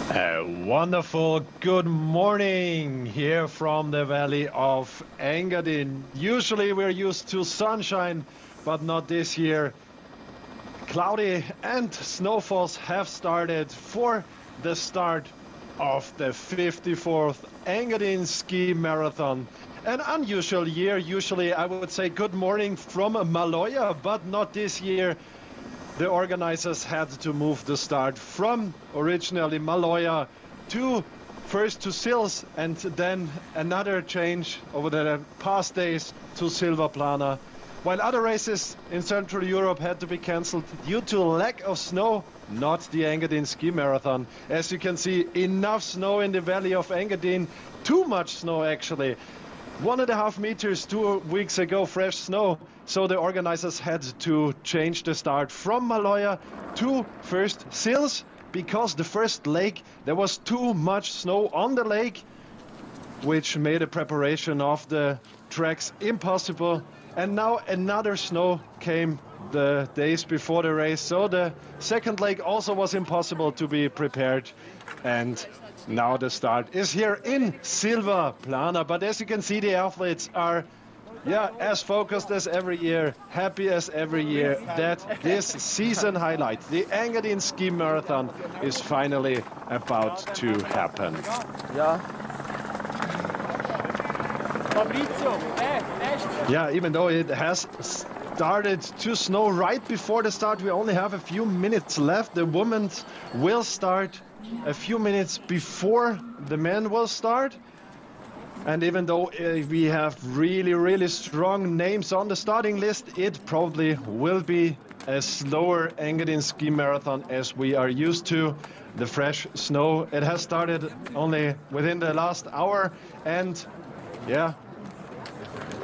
A wonderful good morning here from the valley of Engadin. Usually we're used to sunshine, but not this year. Cloudy and snowfalls have started for the start of the 54th Engadin Skimarathon. An unusual year. Usually I would say good morning from Maloja, but not this year. The organizers had to move the start from originally Maloja to first to Sils and then another change over the past days to Silvaplana. While other races in Central Europe had to be cancelled due to lack of snow, not the Engadin Skimarathon. As you can see, enough snow in the valley of Engadin, too much snow actually. 1.5 meters 2 weeks ago, fresh snow. So the organizers had to change the start from Maloja to first Sils, because the first lake, there was too much snow on the lake, which made the preparation of the tracks impossible. And now another snow came the days before the race. So the second lake also was impossible to be prepared. And now the start is here in Silvaplana. But as you can see, the athletes are as focused as every year, happy as every year that this season highlight, the Engadin Skimarathon, is finally about to happen. Yeah, even though it has started to snow right before the start, we only have a few minutes left. The women will start a few minutes before the men will start. And even though we have really strong names on the starting list, it probably will be a slower Engadin Skimarathon as we are used to. The fresh snow, it has started only within the last hour, and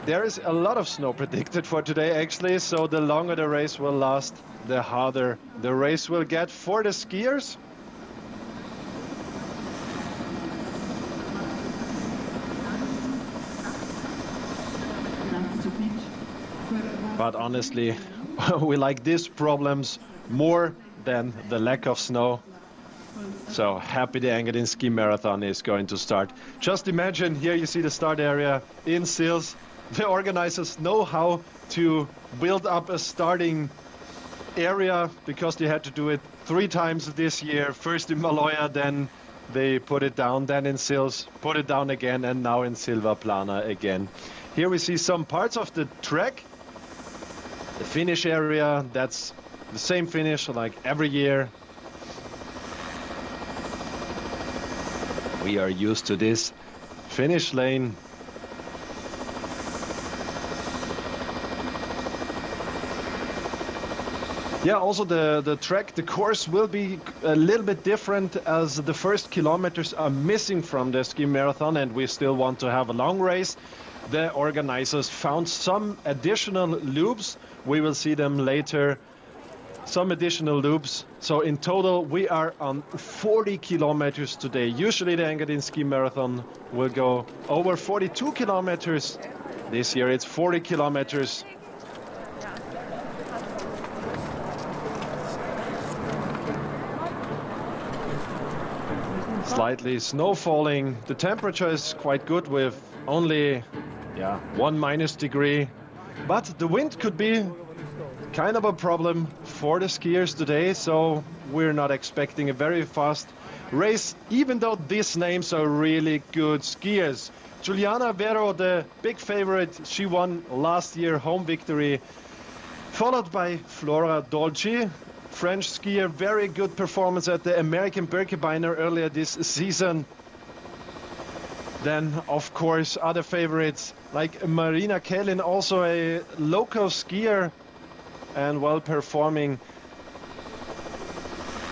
there is a lot of snow predicted for today actually, so the longer the race will last, the harder the race will get for the skiers. But honestly, we like these problems more than the lack of snow. So happy the Engadin Skimarathon is going to start. Just imagine, here you see the start area in Sils. The organizers know how to build up a starting area because they had to do it 3 times this year. First in Maloja, then they put it down, then in Sils, put it down again, and now in Silvaplana again. Here we see some parts of the track. The finish area, that's the same finish like every year. We are used to this finish lane. Yeah, also the track, the course will be a little bit different as the first kilometers are missing from the ski marathon and we still want to have a long race. The organizers found some additional loops. We will see them later. Some additional loops. So in total, we are on 40 kilometers today. Usually the Engadin Skimarathon will go over 42 kilometers. This year it's 40 kilometers. Slightly snow falling. The temperature is quite good with only 1- degree. But the wind could be kind of a problem for the skiers today, so we're not expecting a very fast race, even though these names are really good skiers. Giuliana Vero, the big favorite, she won last year, home victory, followed by Flora Dolci, French skier, very good performance at the American Birkebeiner earlier this season. Then, of course, other favorites like Marina Kellin, also a local skier and well performing.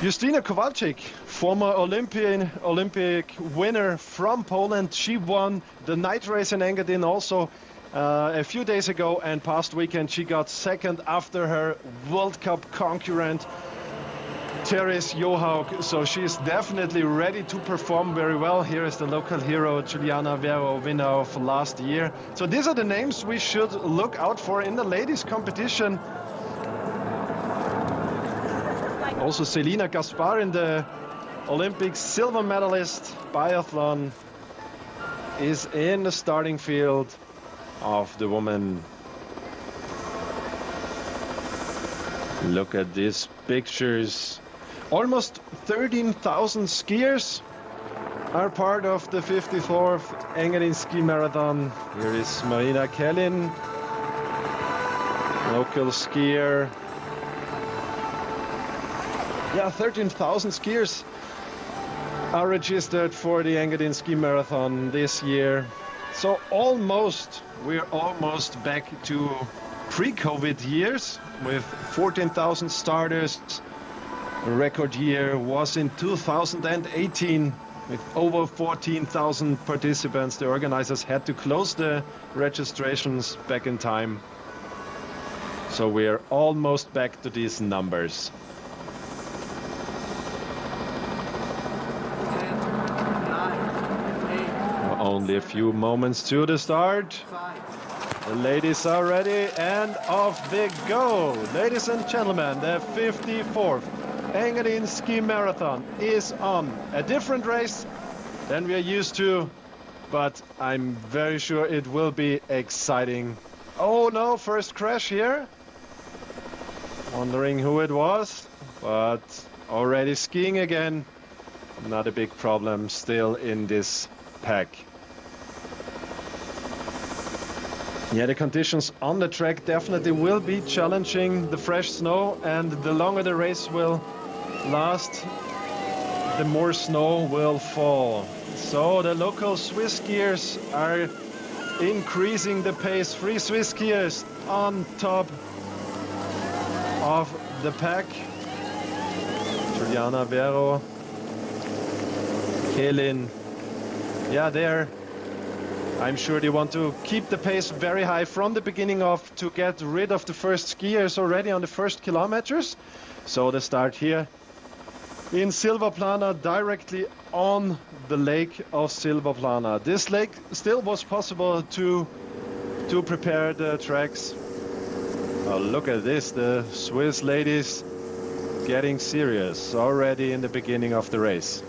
Justyna Kowalczyk, former Olympic winner from Poland. She won the night race in Engadin also a few days ago, and past weekend she got second after her World Cup concurrent Therese Johaug, so she's definitely ready to perform very well. Here is the local hero, Giuliana Vero, winner of last year. So these are the names we should look out for in the ladies competition. Also Selina Gaspar in the Olympic silver medalist biathlon, is in the starting field of the women. Look at these pictures. Almost 13,000 skiers are part of the 54th Engadin Skimarathon. Here is Marina Kellin, local skier. Yeah, 13,000 skiers are registered for the Engadin Skimarathon this year. So we're almost back to pre-COVID years with 14,000 starters. The record year was in 2018 with over 14,000 participants. The organizers had to close the registrations back in time. So we're almost back to these numbers. Only a few moments to the start. The ladies are ready and off they go. Ladies and gentlemen, the 54th Engadin Skimarathon is on. A different race than we are used to, but I'm very sure it will be exciting. Oh no, first crash here. Wondering who it was, but already skiing again. Not a big problem still in this pack. Yeah, the conditions on the track definitely will be challenging. The fresh snow, and the longer the race will last, the more snow will fall. So the local Swiss skiers are increasing the pace. 3 Swiss skiers on top of the pack. Juliana Vero, Kelin. Yeah, I'm sure they want to keep the pace very high from the beginning off to get rid of the first skiers already on the first kilometers. So the start here in Silvaplana, directly on the lake of Silvaplana. This lake still was possible to prepare the tracks. Oh, look at this, the Swiss ladies getting serious already in the beginning of the race.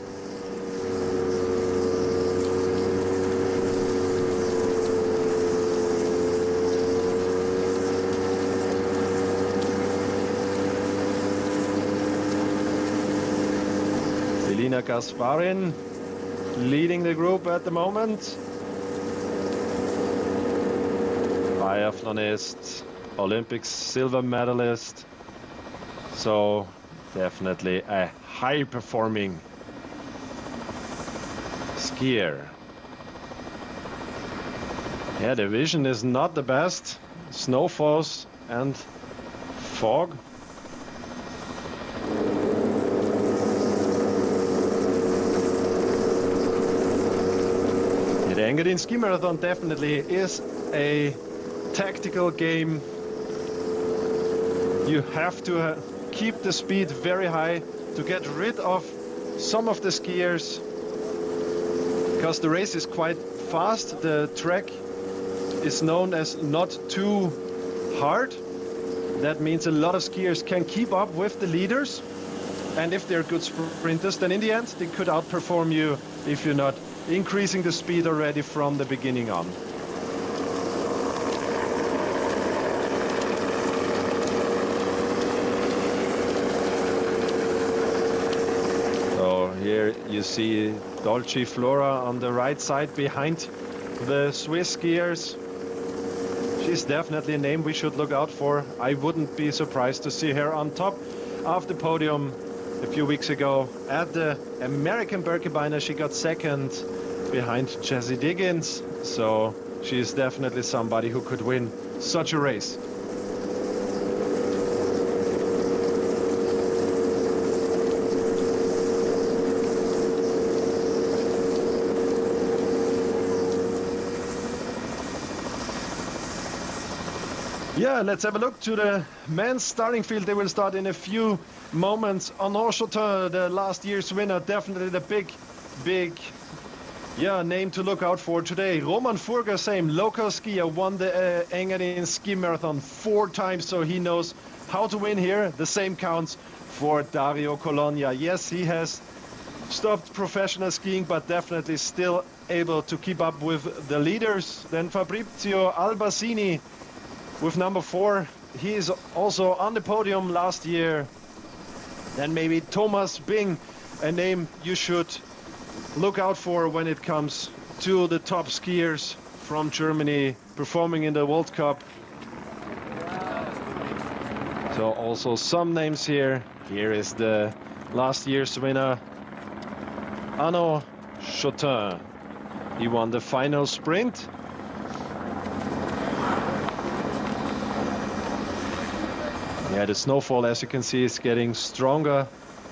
Selina Gasparin leading the group at the moment. Biathlonist, Olympic silver medalist. So definitely a high-performing skier. Yeah, the vision is not the best. Snow falls and fog. The Engadin Skimarathon definitely is a tactical game. You have to keep the speed very high to get rid of some of the skiers, because the race is quite fast. The track is known as not too hard. That means a lot of skiers can keep up with the leaders, and if they're good sprinters, then in the end they could outperform you if you're not increasing the speed already from the beginning on. So here you see Dolce Flora on the right side behind the Swiss skiers. She's definitely a name we should look out for. I wouldn't be surprised to see her on top of the podium. A few weeks ago at the American Birkebeiner, she got second behind Jessie Diggins. So she is definitely somebody who could win such a race. Yeah, let's have a look to the men's starting field. They will start in a few moments. Arnaud Chotin, the last year's winner, definitely the big name to look out for today. Roman Furger, same local skier, won the Engadin Skimarathon 4 times, so he knows how to win here. The same counts for Dario Colonia. Yes, he has stopped professional skiing, but definitely still able to keep up with the leaders. Then Fabrizio Albasini with number 4. He is also on the podium last year. Then maybe Thomas Bing, a name you should look out for when it comes to the top skiers from Germany performing in the World Cup. So also some names here. Here is the last year's winner, Arnaud Chotin. He won the final sprint. Yeah, the snowfall, as you can see, is getting stronger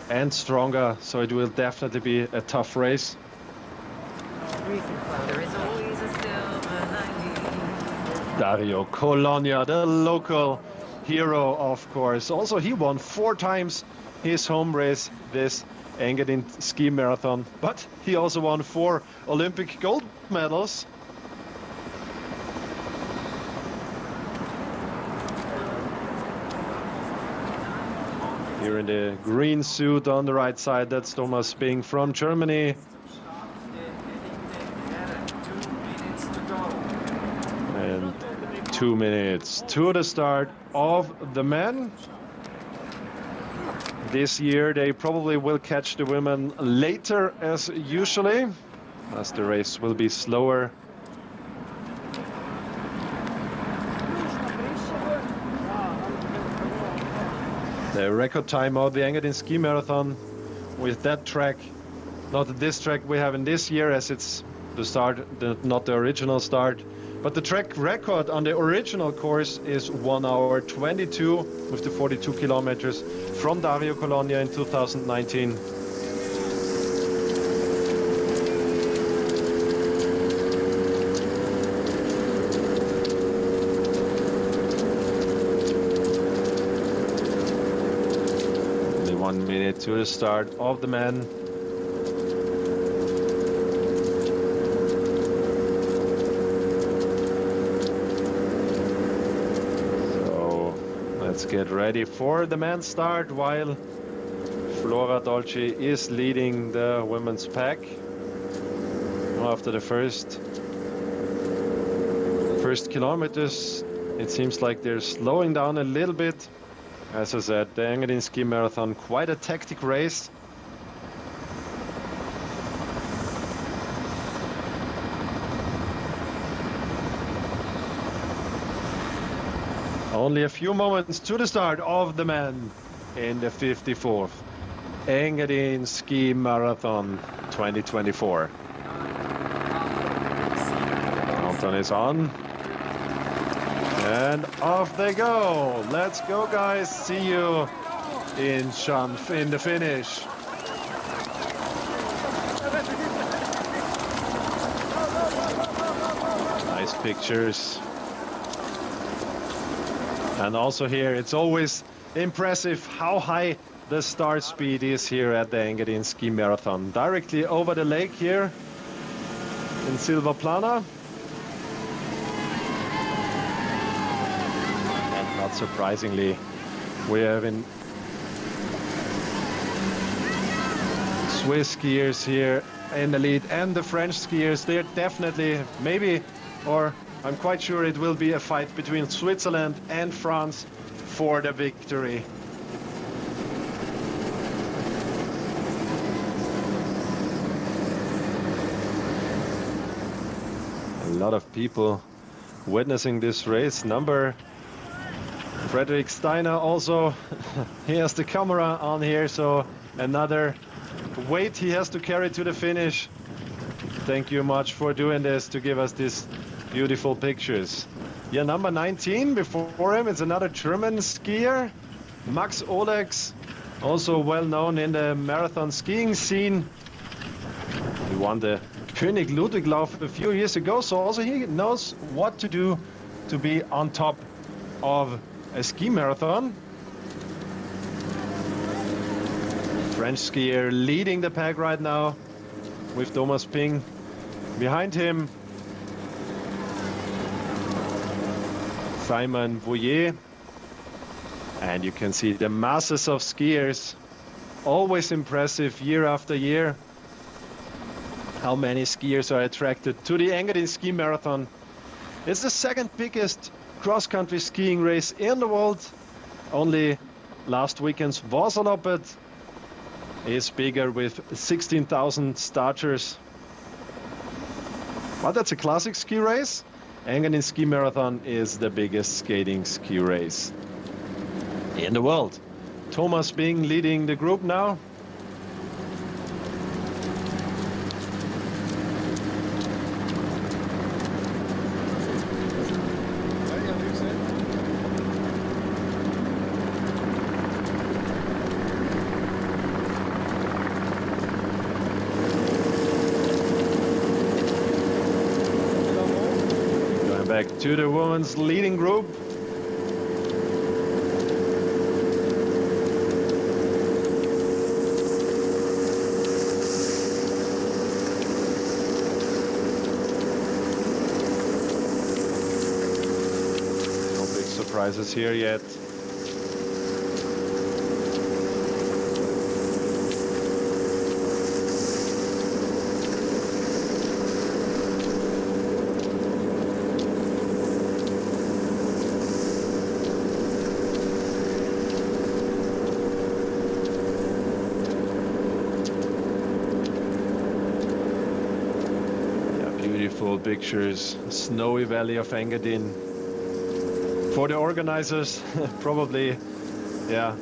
and stronger, so it will definitely be a tough race. Dario Colonia, the local hero, of course. Also, he won 4 times his home race, this Engadin Skimarathon, but he also won 4 Olympic gold medals. Here in the green suit on the right side, that's Thomas Bing from Germany. And 2 minutes to the start of the men. This year they probably will catch the women later as usually, as the race will be slower. The record time of the Engadin Skimarathon with that track, not this track we have in this year, as it's the start, not the original start, but the track record on the original course is 1 hour 22 with the 42 kilometers from Dario Colonia in 2019. Only 1 minute to the start of the men. Let's get ready for the men's start while Flora Dolce is leading the women's pack. After the first kilometers, it seems like they're slowing down a little bit. As I said, the Engadin Skimarathon, quite a tactic race. Only a few moments to the start of the men in the 54th Engadin Skimarathon 2024. Countdown is on. And off they go. Let's go, guys. See you in S-chanf in the finish. Nice pictures. And also here, it's always impressive how high the start speed is here at the Engadin Skimarathon. Directly over the lake here in Silvaplana. And not surprisingly, we have in Swiss skiers here in the lead, and the French skiers. They're definitely, maybe, or I'm quite sure it will be a fight between Switzerland and France for the victory. A lot of people witnessing this race. Number Frederick Steiner also, he has the camera on here, so another weight he has to carry to the finish. Thank you much for doing this, to give us this beautiful pictures. Yeah, number 19 before him, it's another German skier, Max Olex, also well known in the marathon skiing scene. He won the König Ludwig Lauf a few years ago, so also he knows what to do to be on top of a ski marathon. French skier leading the pack right now with Thomas Bing behind him. Simon Vouillet, And you can see the masses of skiers, always impressive year after year. how many skiers are attracted to the Engadin Skimarathon. It's the second biggest cross-country skiing race in the world. Only last weekend's Vasaloppet is bigger with 16,000 starters. But that's a classic ski race. Engadin Skimarathon is the biggest skating ski race in the world. Thomas Bing leading the group now. Back to the women's leading group. No big surprises here yet. Beautiful pictures, snowy valley of Engadin. For the organizers, probably, yeah,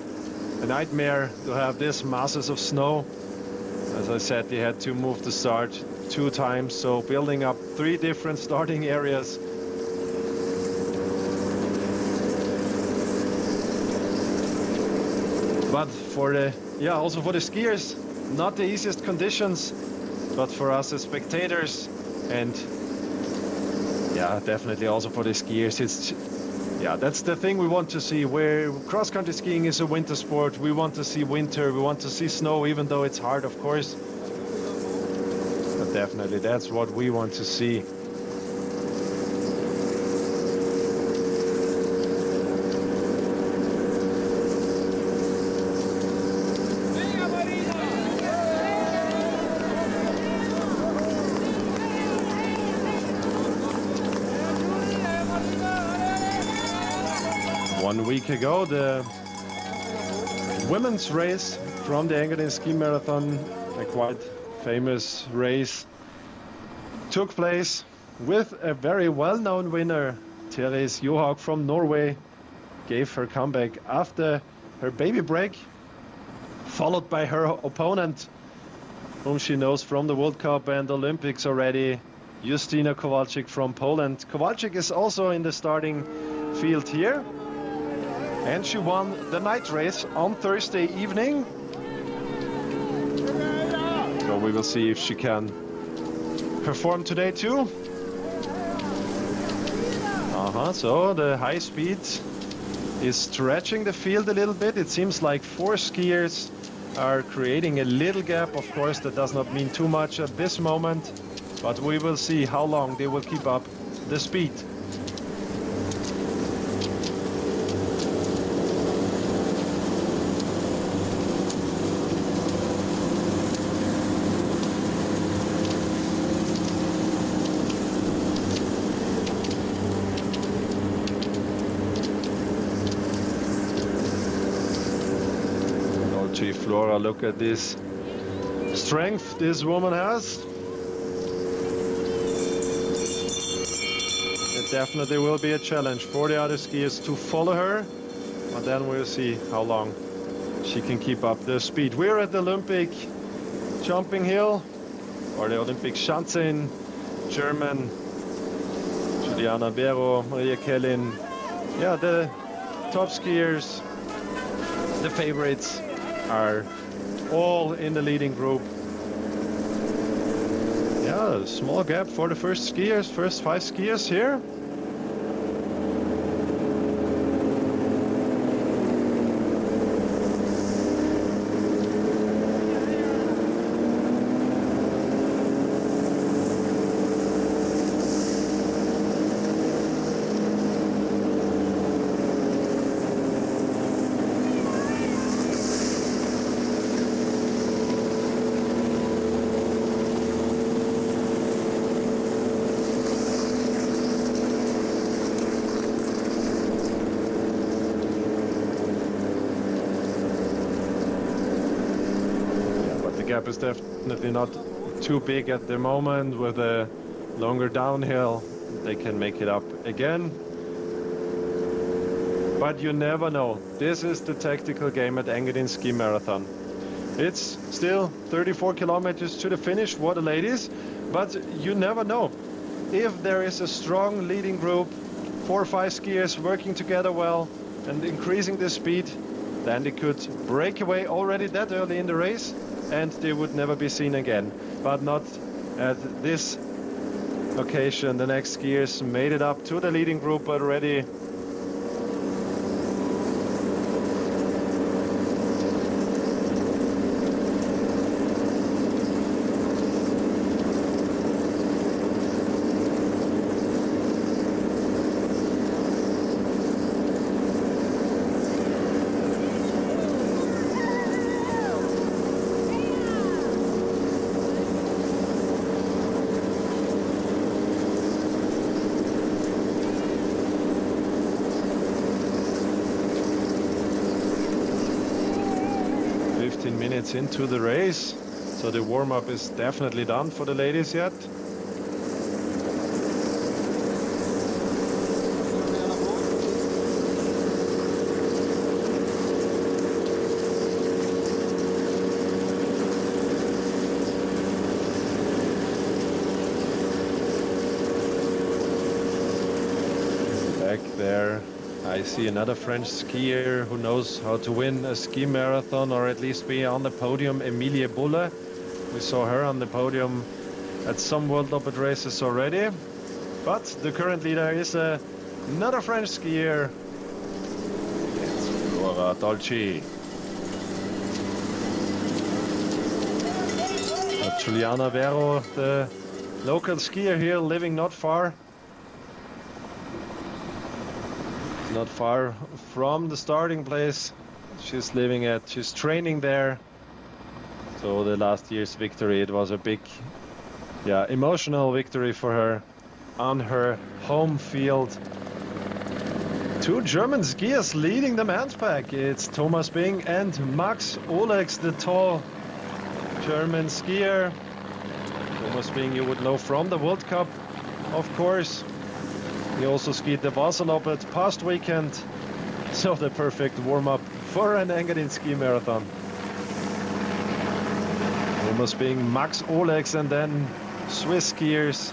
a nightmare to have this masses of snow. As I said, they had to move the start 2 times, so building up 3 different starting areas. But for the, yeah, also for the skiers, not the easiest conditions, but for us as spectators, and yeah, definitely also for the skiers, it's, yeah, that's the thing we want to see. Where cross-country skiing is a winter sport, we want to see winter, we want to see snow, even though it's hard, of course. But definitely, that's what we want to see. One week ago, the women's race from the Engadin Skimarathon, a quite famous race, took place with a very well-known winner. Therese Johaug from Norway gave her comeback after her baby break, followed by her opponent, whom she knows from the World Cup and Olympics already, Justyna Kowalczyk from Poland. Kowalczyk is also in the starting field here. And she won the night race on Thursday evening. So we will see if she can perform today too. So the high speed is stretching the field a little bit. It seems like 4 skiers are creating a little gap. Of course, that does not mean too much at this moment, but we will see how long they will keep up the speed. Flora, look at this strength this woman has. It definitely will be a challenge for the other skiers to follow her, but then we'll see how long she can keep up the speed. We're at the Olympic jumping hill, or the Olympic Schanze in German. Juliana Bero, Maria Kellin, yeah, the top skiers, the favorites, are all in the leading group. Yeah, a small gap for the first skiers, first 5 skiers here. gap is definitely not too big at the moment. With a longer downhill, they can make it up again. But you never know. This is the tactical game at Engadin Skimarathon. It's still 34 kilometers to the finish for the ladies, but you never know. If there is a strong leading group, 4 or 5 skiers working together well and increasing the speed, then they could break away already that early in the race and they would never be seen again. But not at this occasion. The next skiers made it up to the leading group already. Minutes into the race, so the warm-up is definitely done for the ladies yet. Back there I see another French skier who knows how to win a ski marathon, or at least be on the podium, Emilie Bulle. We saw her on the podium at some World Open races already. But the current leader is another French skier. It's Laura Dolci. Juliana Vero, the local skier here, living not far from the starting place. She's training there. So the last year's victory, it was a big, emotional victory for her on her home field. Two German skiers leading the men's pack. It's Thomas Bing and Max Olex, the tall German skier. Thomas Bing you would know from the World Cup, of course. He also skied the Vasaloppet past weekend, so the perfect warm-up for an Engadin Skimarathon. Almost being Max Olex, and then Swiss skiers.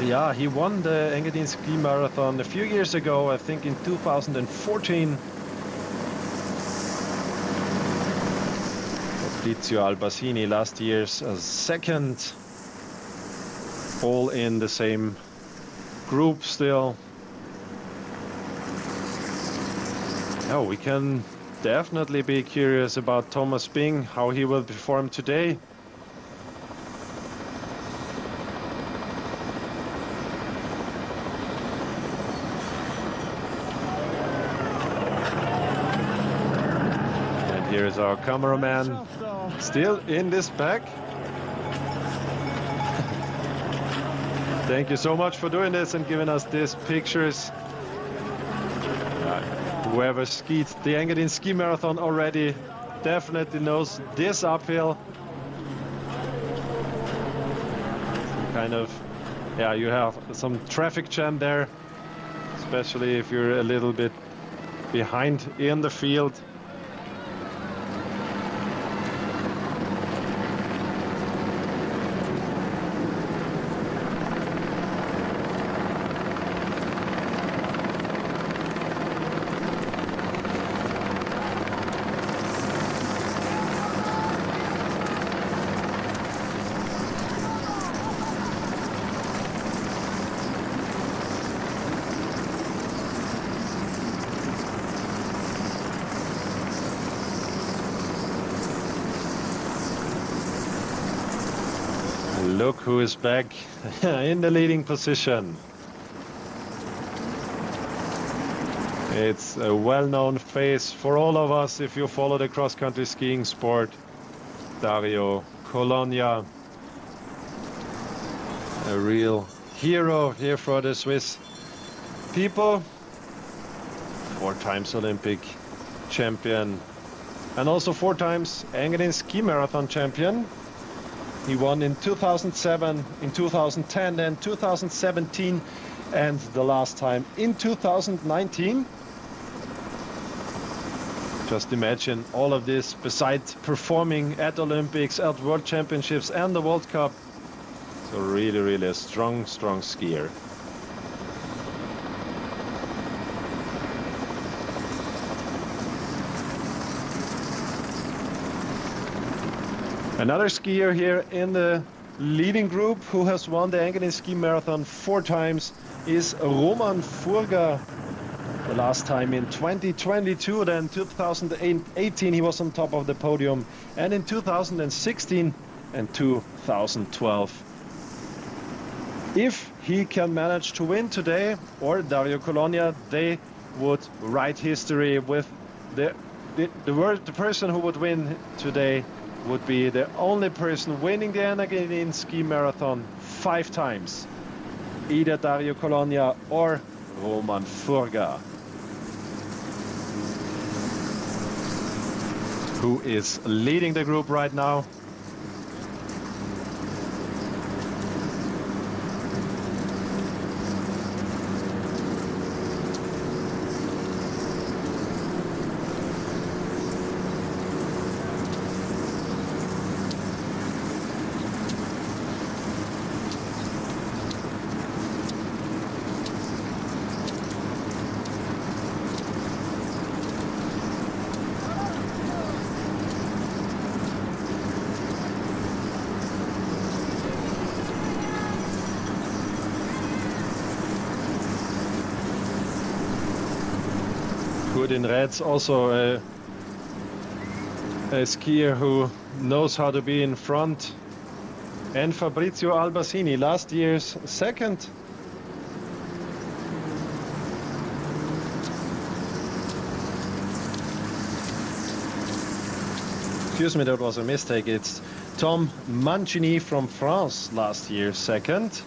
Yeah, he won the Engadin Skimarathon a few years ago, I think in 2014. Fabrizio Albasini last year's second. All in the same group still. Oh, we can definitely be curious about Thomas Bing, how he will perform today. And here is our cameraman, still in this pack. Thank you so much for doing this and giving us these pictures. Whoever skied the Engadin Skimarathon already definitely knows this uphill. You have some traffic jam there, especially if you're a little bit behind in the field. Look who is back in the leading position. It's a well-known face for all of us if you follow the cross-country skiing sport. Dario Colonia, a real hero here for the Swiss people. 4 times Olympic champion, and also 4 times Engadin Skimarathon champion. He won in 2007, in 2010, and 2017, and the last time in 2019. Just imagine all of this besides performing at Olympics, at World Championships and the World Cup. So really a strong skier. Another skier here in the leading group who has won the Engadin Skimarathon 4 times is Roman Furga. The last time in 2022, then 2018 he was on top of the podium, and in 2016 and 2012. If he can manage to win today, or Dario Colonia, they would write history with the person who would win today would be the only person winning the Engadin Skimarathon 5 times. Either Dario Colonia or Roman Furga, who is leading the group right now. Good in reds, also a skier who knows how to be in front. And Fabrizio Albasini, last year's second. Excuse me, that was a mistake. It's Tom Mancini from France, last year's second.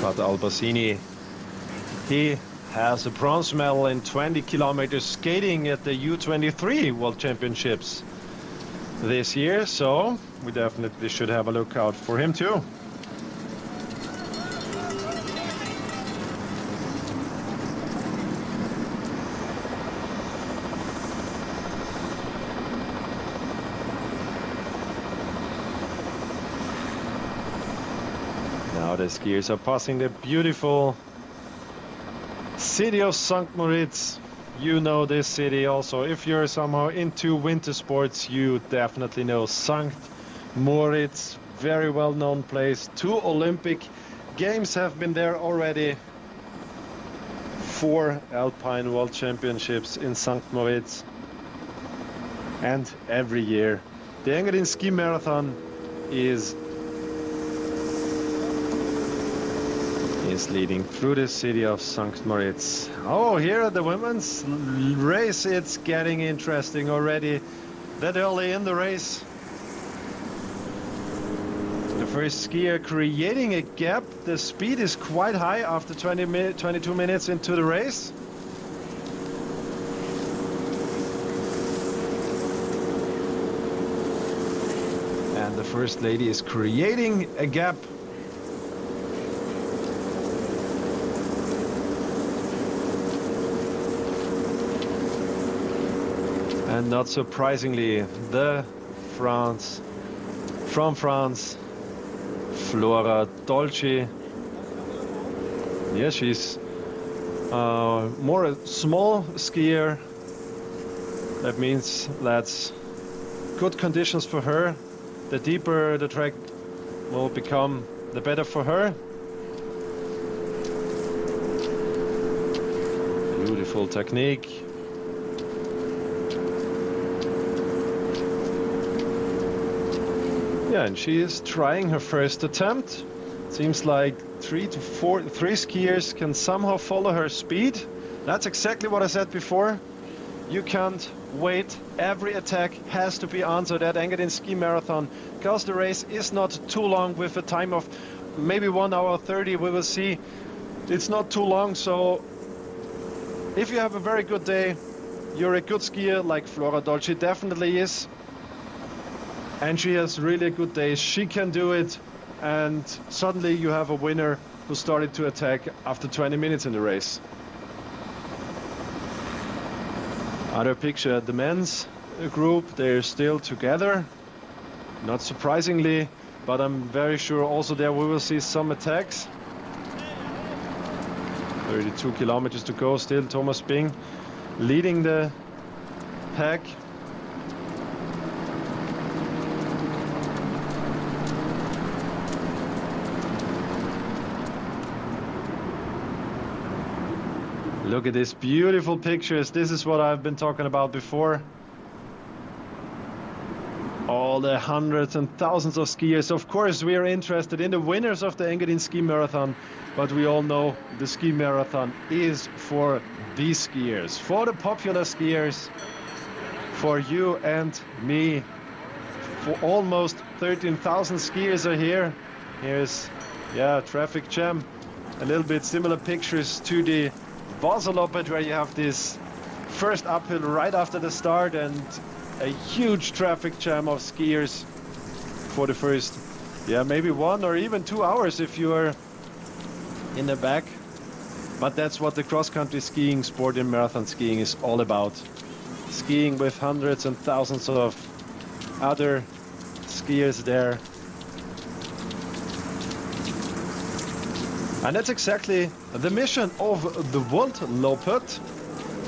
But Albasini, he has a bronze medal in 20 kilometers skating at the U23 World Championships this year, so we definitely should have a look out for him too. Now the skiers are passing the beautiful city of St. Moritz. You know this city also. If you're somehow into winter sports, you definitely know St. Moritz. Very well-known place. 2 Olympic Games have been there already. 4 Alpine World Championships in St. Moritz. And every year the Engadin Skimarathon is leading through the city of St. Moritz. Oh, here at the women's race, it's getting interesting already that early in the race. The first skier creating a gap. The speed is quite high after 22 minutes into the race. And the first lady is creating a gap. And not surprisingly, from France, Flora Dolci. Yeah, she's more a small skier. That means that's good conditions for her. The deeper the track will become, the better for her. Beautiful technique. Yeah, and she is trying her first attempt. Seems like 3 skiers can somehow follow her speed. That's exactly what I said before. You can't wait. Every attack has to be answered at Engadin Skimarathon, because the race is not too long, with a time of maybe 1 hour 30. We will see. It's not too long, so if you have a very good day, you're a good skier like Flora Dolci definitely is, and she has really a good day, she can do it, and suddenly you have a winner who started to attack after 20 minutes in the race. Other picture, the men's group, they're still together, not surprisingly, but I'm very sure also there we will see some attacks. 32 kilometers to go, still Thomas Bing leading the pack. Look at these beautiful pictures. This is what I've been talking about before. All the hundreds and thousands of skiers. Of course, we are interested in the winners of the Engadin Ski Marathon, but we all know the ski marathon is for these skiers, for the popular skiers, for you and me. For almost 13,000 skiers are here. Here's, yeah, traffic jam. A little bit similar pictures to the Vasaloppet, where you have this first uphill right after the start and a huge traffic jam of skiers for the first, yeah, maybe 1 or even 2 hours if you are in the back. But that's what the cross-country skiing sport in marathon skiing is all about. Skiing with hundreds and thousands of other skiers there. And that's exactly the mission of the Voltloppet,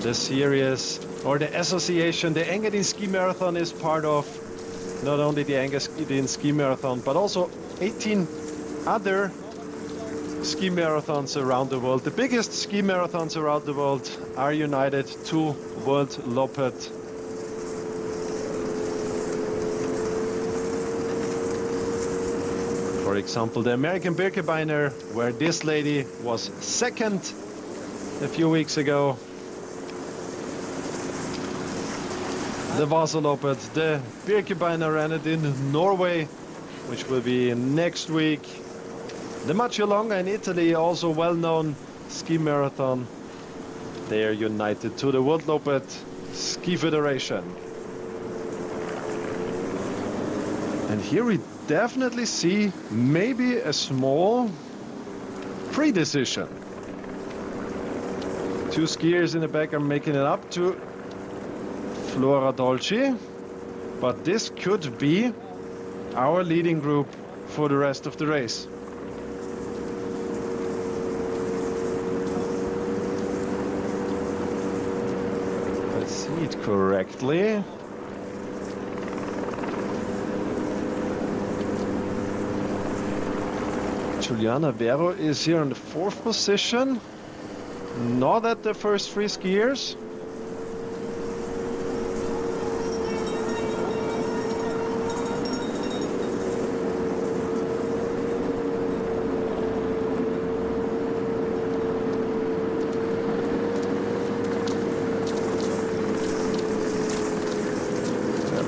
the series or the association. The Engadin Ski Marathon is part of not only the Engadin Ski Marathon, but also 18 other ski marathons around the world. The biggest ski marathons around the world are united to Voltloppet. For example, the American Birkebeiner, where this lady was second a few weeks ago. The Vasaloppet, the Birkebeiner ran it in Norway, which will be next week. The Marcialonga in Italy, also well-known ski marathon. They are united to the Voltloppet Ski Federation. And here we definitely see maybe a small pre-decision. Two skiers in the back are making it up to Flora Dolci, but this could be our leading group for the rest of the race. Let's see it correctly. Giuliana Vero is here in the 4th position, not at the first 3 skiers.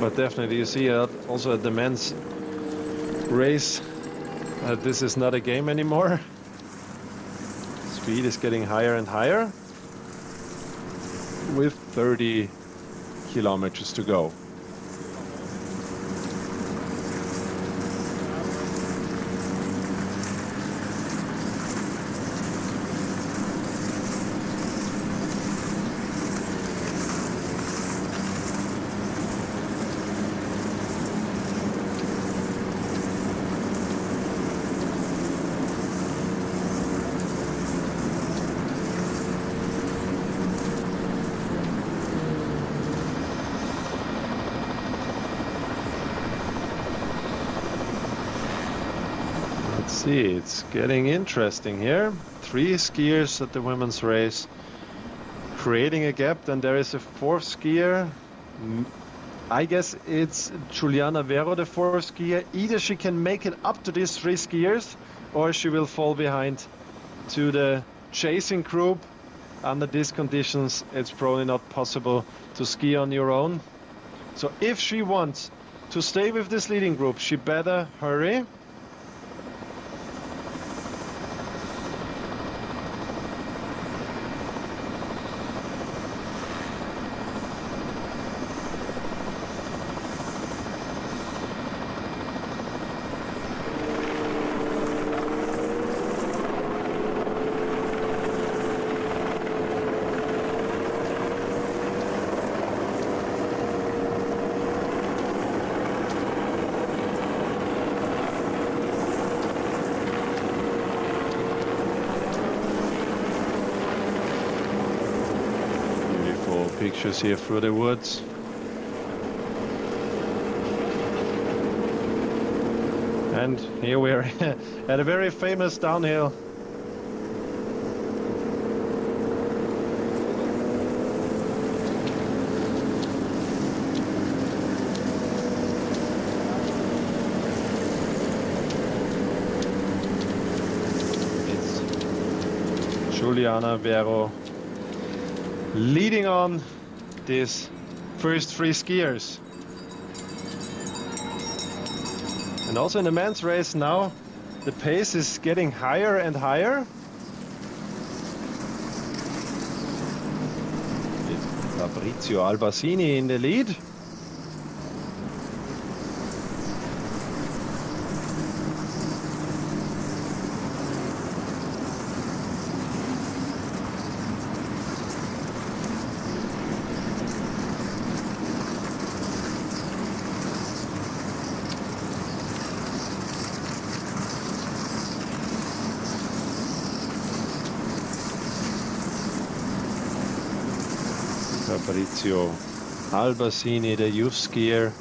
But definitely you see also at the men's race, this is not a game anymore. Speed is getting higher and higher with 30 kilometers to go. See, it's getting interesting here. 3 skiers at the women's race, creating a gap. Then there is a 4th skier. I guess it's Giuliana Vero, the 4th skier. Either she can make it up to these 3 skiers, or she will fall behind to the chasing group. under these conditions, it's probably not possible to ski on your own. So if she wants to stay with this leading group, she better hurry. Pictures here through the woods. And here we are at a very famous downhill. It's Juliana Vero leading on these first three skiers. And also in the men's race now, the pace is getting higher and higher. With Fabrizio Albasini in the lead. Fabrizio Albasini, the youth skier.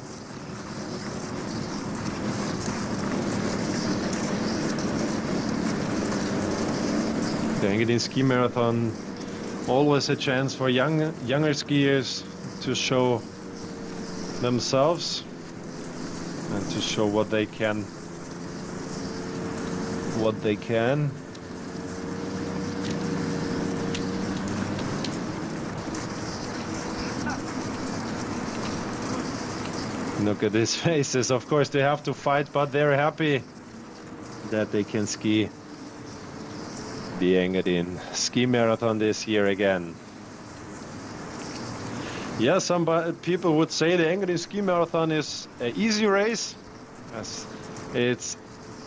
The Engadin Skimarathon, always a chance for younger skiers to show themselves and to show what they can. Look at these faces. Of course they have to fight, but they're happy that they can ski the Engadin Skimarathon this year again. Yeah, some people would say the Engadin Skimarathon is an easy race, as it's,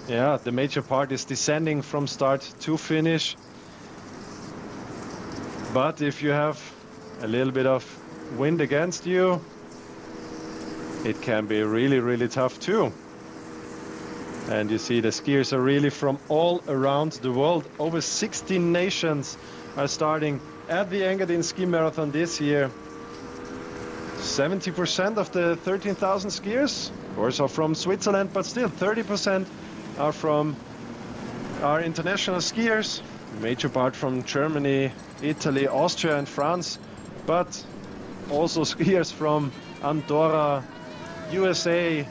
yeah, the major part is descending from start to finish. But if you have a little bit of wind against you, it can be really, really tough too. And you see the skiers are really from all around the world. Over 16 nations are starting at the Engadin Skimarathon this year. 70% of the 13,000 skiers, of course, are from Switzerland, but still 30% are international skiers. Major part from Germany, Italy, Austria and France, but also skiers from Andorra, USA,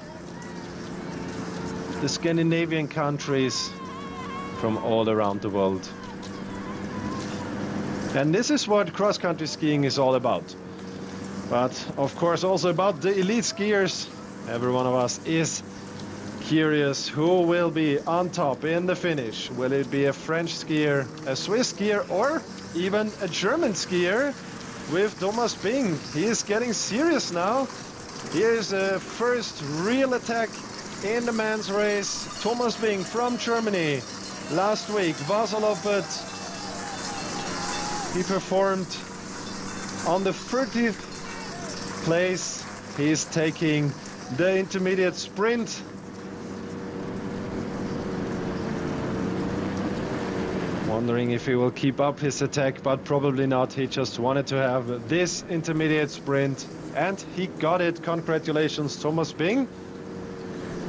the Scandinavian countries, from all around the world. And this is what cross-country skiing is all about. But of course also about the elite skiers. Every one of us is curious who will be on top in the finish. Will it be a French skier, a Swiss skier, or even a German skier with Thomas Bing? He is getting serious now. Here's a first real attack in the men's race. Thomas Bing from Germany. Last week, Vasaloppet, he performed on the 30th place. He's taking the intermediate sprint. Wondering if he will keep up his attack, but probably not. He just wanted to have this intermediate sprint, and he got it. Congratulations, Thomas Bing.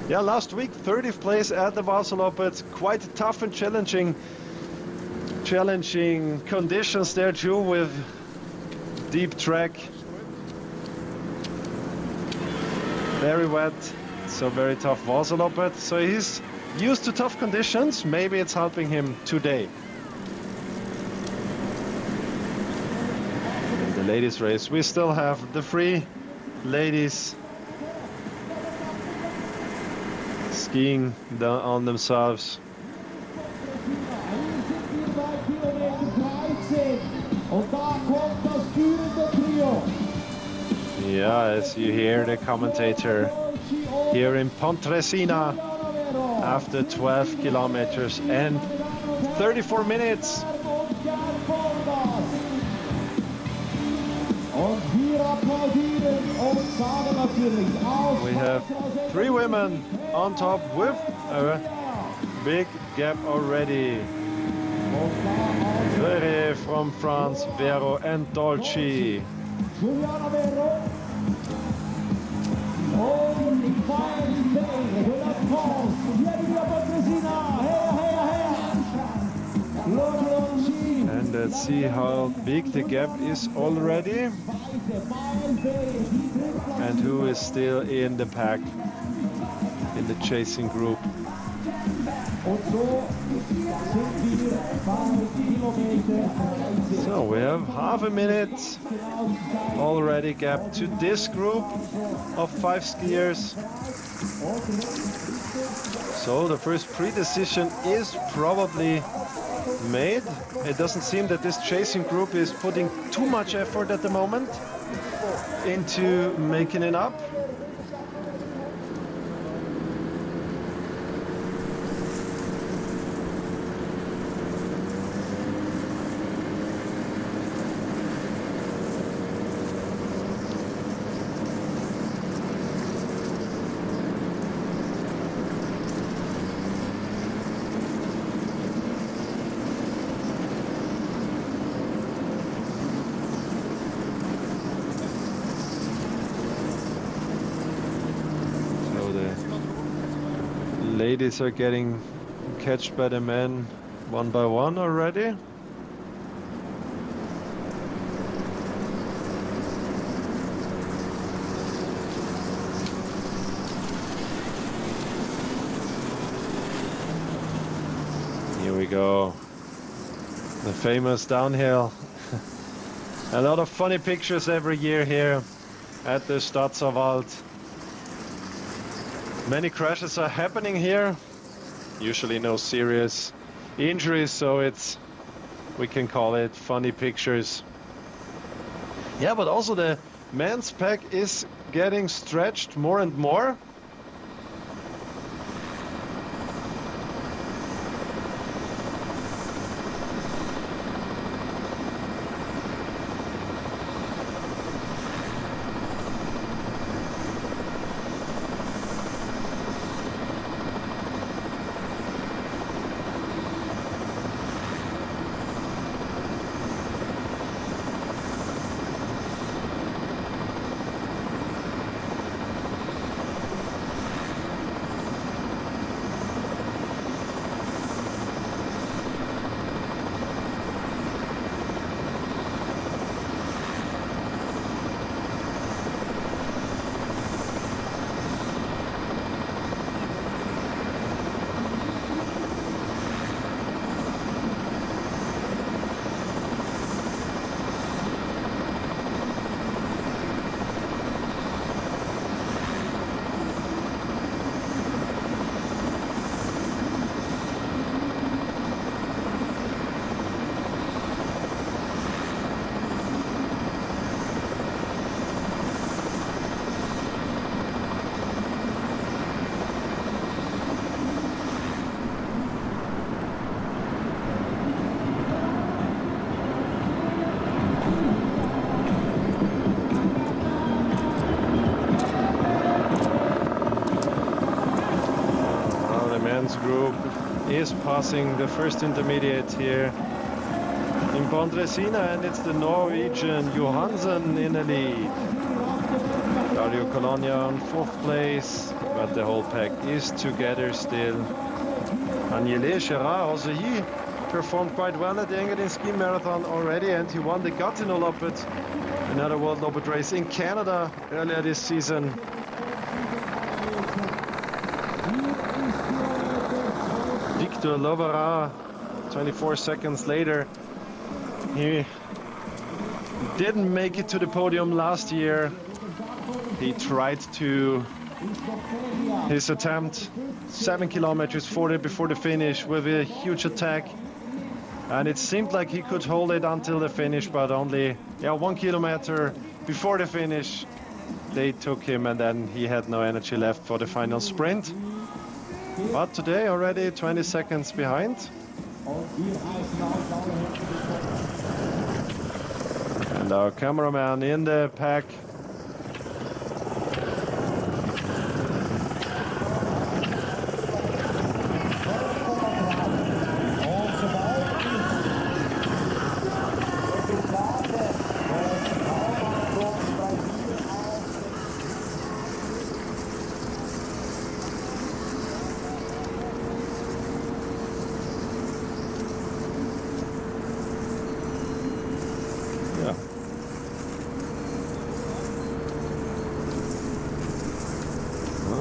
Yeah, last week, 30th place at the Vasaloppet. Quite tough and challenging conditions there too, with deep track, very wet, so very tough Vasaloppet. So he's used to tough conditions. Maybe it's helping him today. the ladies race. We still have the 3 ladies skiing on themselves. Yeah, as you hear the commentator here in Pontresina after 12 kilometers and 34 minutes. We have 3 women on top with a big gap already. Vere from France, Vero and Dolci. And let's see how big the gap is already and who is still in the pack in the chasing group. So we have half a minute already gap to this group of 5 skiers. So the first pre-decision is probably made. It doesn't seem that this chasing group is putting too much effort at the moment into making it up. Ladies are getting catched by the men one by one already. Here we go. The famous downhill. A lot of funny pictures every year here at the Stadtserwald. Many crashes are happening here, usually no serious injuries, so we can call it funny pictures. Yeah, but also the men's pack is getting stretched more and more. Group is passing the first intermediate here in Pontresina, and it's the Norwegian Johansen in the lead. Dario Colonia on 4th place, but the whole pack is together still. Agnelé Gerard, also he performed quite well at the Engadin Skimarathon already, and he won the Gatineau Loppet, another World Loppet race in Canada earlier this season. Victor Lovera, 24 seconds later, he didn't make it to the podium last year. He tried to his attempt 7 kilometers 40 before the finish with a huge attack, and it seemed like he could hold it until the finish, but only 1 kilometer before the finish they took him, and then he had no energy left for the final sprint. But today already 20 seconds behind. And our cameraman in the pack.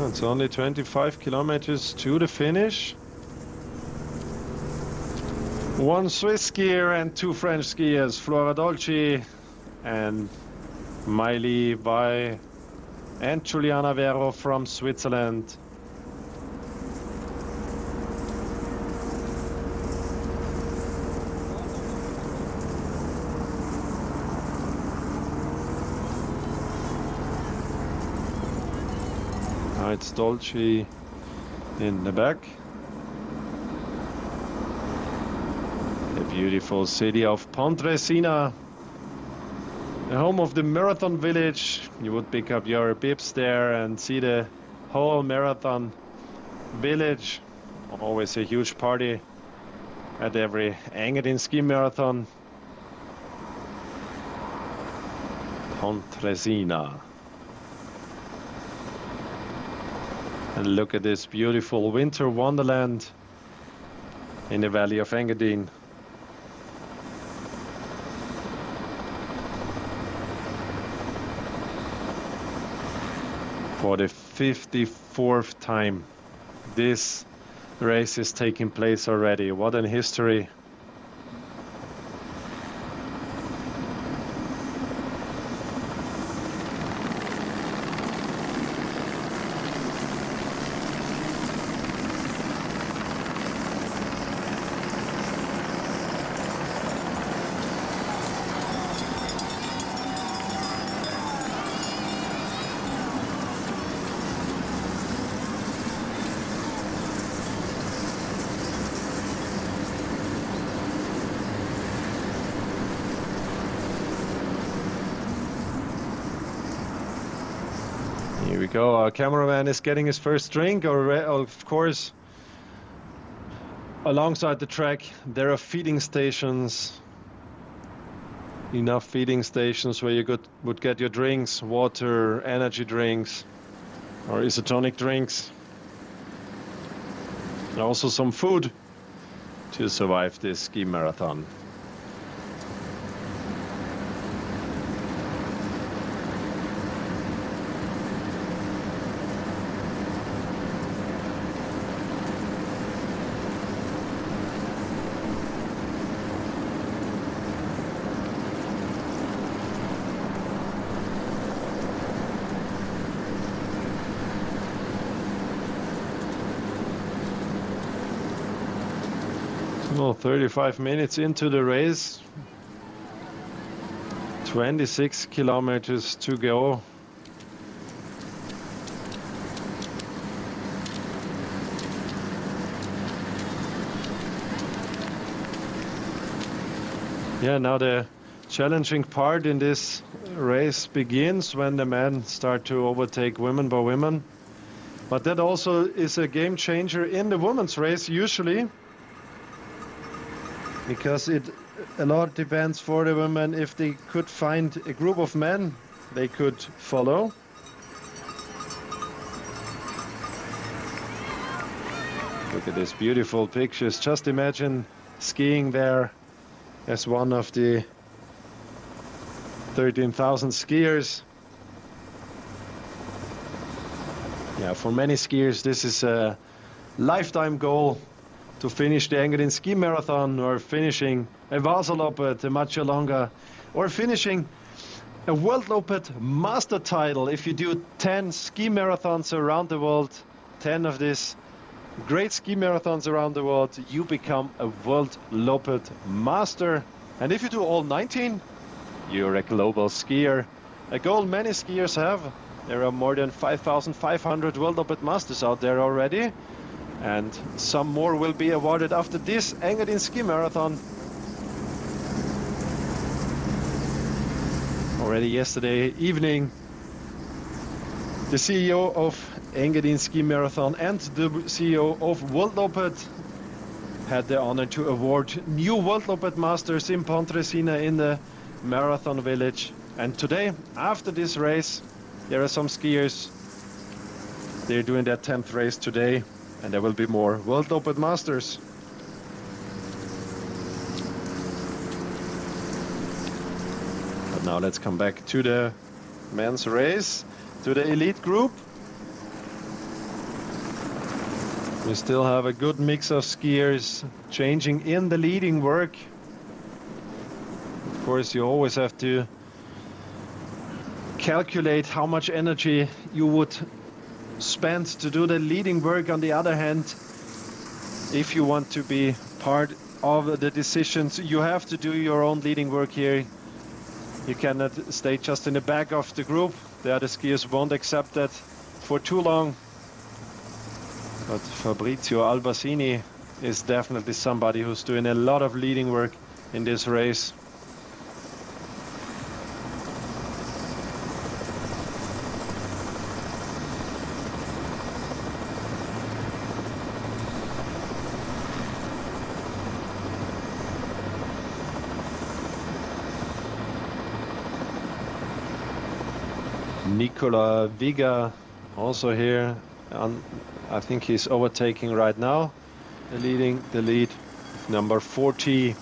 It's only 25 kilometers to the finish. One Swiss skier and two French skiers, Flora Dolci and Miley Vai and Giuliana Vero from Switzerland. It's Dolci in the back. The beautiful city of Pontresina, the home of the marathon village. You would pick up your bibs there and see the whole marathon village. Always a huge party at every Engadin Skimarathon. Pontresina. And look at this beautiful winter wonderland in the valley of Engadin. For the 54th time, this race is taking place already. What an history. Here we go, our cameraman is getting his first drink, of course. Alongside the track there are feeding stations, enough feeding stations where you would get your drinks, water, energy drinks or isotonic drinks. And also some food to survive this ski marathon. Well, 35 minutes into the race, 26 kilometers to go. Yeah, now the challenging part in this race begins when the men start to overtake women by women. But that also is a game changer in the women's race usually, because a lot depends for the women. If they could find a group of men they could follow. Look at these beautiful pictures. Just imagine skiing there as one of the 13,000 skiers. Yeah, for many skiers this is a lifetime goal to finish the Engadin Skimarathon, or finishing a Vasaloppet, a Much Longer, or finishing a World Loppet Master title. If you do 10 ski marathons around the world, 10 of these great ski marathons around the world, you become a World Loppet Master. And if you do all 19, you're a global skier. A goal many skiers have. There are more than 5,500 World Loppet Masters out there already. And some more will be awarded after this Engadin Skimarathon. Already yesterday evening, the CEO of Engadin Skimarathon and the CEO of World Loppet had the honor to award new World Loppet Masters in Pontresina in the Marathon Village. And today, after this race, there are some skiers. They're doing their 10th race today, and there will be more World Loppet Masters. But now let's come back to the men's race, to the elite group. We still have a good mix of skiers changing in the leading work. Of course, you always have to calculate how much energy you would spend to do the leading work. On the other hand, if you want to be part of the decisions, you have to do your own leading work here. You cannot stay just in the back of the group. The other skiers won't accept that for too long. But Fabrizio Albasini is definitely somebody who's doing a lot of leading work in this race. Nicola Viga also here. I think he's overtaking right now, leading the lead. Number 40,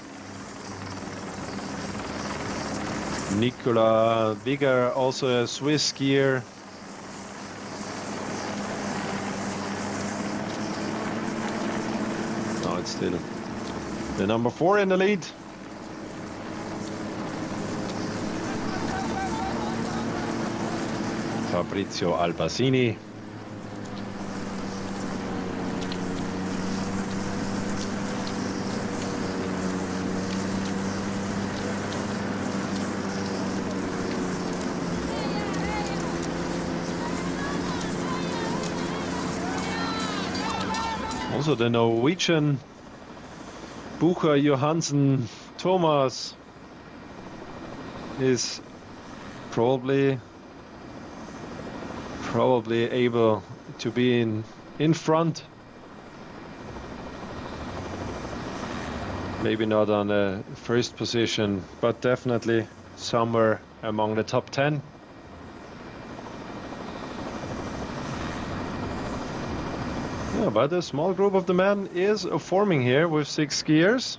Nicola Viga, also a Swiss skier. Now it's still the number 4 in the lead. Fabrizio Albasini. Also the Norwegian Bucher Johansen Thomas is probably able to be in front. Maybe not on the first position, but definitely somewhere among the top 10. Yeah, but a small group of the men is forming here with 6 skiers.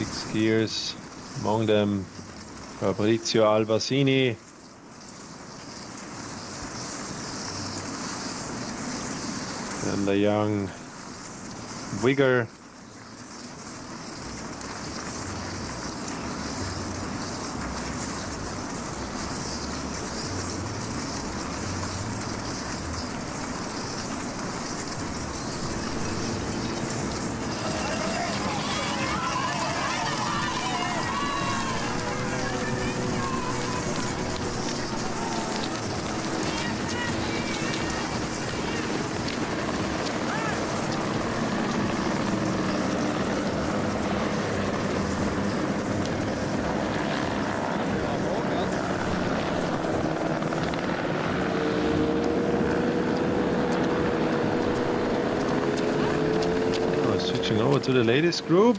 Skiers, among them Fabrizio Albasini, and the young Wigger. Switching over to the ladies group.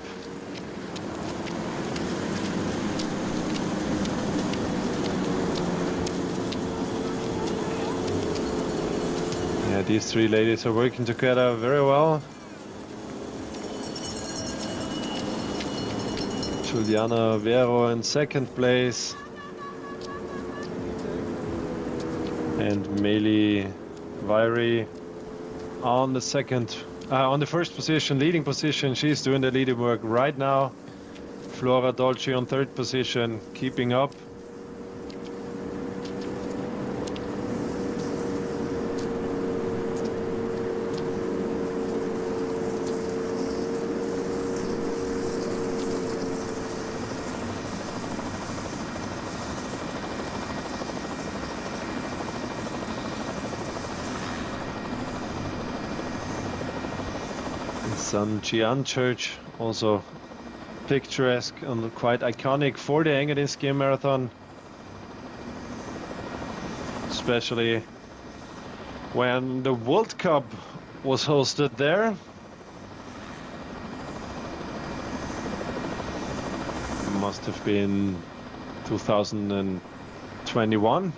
Yeah, these three ladies are working together very well. Juliana Vero in second place. And Meli Vairi on the first position, leading position. She's doing the leading work right now. Flora Dolce on third position, keeping up. San Gian Church, also picturesque and quite iconic for the Engadin Skimarathon, especially when the World Cup was hosted there. Must have been 2021.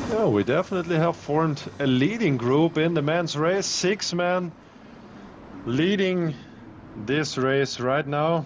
Yeah, we definitely have formed a leading group in the men's race. 6 men leading this race right now.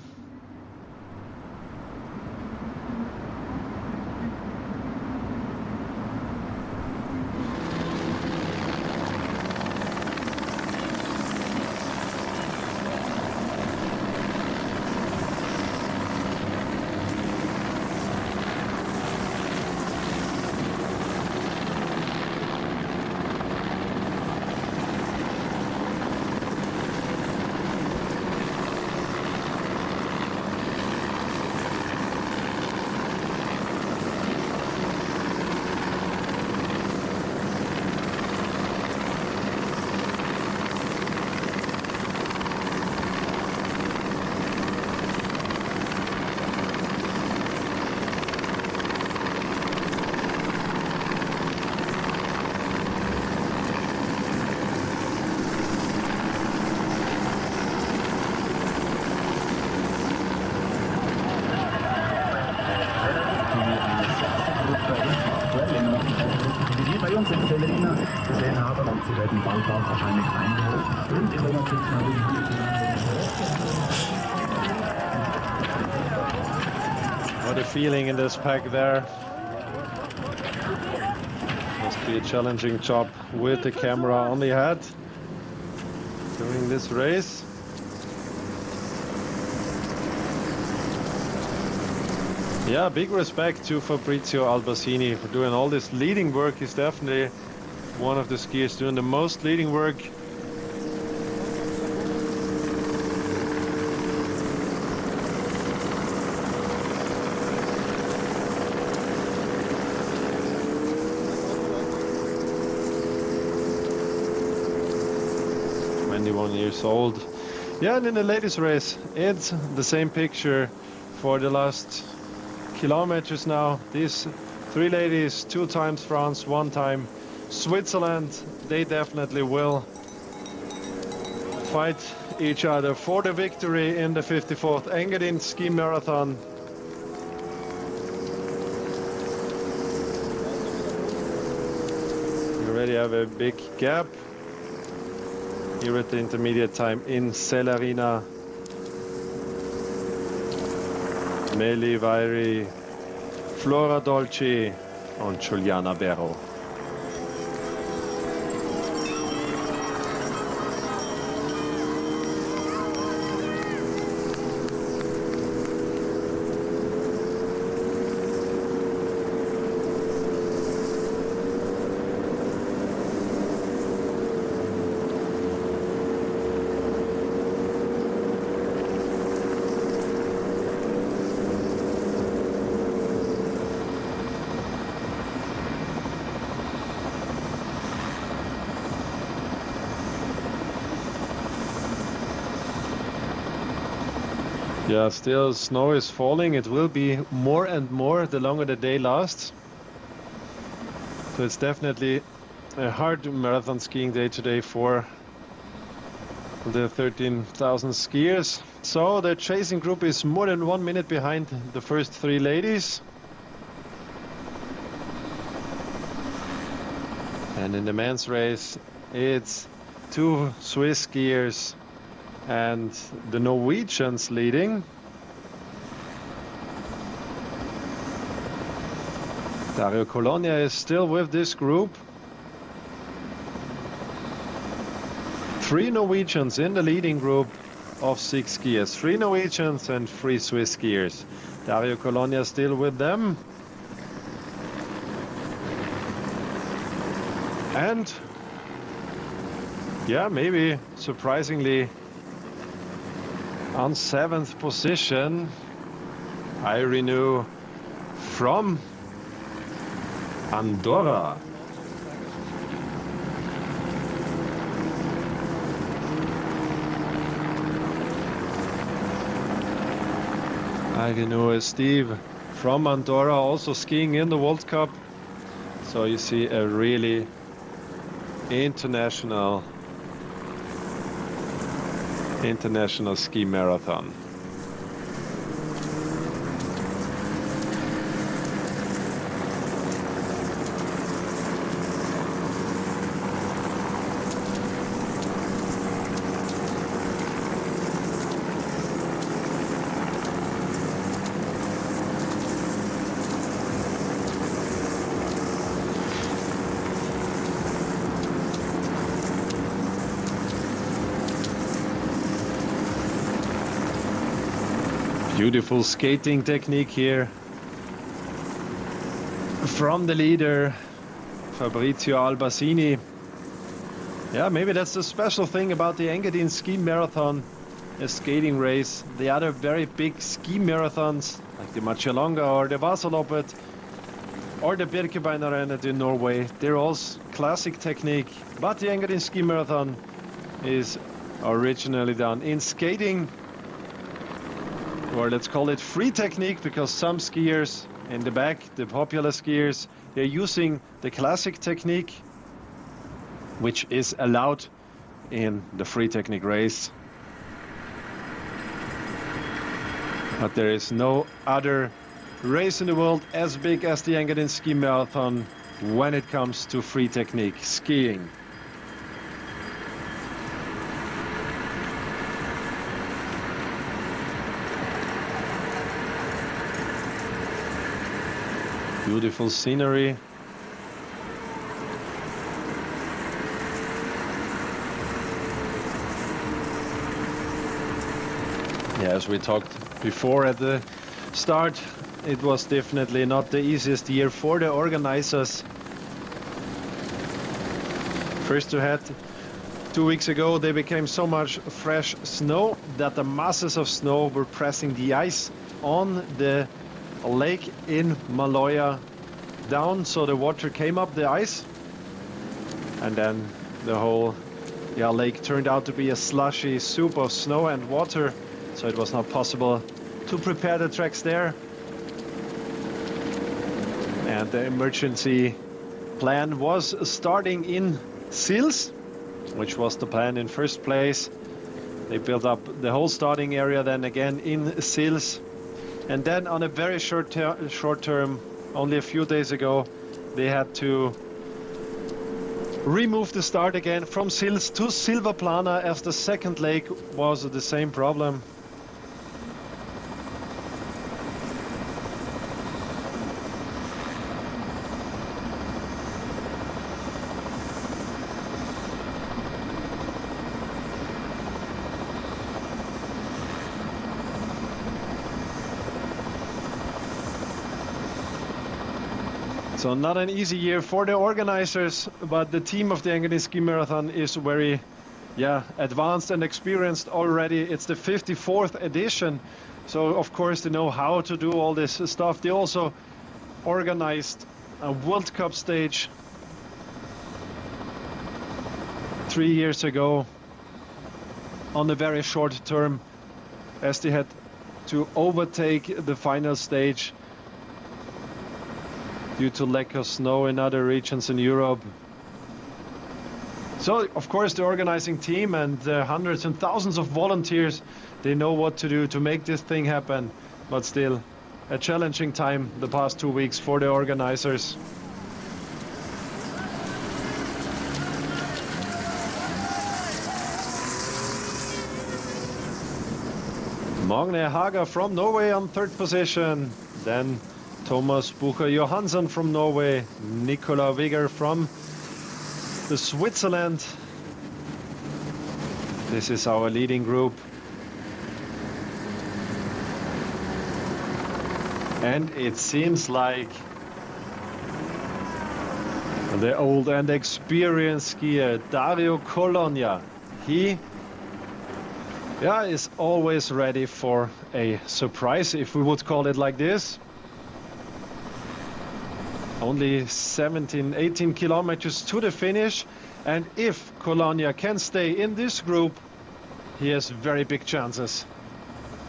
What a feeling in this pack there. Must be a challenging job with the camera on the head during this race. Yeah, big respect to Fabrizio Albasini for doing all this leading work. He's definitely one of the skiers doing the most leading work. Years old. Yeah, and in the ladies race, it's the same picture for the last kilometers now. These 3 ladies, 2 times France, 1 time Switzerland, they definitely will fight each other for the victory in the 54th Engadin Skimarathon. We already have a big gap here at the intermediate time in Celerina. Meli Vairi, Flora Dolce and Juliana Vero. Yeah, still snow is falling. It will be more and more the longer the day lasts. So it's definitely a hard marathon skiing day today for the 13,000 skiers. So the chasing group is more than 1 minute behind the first three ladies. And in the men's race, it's two Swiss skiers and the Norwegians leading. Dario Colonia is still with this group. Three Norwegians in the leading group of 6 skiers. 3 Norwegians and 3 Swiss skiers. Dario Colonia still with them. And yeah, maybe surprisingly on 7th position, I renew from Andorra. I renew Steve from Andorra, also skiing in the World Cup. So you see a really international ski marathon. Beautiful skating technique here from the leader Fabrizio Albasini. Yeah, maybe that's the special thing about the Engadin Skimarathon, a skating race. The other very big ski marathons like the Marcialonga or the Vasaloppet or the Birkebeinerrennet in Norway, they're all classic technique, but the Engadin Skimarathon is originally done in skating, or let's call it free technique, because some skiers in the back, the popular skiers, they're using the classic technique, which is allowed in the free technique race. But there is no other race in the world as big as the Engadin Skimarathon when it comes to free technique skiing. Beautiful scenery. Yeah, as we talked before at the start, it was definitely not the easiest year for the organizers. First you had 2 weeks ago, there became so much fresh snow that the masses of snow were pressing the ice on the lake in Maloja down, so the water came up the ice, and then the whole lake turned out to be a slushy soup of snow and water, so it was not possible to prepare the tracks there. And the emergency plan was starting in Sils, which was the plan in first place. They built up the whole starting area then again in Sils. And then on a very short term, only a few days ago, they had to remove the start again from Sils to Silvaplana, as the second lake was the same problem. So not an easy year for the organizers, but the team of the Engadin Skimarathon is very advanced and experienced already. It's the 54th edition, so of course they know how to do all this stuff. They also organized a World Cup stage 3 years ago on a very short term, as they had to overtake the final stage due to lack of snow in other regions in Europe. So, of course, the organizing team and hundreds and thousands of volunteers, they know what to do to make this thing happen. But still, a challenging time the past 2 weeks for the organizers. Magne Haga from Norway on 3rd position. Then Thomas Bucher Johansson from Norway. Nicola Wigger from the Switzerland. This is our leading group. And it seems like the old and experienced skier Dario Colonia, he is always ready for a surprise, if we would call it like this. Only 17, 18 kilometers to the finish, and if Colonia can stay in this group, he has very big chances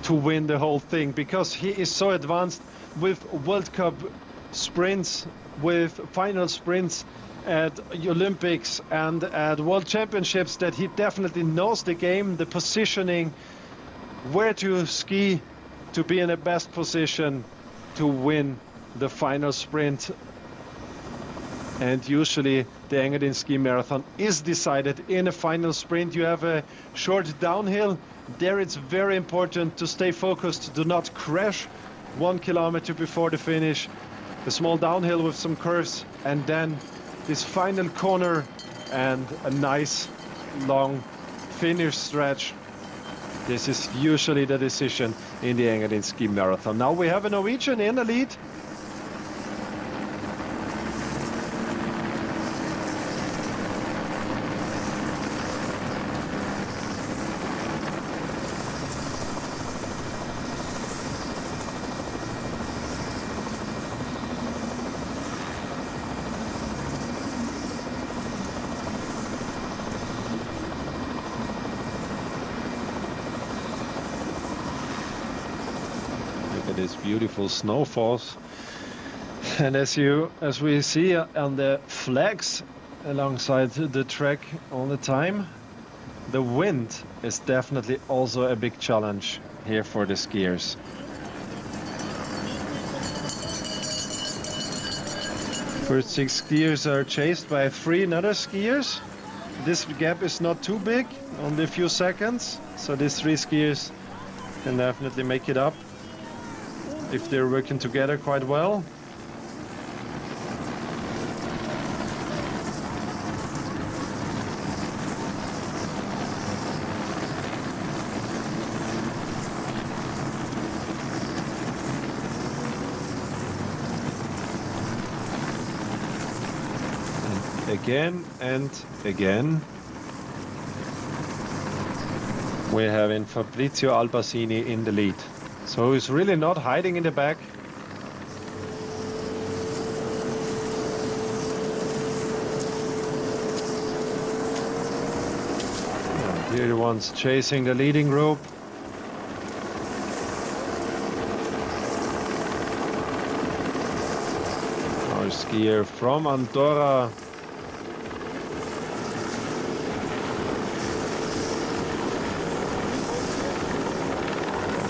to win the whole thing, because he is so advanced with World Cup sprints, with final sprints at Olympics and at World Championships, that he definitely knows the game, the positioning, where to ski to be in the best position to win the final sprint. And usually the Engadin Skimarathon is decided in a final sprint. You have a short downhill. There it's very important to stay focused, do not crash 1 kilometer before the finish. A small downhill with some curves, and then this final corner and a nice long finish stretch. This is usually the decision in the Engadin Skimarathon. Now we have a Norwegian in the lead. These beautiful snowfalls, and as we see on the flags alongside the track all the time, the wind is definitely also a big challenge here for the skiers. First 6 skiers are chased by 3 other skiers. This gap is not too big, only a few seconds, so these 3 skiers can definitely make it up if they're working together quite well. And again, we're having Fabrizio Albasini in the lead. So he's really not hiding in the back. And here the ones chasing the leading group. Our skier from Andorra.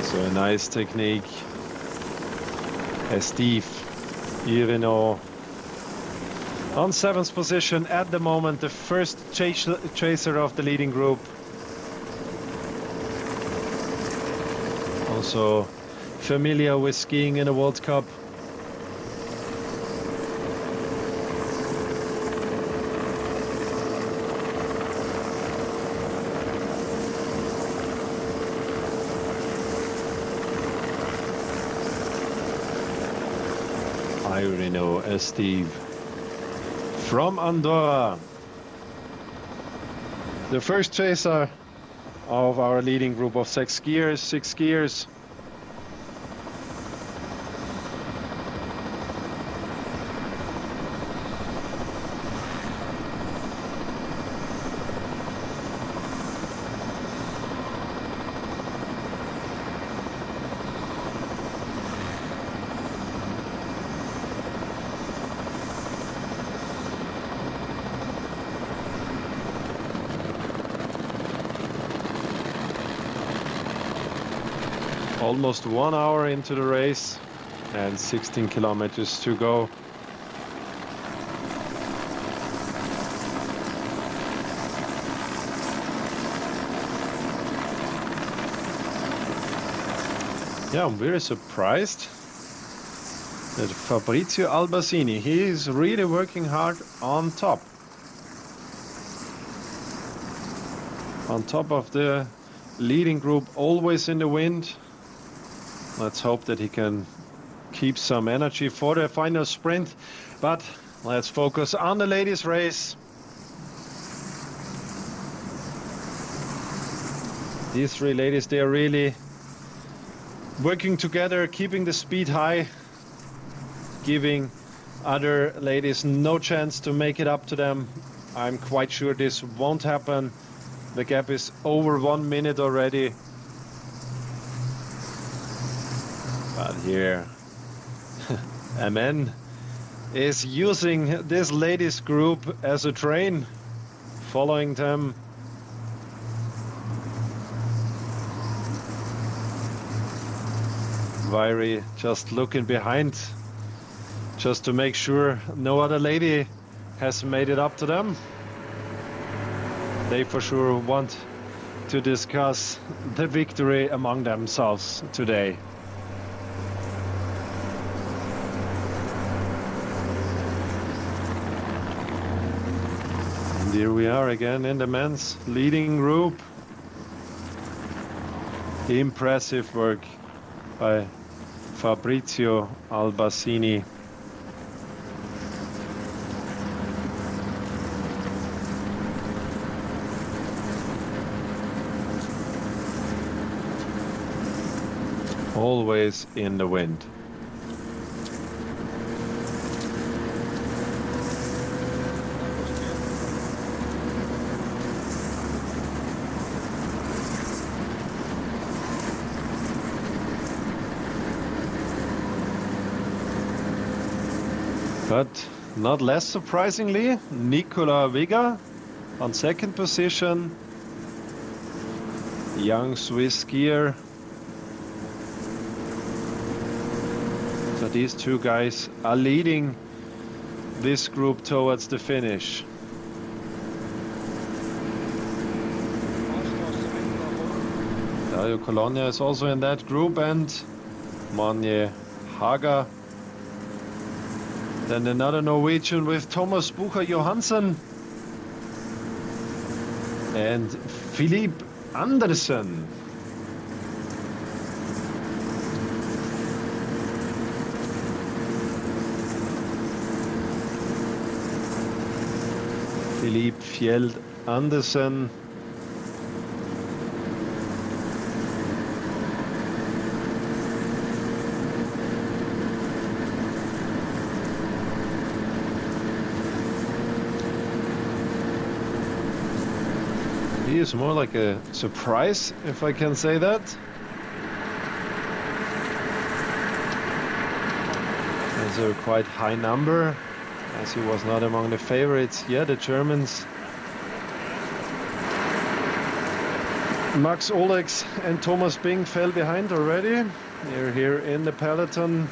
So a nice technique. Steve Irino on 7th position at the moment, the first chaser of the leading group. Also familiar with skiing in a World Cup. Irino Steve from Andorra, the first chaser of our leading group of 6 skiers. Almost 1 hour into the race and 16 kilometers to go. Yeah, I'm very surprised that Fabrizio Albasini, he is really working hard on top. On top of the leading group, always in the wind. Let's hope that he can keep some energy for the final sprint. But let's focus on the ladies' race. These three ladies, they are really working together, keeping the speed high, giving other ladies no chance to make it up to them. I'm quite sure this won't happen. The gap is over 1 minute already. But here, MN is using this ladies group as a train, following them. Vairi just looking behind, just to make sure no other lady has made it up to them. They for sure want to discuss the victory among themselves today. And here we are again in the men's leading group. Impressive work by Fabrizio Albasini. Always in the wind. But not less surprisingly, Nicola Vega on second position. Young Swiss skier. So these two guys are leading this group towards the finish. Dario Colonia is also in that group, and Manje Haga. Then another Norwegian with Thomas Bucher Johansen and Philipp Andersen. Philipp Fjeld Andersen. He is more like a surprise, if I can say that. That's a quite high number, as he was not among the favorites. Yeah, the Germans. Max Olex and Thomas Bing fell behind already. They're here in the peloton.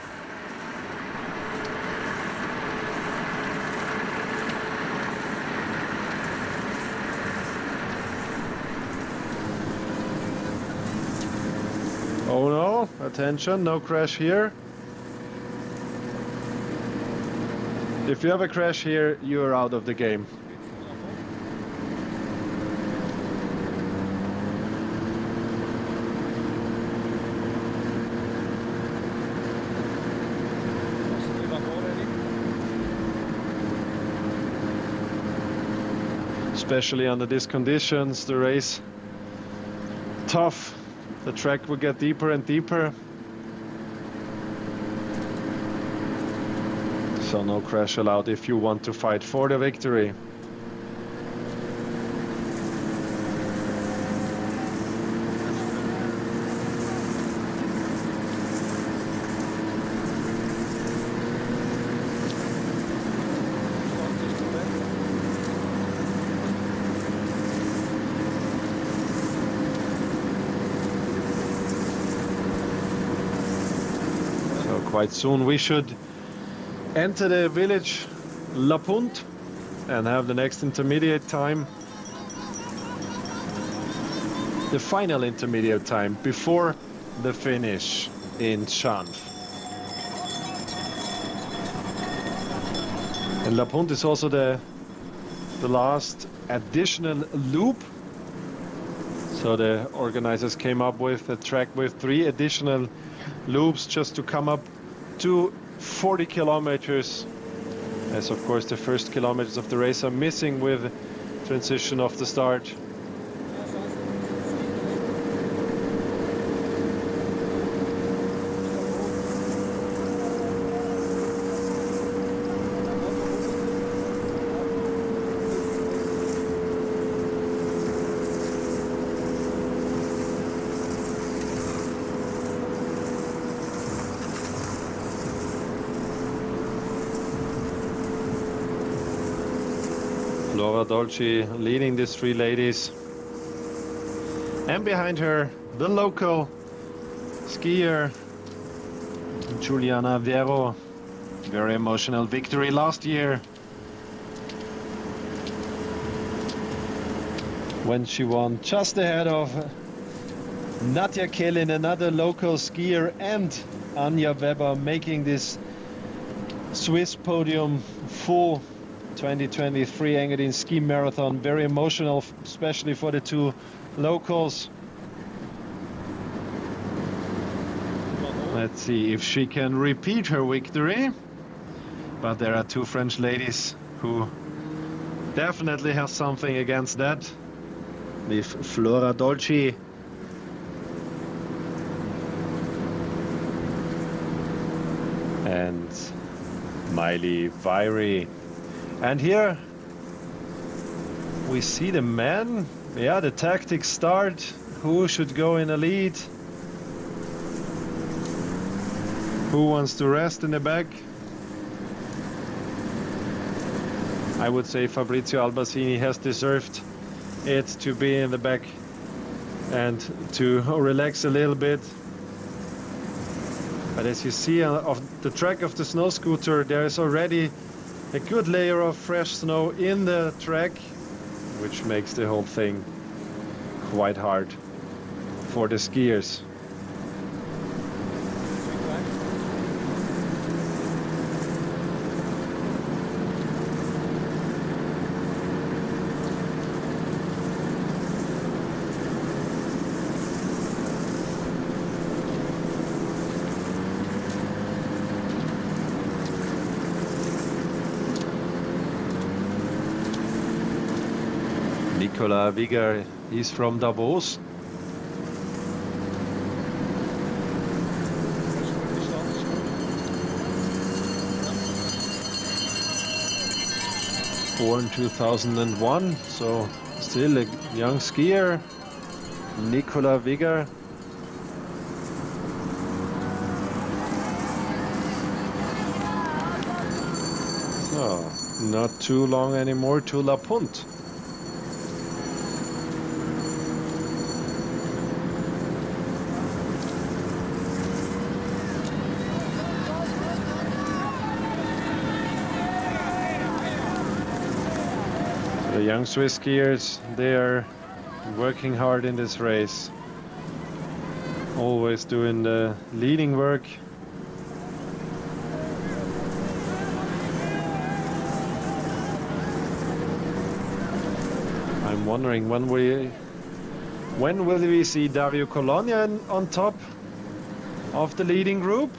Oh no, attention, no crash here. If you have a crash here, you are out of the game. Especially under these conditions, the race tough. The track will get deeper and deeper. So no crash allowed if you want to fight for the victory. quite soon we should enter the village La Punt and have the next intermediate time, the final intermediate time before the finish in S-chanf. And La Punt is also the last additional loop. So the organizers came up with a track with 3 additional loops just to come up to 40 kilometers. As of course the first kilometers of the race are missing with transition of the start. Flora Dolci leading these 3 ladies, and behind her the local skier Juliana Vero. Very emotional victory last year when she won just ahead of Nadja Kellin, another local skier, and Anja Weber, making this Swiss podium full 2023 Engadin Skimarathon. Very emotional, especially for the 2 locals. Let's see if she can repeat her victory. But there are 2 French ladies who definitely have something against that. With Flora Dolci and Miley Viry. And here we see the men. Yeah, the tactics start. Who should go in the lead? Who wants to rest in the back? I would say Fabrizio Albasini has deserved it to be in the back and to relax a little bit. But as you see of the track of the snow scooter, there is already a good layer of fresh snow in the track, which makes the whole thing quite hard for the skiers. Nicolas Wigger, he's from Davos. Born 2001, so still a young skier. Nicolas Wigger. So, not too long anymore to La Punt. The young Swiss skiers, they are working hard in this race. Always doing the leading work. I'm wondering when will we see Dario Colonia on top of the leading group?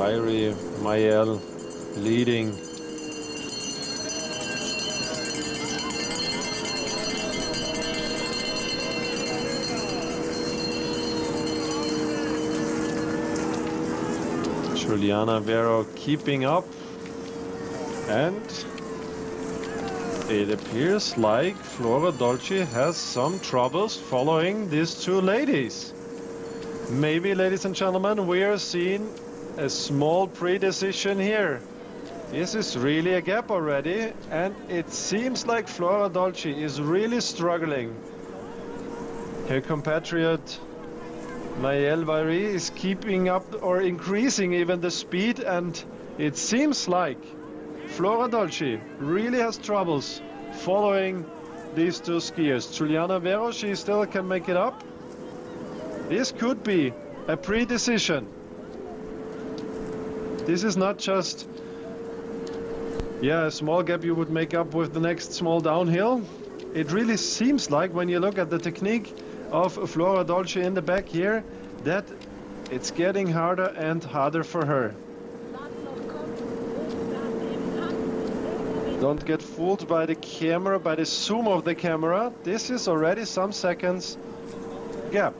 Vairi, Mayel leading. Juliana Vero keeping up, and it appears like Flora Dolci has some troubles following these two ladies. Maybe, ladies and gentlemen, we are seeing a small pre-decision here. This is really a gap already, and it seems like Flora Dolci is really struggling. Her compatriot Mayel Vairi is keeping up or increasing even the speed, and it seems like Flora Dolci really has troubles following these two skiers. Juliana Vero, she still can make it up. This could be a pre-decision. This is not just a small gap you would make up with the next small downhill. It really seems like, when you look at the technique of Flora Dolci in the back here, that it's getting harder and harder for her. Don't get fooled by the camera, by the zoom of the camera. This is already some seconds gap.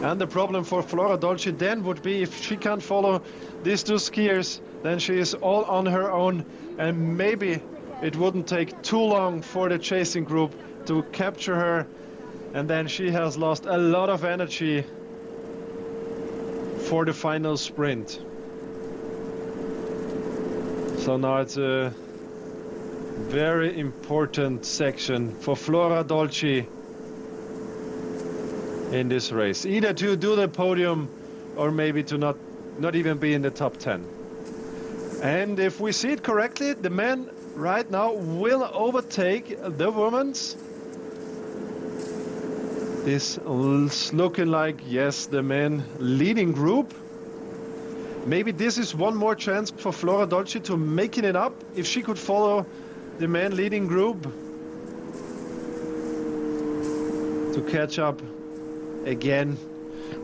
And the problem for Flora Dolci then would be, if she can't follow these two skiers, then she is all on her own, and maybe it wouldn't take too long for the chasing group to capture her, and then she has lost a lot of energy for the final sprint. So now it's a very important section for Flora Dolci in this race, either to do the podium or maybe to not even be in the top 10. And if we see it correctly, the men right now will overtake the women's. This is looking like, yes, the men leading group. Maybe this is one more chance for Flora Dolci to making it up, if she could follow the men leading group, to catch up again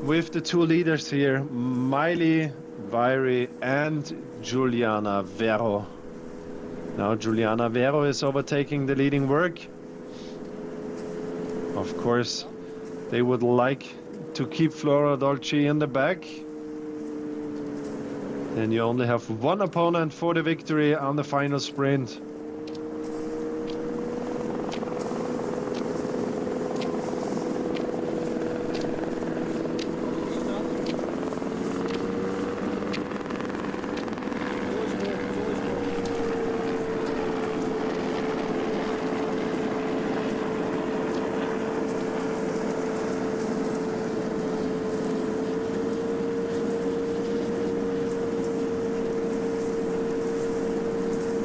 with the two leaders here, Miley Vairi and Juliana Vero. Now Juliana Vero is overtaking the leading work. Of course, they would like to keep Flora Dolci in the back. And you only have one opponent for the victory on the final sprint.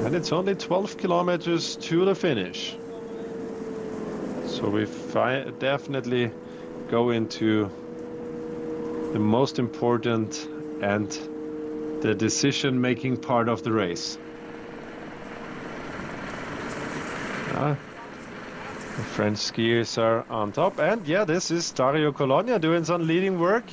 And it's only 12 kilometers to the finish. So we definitely go into the most important and the decision-making part of the race. The French skiers are on top, and yeah, this is Dario Colonia doing some leading work.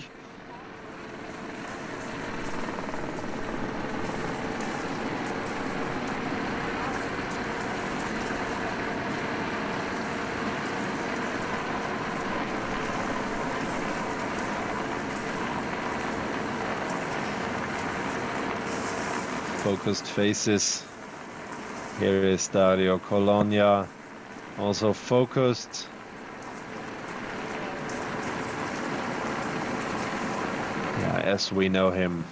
Focused faces. Here is Dario Colonia, also focused. Yeah, as we know him.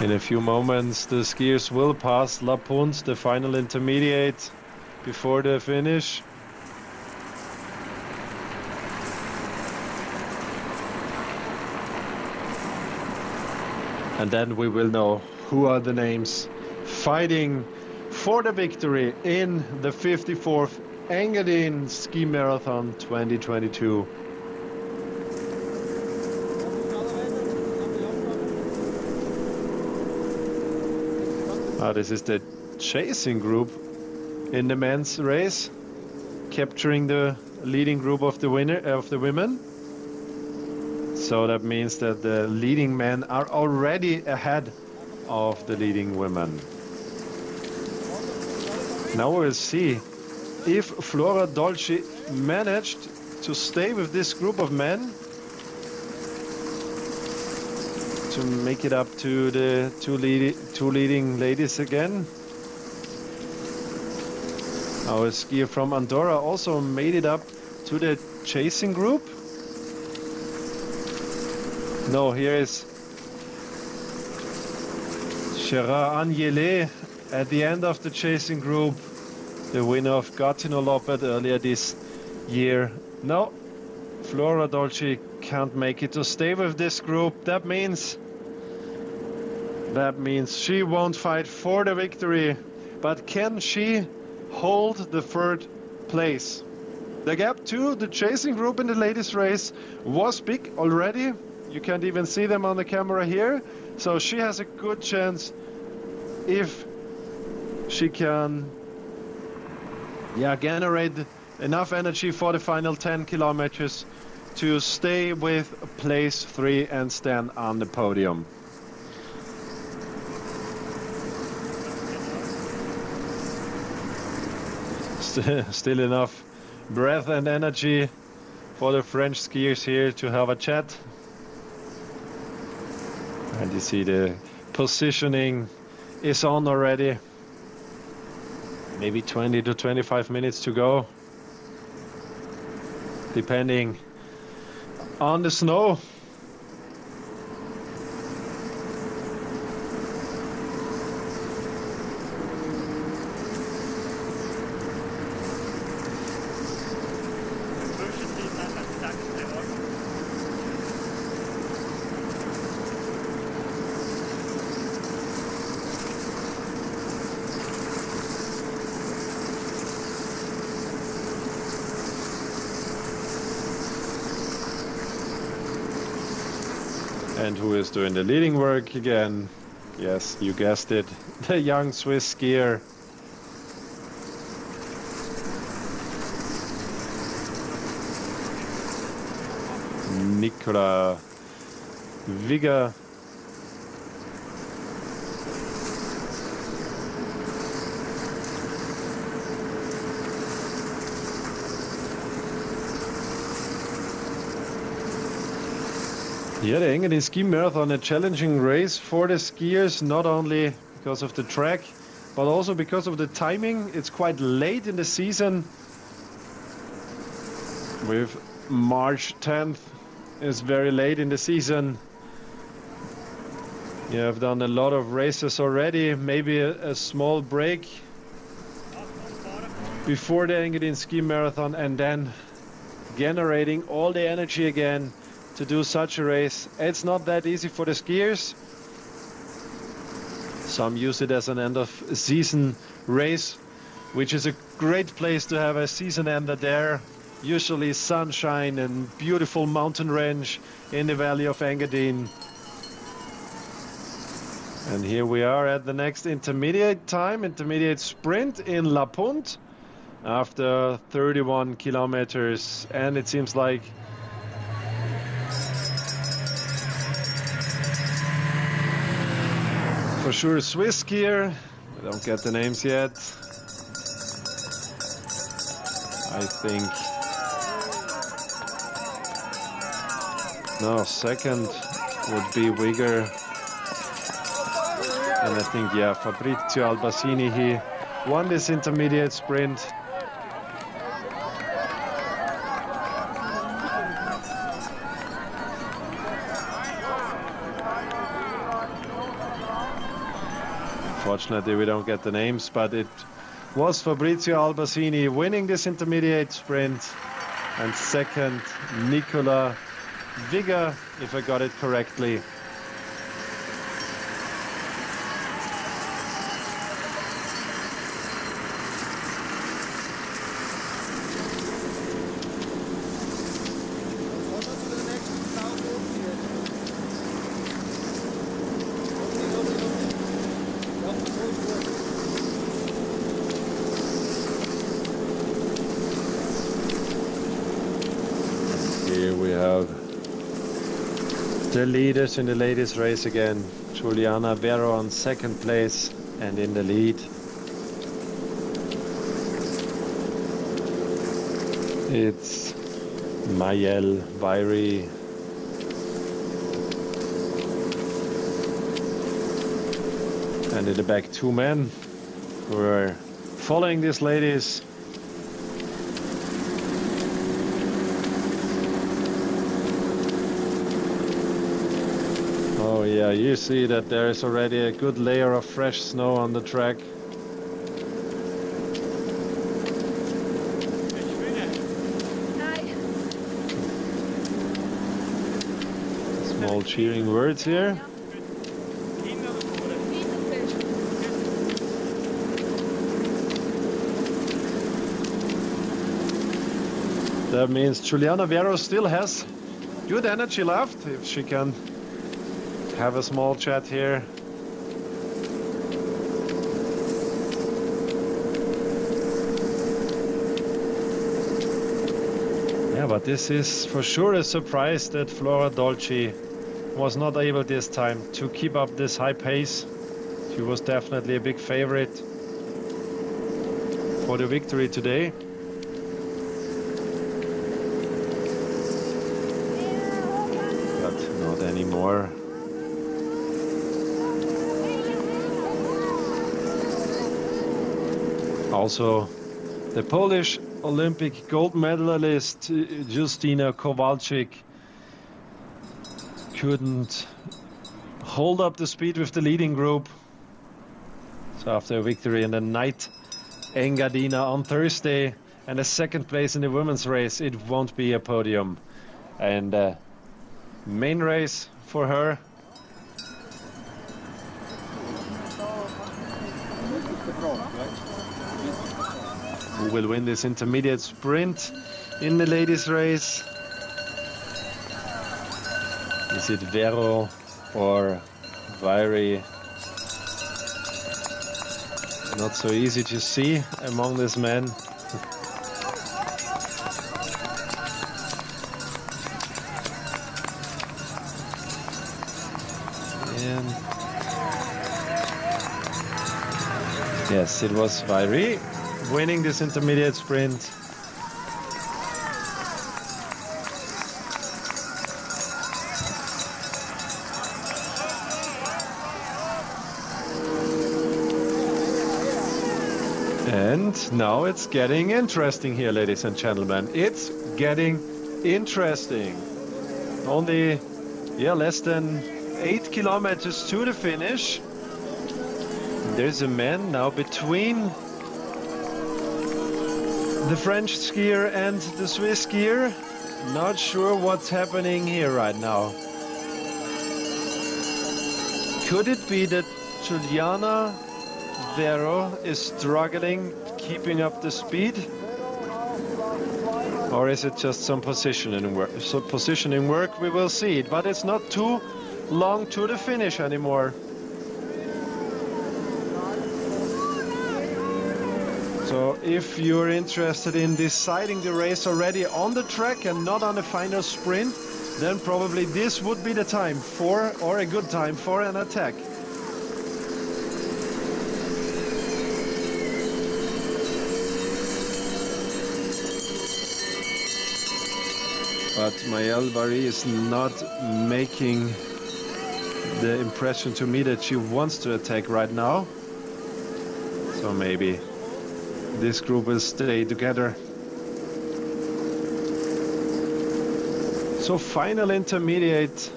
In a few moments, the skiers will pass La Punt, the final intermediate, before the finish. And then we will know who are the names fighting for the victory in the 54th Engadin Skimarathon 2022. This is the chasing group in the men's race, capturing the leading group of the women. So that means that the leading men are already ahead of the leading women. Now we'll see if Flora Dolci managed to stay with this group of men to make it up to the two leading ladies again. Our skier from Andorra also made it up to the chasing group. No, here is Gerard Agnelé at the end of the chasing group, the winner of Gatineau Lopet earlier this year. No, Flora Dolci can't make it to stay with this group. That means she won't fight for the victory, but can she hold the third place? The gap to the chasing group in the ladies race was big already. You can't even see them on the camera here. So she has a good chance if she can generate enough energy for the final 10 kilometers to stay with place 3 and stand on the podium. Still enough breath and energy for the French skiers here to have a chat. And you see the positioning is on already. Maybe 20 to 25 minutes to go, depending on the snow. And who is doing the leading work again? Yes, you guessed it, the young Swiss skier. Nicola Wigger. Yeah, the Engadin Skimarathon, a challenging race for the skiers, not only because of the track, but also because of the timing. It's quite late in the season. With March 10th, it's very late in the season. You have done a lot of races already, maybe a small break before the Engadin Skimarathon, and then generating all the energy again to do such a race. It's not that easy for the skiers. Some use it as an end of season race, which is a great place to have a season ender there. Usually sunshine and beautiful mountain range in the valley of Engadin. And here we are at the next intermediate sprint in La Punt after 31 kilometers, and it seems like for sure a Swiss skier. I don't get the names yet. I think no, second would be Wigger, and I think Fabrizio Albasini, he won this intermediate sprint. Unfortunately, we don't get the names, but it was Fabrizio Albasini winning this intermediate sprint, and second Nicola Wigger, if I got it correctly. Here we have the leaders in the ladies race again. Juliana Vero on second place and in the lead. It's Mayel Vairi. And in the back, two men who are following these ladies. Oh yeah, you see that there is already a good layer of fresh snow on the track. Small cheering words here. That means Juliana Vero still has good energy left if she can have a small chat here. Yeah, but this is for sure a surprise that Flora Dolci was not able this time to keep up this high pace. She was definitely a big favorite for the victory today. But not anymore. Also, the Polish Olympic gold medalist Justyna Kowalczyk couldn't hold up the speed with the leading group. So after a victory in the night Engadina on Thursday and a second place in the women's race, it won't be a podium. And main race for her. Who will win this intermediate sprint in the ladies race? Is it Vero or Vairi? Not so easy to see among these men. And yes, it was Vairi winning this intermediate sprint. And now it's getting interesting here, ladies and gentlemen. It's getting interesting. Only, less than 8 kilometers to the finish. There's a man now between the French skier and the Swiss skier. Not sure what's happening here right now. Could it be that Juliana Vero is struggling keeping up the speed? Or is it just some positioning work? So positioning work, we will see it, but it's not too long to the finish anymore. So if you're interested in deciding the race already on the track and not on the final sprint, then probably this would be the time for, or a good time for, an attack. But Mayel Vairi is not making the impression to me that she wants to attack right now. So maybe this group will stay together. So final intermediate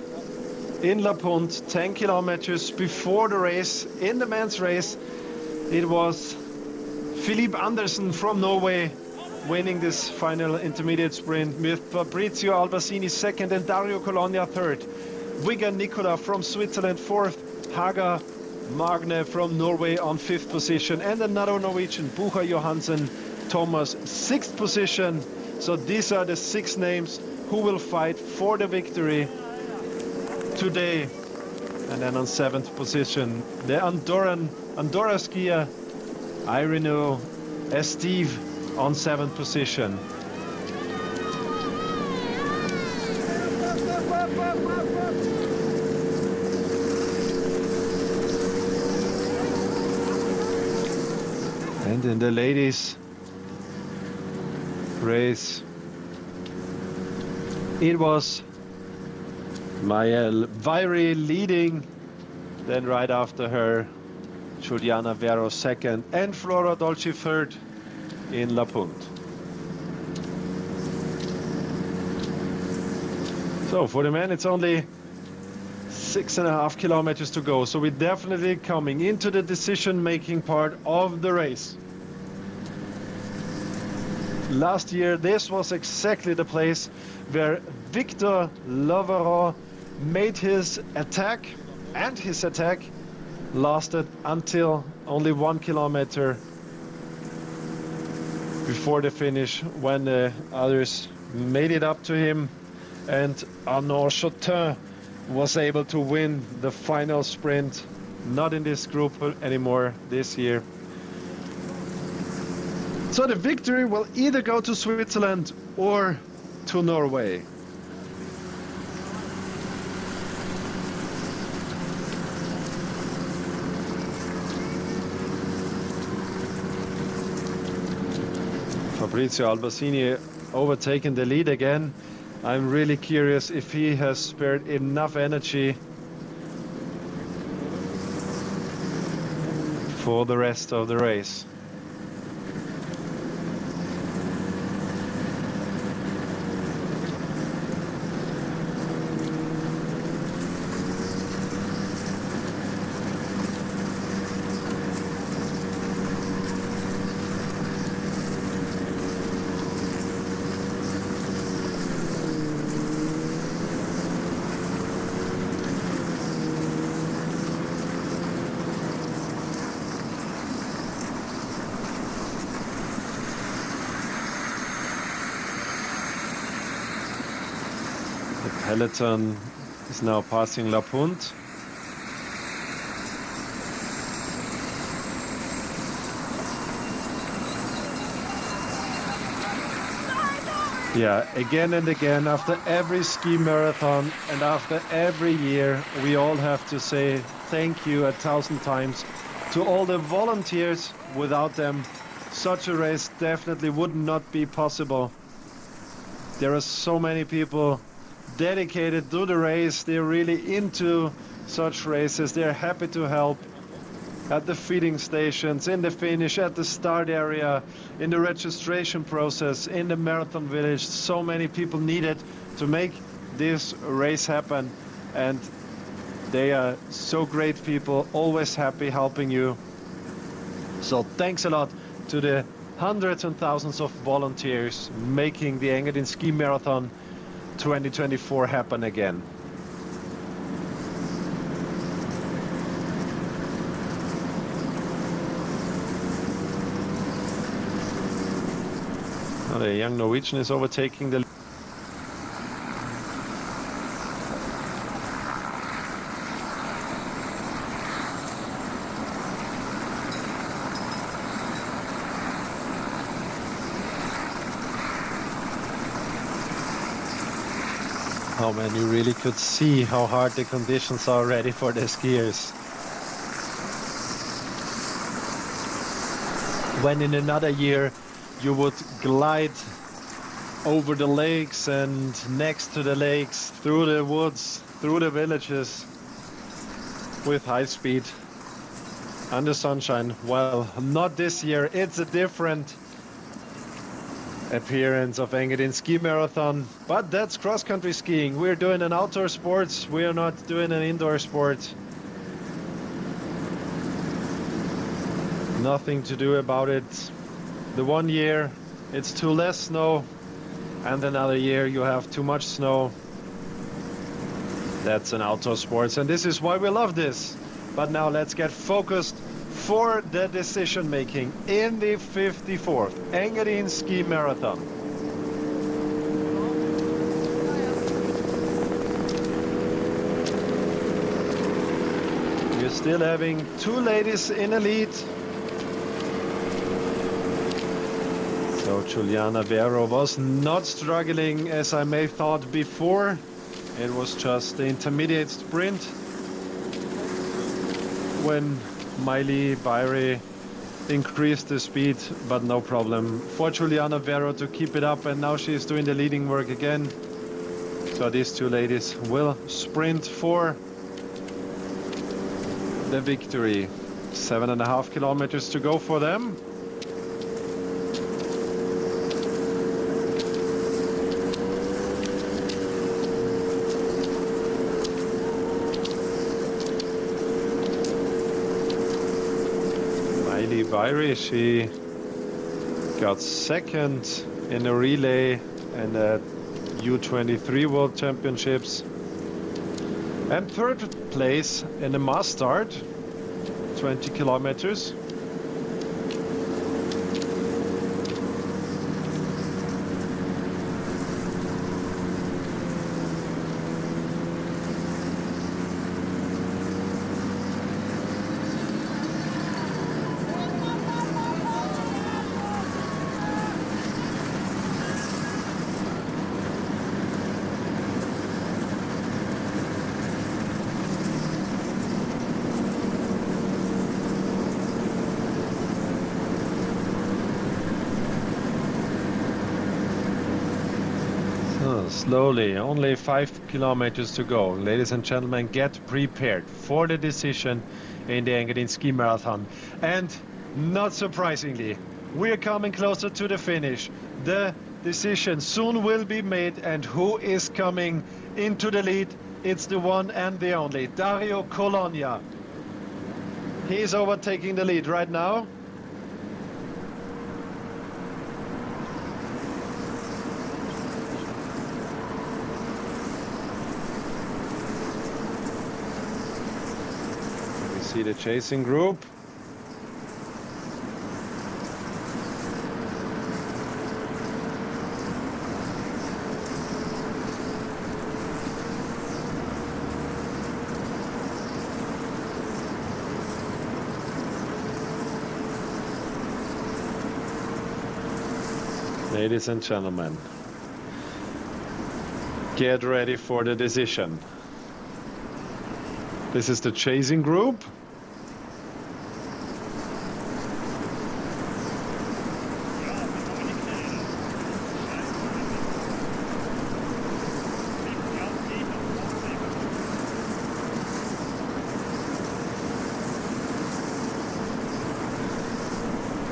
in La Punt, 10 kilometers before the race. In the men's race, it was Philippe Andersen from Norway winning this final intermediate sprint, with Fabrizio Albasini second and Dario Colonia third. Wigan Nicola from Switzerland fourth, Haga Magne from Norway on fifth position, and another Norwegian, Bucha Johansen Thomas, sixth position. So these are the 6 names who will fight for the victory today. And then on 7th position, the Andorra skier Irineu Steve on 7th position. And in the ladies race, it was Maya Vairi leading, then right after her, Juliana Vero second, and Flora Dolci third in La Punt. So for the men, it's only 6.5 kilometers to go. So we're definitely coming into the decision-making part of the race. Last year, this was exactly the place where Victor Loveron made his attack, and his attack lasted until only 1 kilometer before the finish, when the others made it up to him, and Arnaud Chotin was able to win the final sprint, not in this group anymore this year. So the victory will either go to Switzerland or to Norway. Fabrizio Albasini overtaking the lead again. I'm really curious if he has spared enough energy for the rest of the race. Peloton is now passing La Punt. Yeah, again and again, after every ski marathon and after every year, we all have to say thank you 1,000 times to all the volunteers. Without them, such a race definitely would not be possible. There are so many people dedicated to the race. They're really into such races. They're happy to help at the feeding stations, in the finish, at the start area, in the registration process, in the marathon village. So many people needed to make this race happen, and they are so great people, always happy helping you. So thanks a lot to the hundreds and thousands of volunteers making the Engadin Skimarathon 2024 happen again. Now the young Norwegian is overtaking the Oh man, you really could see how hard the conditions are already for the skiers. When in another year you would glide over the lakes and next to the lakes, through the woods, through the villages with high speed under sunshine. Well, not this year. It's a different appearance of Engadin Skimarathon, but that's cross-country skiing. We're doing an outdoor sport. We are not doing an indoor sport. Nothing to do about it. The one year it's too less snow, and another year you have too much snow. That's an outdoor sport, and this is why we love this. But now let's get focused for the decision making in the 54th Engadin Skimarathon. We're still having two ladies in the lead. So Juliana Vero was not struggling as I may thought before. It was just the intermediate sprint when Miley Byrie increased the speed, but no problem for Juliana Vero to keep it up, and now she's doing the leading work again. So these two ladies will sprint for the victory. 7.5 kilometers to go for them. Miley Byrie, she got second in the relay and the U23 World Championships, and third place in the mass start, 20 kilometers. Slowly, only 5 kilometers to go. Ladies and gentlemen, get prepared for the decision in the Engadin Skimarathon. And not surprisingly, we're coming closer to the finish. The decision soon will be made, and who is coming into the lead? It's the one and the only, Dario Colonia. He's overtaking the lead right now. See the chasing group. Ladies and gentlemen, get ready for the decision. This is the chasing group.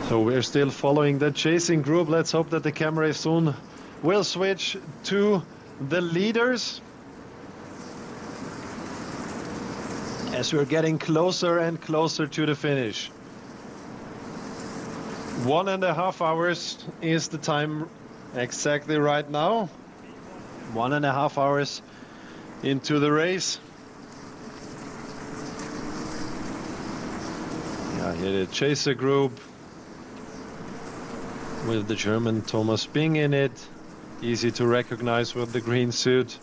So we're still following the chasing group. Let's hope that the camera soon will switch to the leaders, as we're getting closer and closer to the finish. 1.5 hours is the time exactly right now. 1.5 hours into the race. Yeah, here the chaser group with the German Thomas Bing in it. Easy to recognize with the green suit.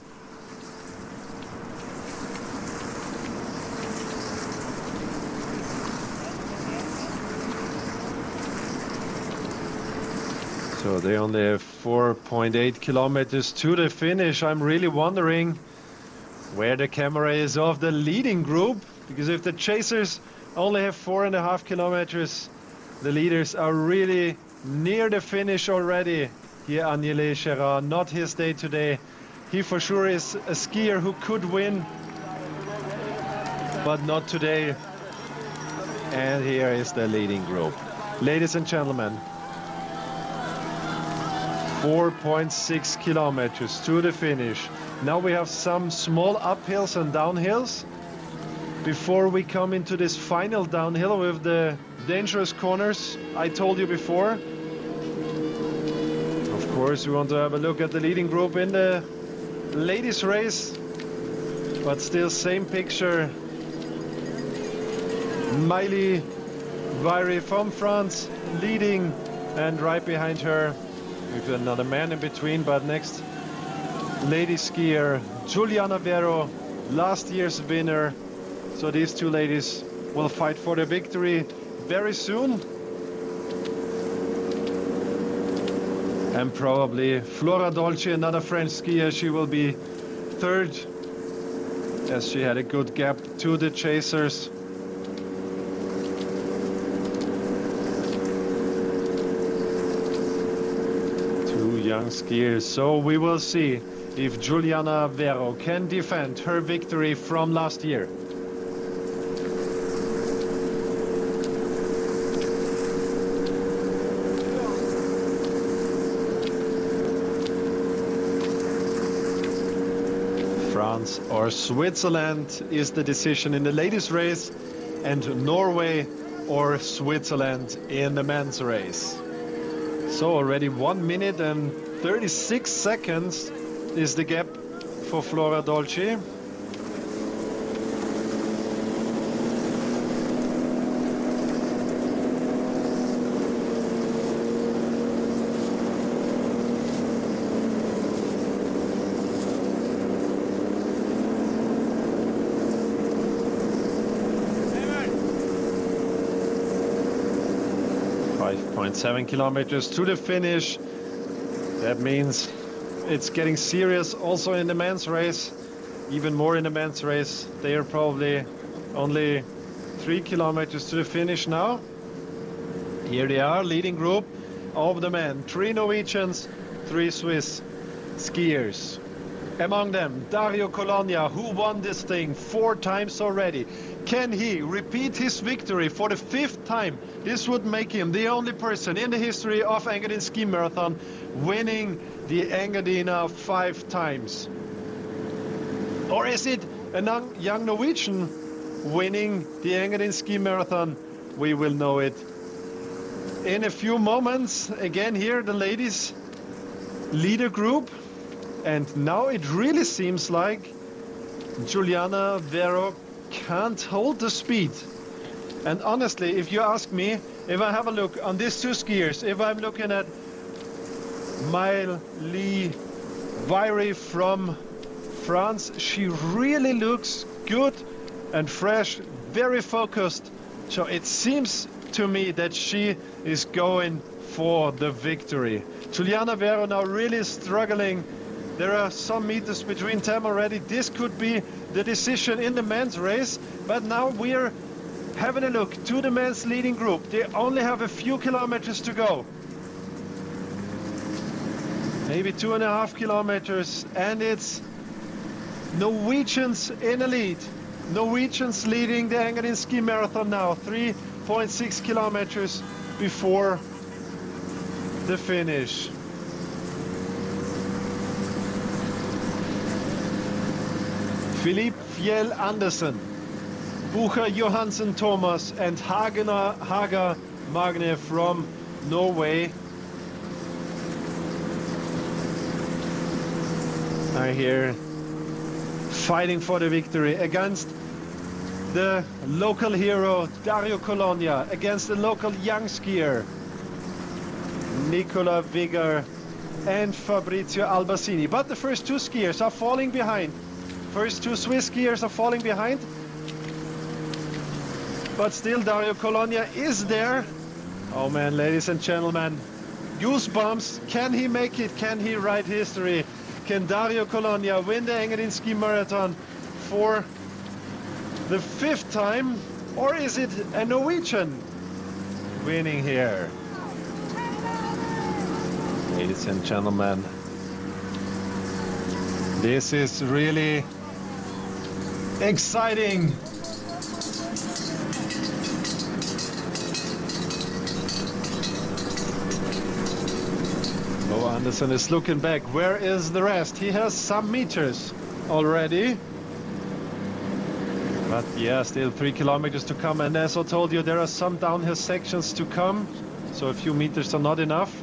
So they only have 4.8 kilometers to the finish. I'm really wondering where the camera is of the leading group, because if the chasers only have 4.5 kilometers, the leaders are really near the finish already. Here Agnelé Gerard, not his day today. He for sure is a skier who could win, but not today. And here is the leading group. Ladies and gentlemen, 4.6 kilometers to the finish. Now we have some small uphills and downhills before we come into this final downhill with the dangerous corners I told you before. Of course, we want to have a look at the leading group in the ladies race, but still same picture. Miley Byrie from France leading, and right behind her we've got another man in between, but next lady skier Juliana Vero, last year's winner. So these two ladies will fight for the victory very soon. And probably Flora Dolce, another French skier, she will be third, as she had a good gap to the chasers. Two young skiers, so we will see if Juliana Vero can defend her victory from last year. France or Switzerland is the decision in the ladies' race, and Norway or Switzerland in the men's race. So already 1 minute and 36 seconds is the gap for Flora Dolci. .7 kilometers to the finish. That means it's getting serious also in the men's race, even more in the men's race. They are probably only 3 kilometers to the finish now. Here they are, leading group of the men. 3 Norwegians, 3 Swiss skiers. Among them, Dario Colonia, who won this thing 4 times already. Can he repeat his victory for the 5th time? This would make him the only person in the history of Engadin Skimarathon winning the Engadina 5 times. Or is it a young Norwegian winning the Engadin Skimarathon? We will know it in a few moments. Again here, the ladies leader group. And now it really seems like Juliana Vero can't hold the speed. And honestly, if you ask me, if I have a look on these 2 skiers, if I'm looking at Miley Vairi from France, she really looks good and fresh, very focused. So it seems to me that she is going for the victory. Juliana Vero now really struggling. There are some meters between them already. This could be the decision in the men's race, but now we're having a look to the men's leading group. They only have a few kilometers to go. Maybe 2.5 kilometers, and it's Norwegians in the lead. Norwegians leading the Engadin Skimarathon now, 3.6 kilometers before the finish. Philippe Fjell Andersen, Bucher Johansen Thomas, and Haga Magne from Norway are here fighting for the victory against the local hero Dario Colonia, against the local young skier Nicola Vigor and Fabrizio Albacini. But the first 2 skiers are falling behind. First 2 Swiss skiers are falling behind. But still Dario Colonia is there. Oh man, ladies and gentlemen, goosebumps. Can he make it? Can he write history? Can Dario Colonia win the Engadin Skimarathon for the 5th time? Or is it a Norwegian winning here? Ladies and gentlemen, this is really exciting. Oh, Andersen is looking back. Where is the rest? He has some meters already. But yeah, still 3 kilometers to come. And as I told you, there are some downhill sections to come. So a few meters are not enough.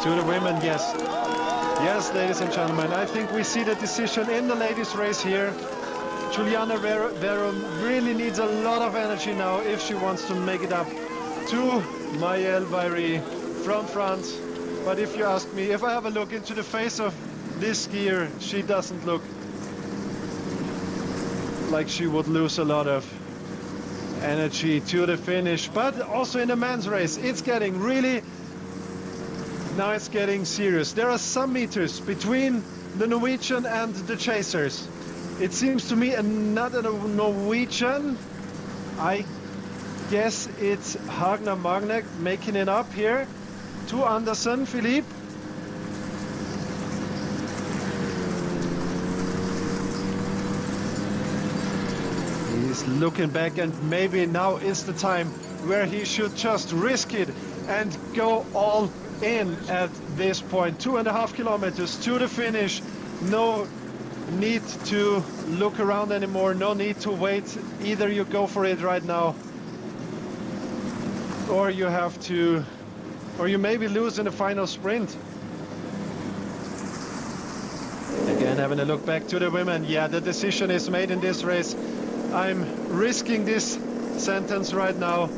To the women, yes. Yes, ladies and gentlemen, I think we see the decision in the ladies' race here. Juliana Vero really needs a lot of energy now if she wants to make it up to Maëlle Vairi from France. But if you ask me, if I have a look into the face of this skier, she doesn't look like she would lose a lot of energy to the finish. But also in the men's race, it's getting really, now it's getting serious. There are some meters between the Norwegian and the chasers. It seems to me another Norwegian, I guess it's Hagner Magne making it up here to Andersen, Philippe. He's looking back, and maybe now is the time where he should just risk it and go all in at this point. 2.5 kilometers to the finish. No need to look around anymore, no need to wait. Either you go for it right now, or you have to, or you maybe lose in the final sprint. Again, having a look back to the women. Yeah, the decision is made in this race. I'm risking this sentence right now.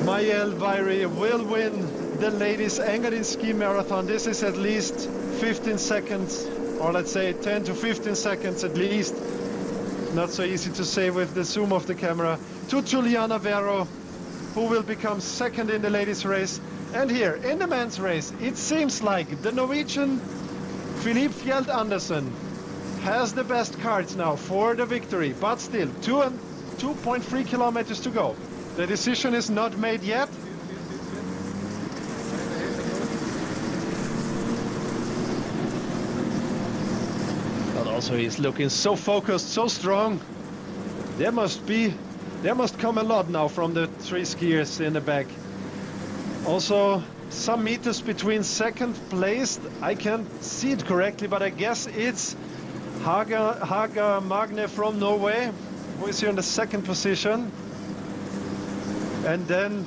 Maya Elviri will win the ladies Engadin Skimarathon. This is at least 15 seconds, or let's say 10 to 15 seconds at least. Not so easy to say with the zoom of the camera. To Juliana Vero, who will become second in the ladies race. And here in the men's race, it seems like the Norwegian Philippe Fjeld Andersen has the best cards now for the victory, but still 2.3 kilometers to go. The decision is not made yet. But also he's looking so focused, so strong. There must come a lot now from the three skiers in the back. Also some meters between second place. I can't see it correctly, but I guess it's Haga Magne from Norway, who is here in the second position. And then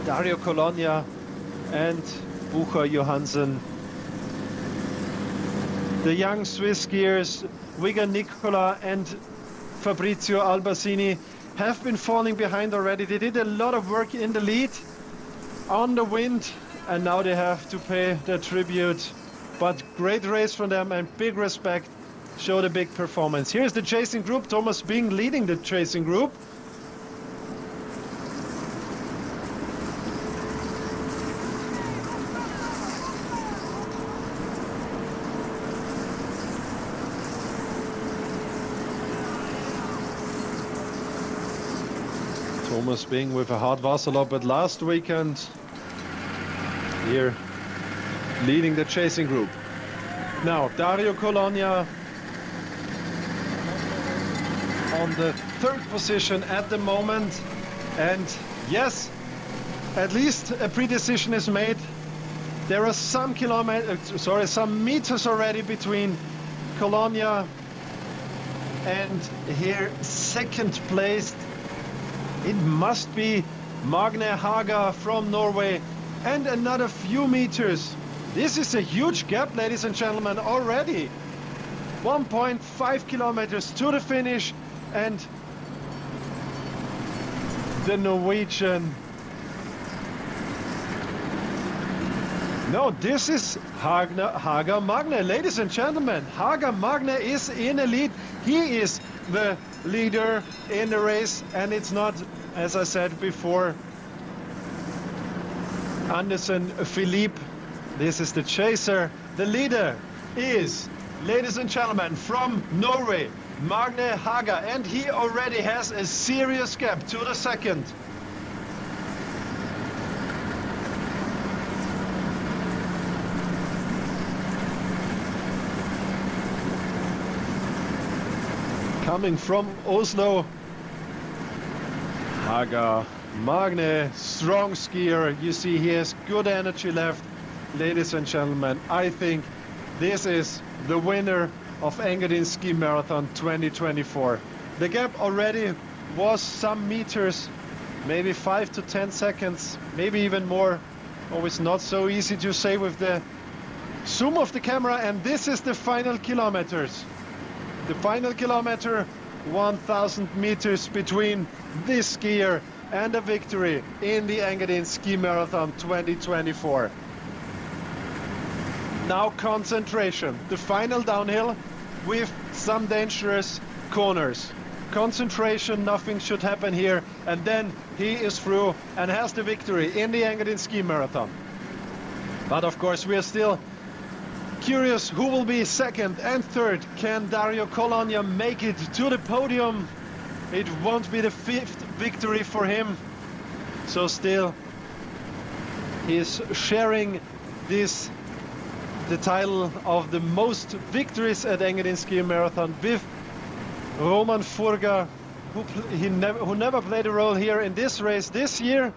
Dario Colonia and Bucher Johansen. The young Swiss skiers, Wigan Nicola and Fabrizio Albasini, have been falling behind already. They did a lot of work in the lead, on the wind, and now they have to pay their tribute. But great race from them and big respect, showed a big performance. Here's the chasing group, Thomas Bing leading the chasing group. Thomas Bing with a hard Wasserlob at last weekend. Here leading the chasing group. Now Dario Colonia on the third position at the moment, and yes, at least a pre-decision is made. There are some meters already between Colonia and here second placed. It must be Magne Haga from Norway, and another few meters. This is a huge gap, ladies and gentlemen, already. 1.5 kilometers to the finish, and the Norwegian. No, this is Haga Magne, ladies and gentlemen. Haga Magne is in the lead. He is the leader in the race, and it's not, as I said before, Andersen Philippe. This is the chaser. The leader is, ladies and gentlemen, from Norway, Magne Haga, and he already has a serious gap to the second. Coming from Oslo, Haga Magne, strong skier. You see he has good energy left. Ladies and gentlemen, I think this is the winner of Engadin Skimarathon 2024. The gap already was some meters, maybe 5 to 10 seconds, maybe even more. Always not so easy to say with the zoom of the camera. And this is the final kilometers. The final kilometer, 1,000 meters between this skier and a victory in the Engadin Skimarathon 2024. Now concentration, the final downhill with some dangerous corners. concentration, nothing should happen here, and then he is through and has the victory in the Engadin Skimarathon. But of course we are still curious who will be second and third. Can Dario Colonia make it to the podium? It won't be the 5th victory for him, so still he's sharing the title of the most victories at Engadin Skimarathon with Roman Furga, who never played a role here in this race this year.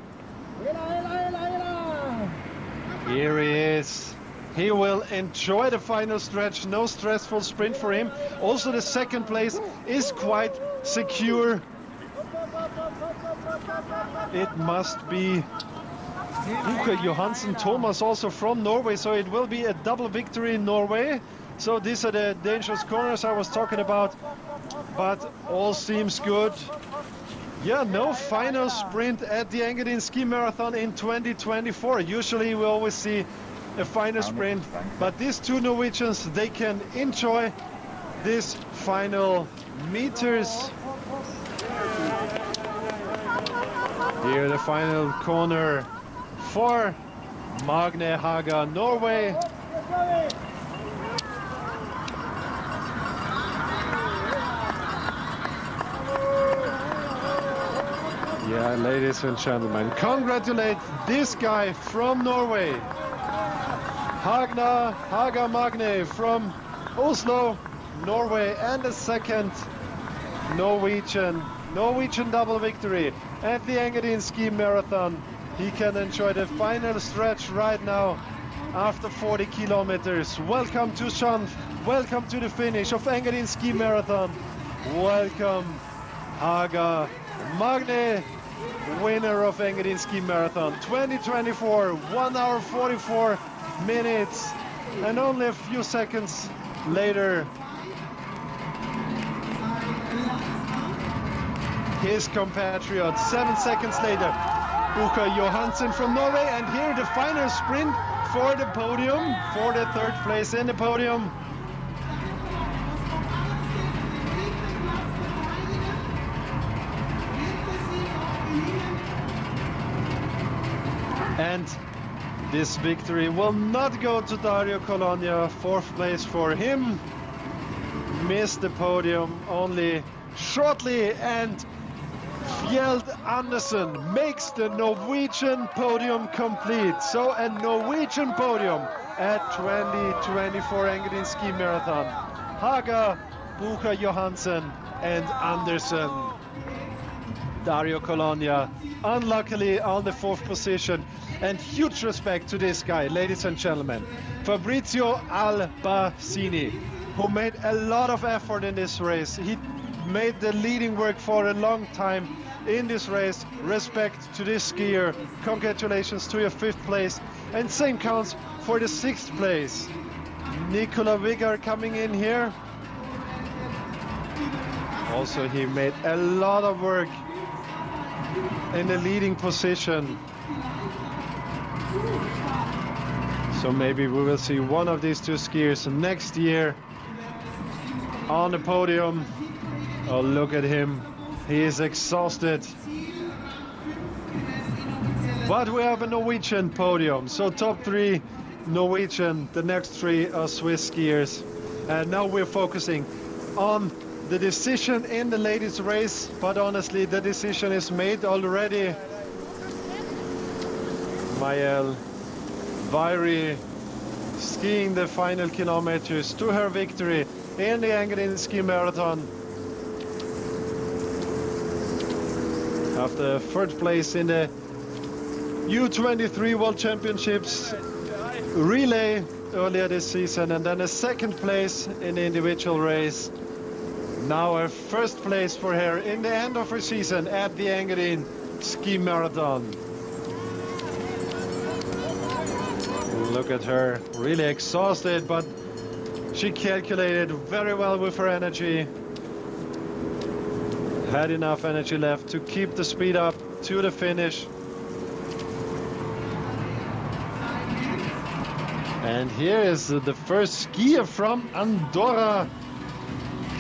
Here he is. He will enjoy the final stretch. No stressful sprint for him. Also the second place is quite secure. It must be Uke Johansen Thomas also from Norway, so it will be a double victory in Norway. So these are the dangerous corners I was talking about, but all seems good. Yeah, no final sprint at the Engadin Skimarathon in 2024. Usually we always see a final sprint, but these two Norwegians, they can enjoy this final meters. Here the final corner for Magne Haga, Norway. Yeah, ladies and gentlemen, congratulate this guy from Norway. Haga Magne from Oslo, Norway, and the second Norwegian double victory at the Engadin Skimarathon. He can enjoy the final stretch right now after 40 kilometers. Welcome to S-chanf. Welcome to the finish of Engadin Skimarathon. Welcome, Haga Magne, winner of Engadin Skimarathon 2024, 1 hour 44 minutes, and only a few seconds later his compatriot, 7 seconds later, Uke Johansen from Norway. And here the final sprint for the podium, for the 3rd place in the podium. And this victory will not go to Dario Colonia, 4th place for him. Missed the podium only shortly, and Fjeld Andersen makes the Norwegian podium complete. So a Norwegian podium at 2024 Engadin Skimarathon. Haga, Uke Johansen and Andersen. Dario Colonia unluckily on the 4th position. And huge respect to this guy, ladies and gentlemen. Fabrizio Albacini, who made a lot of effort in this race. He made the leading work for a long time in this race. Respect to this skier. Congratulations to your 5th place. And same counts for the 6th place. Nicola Viggar coming in here. Also, he made a lot of work in the leading position. So maybe we will see one of these two skiers next year on the podium. Oh, look at him. He is exhausted. But we have a Norwegian podium. So top 3 Norwegian, the next 3 are Swiss skiers. And now we're focusing on the decision in the ladies race. But honestly, the decision is made already. Maëlle Vairi skiing the final kilometers to her victory in the Engadin Skimarathon. After 3rd place in the U23 World Championships relay earlier this season, and then a 2nd place in the individual race. Now a 1st place for her in the end of her season at the Engadin Skimarathon. Look at her, really exhausted, but she calculated very well with her energy. Had enough energy left to keep the speed up to the finish. And here is the first skier from Andorra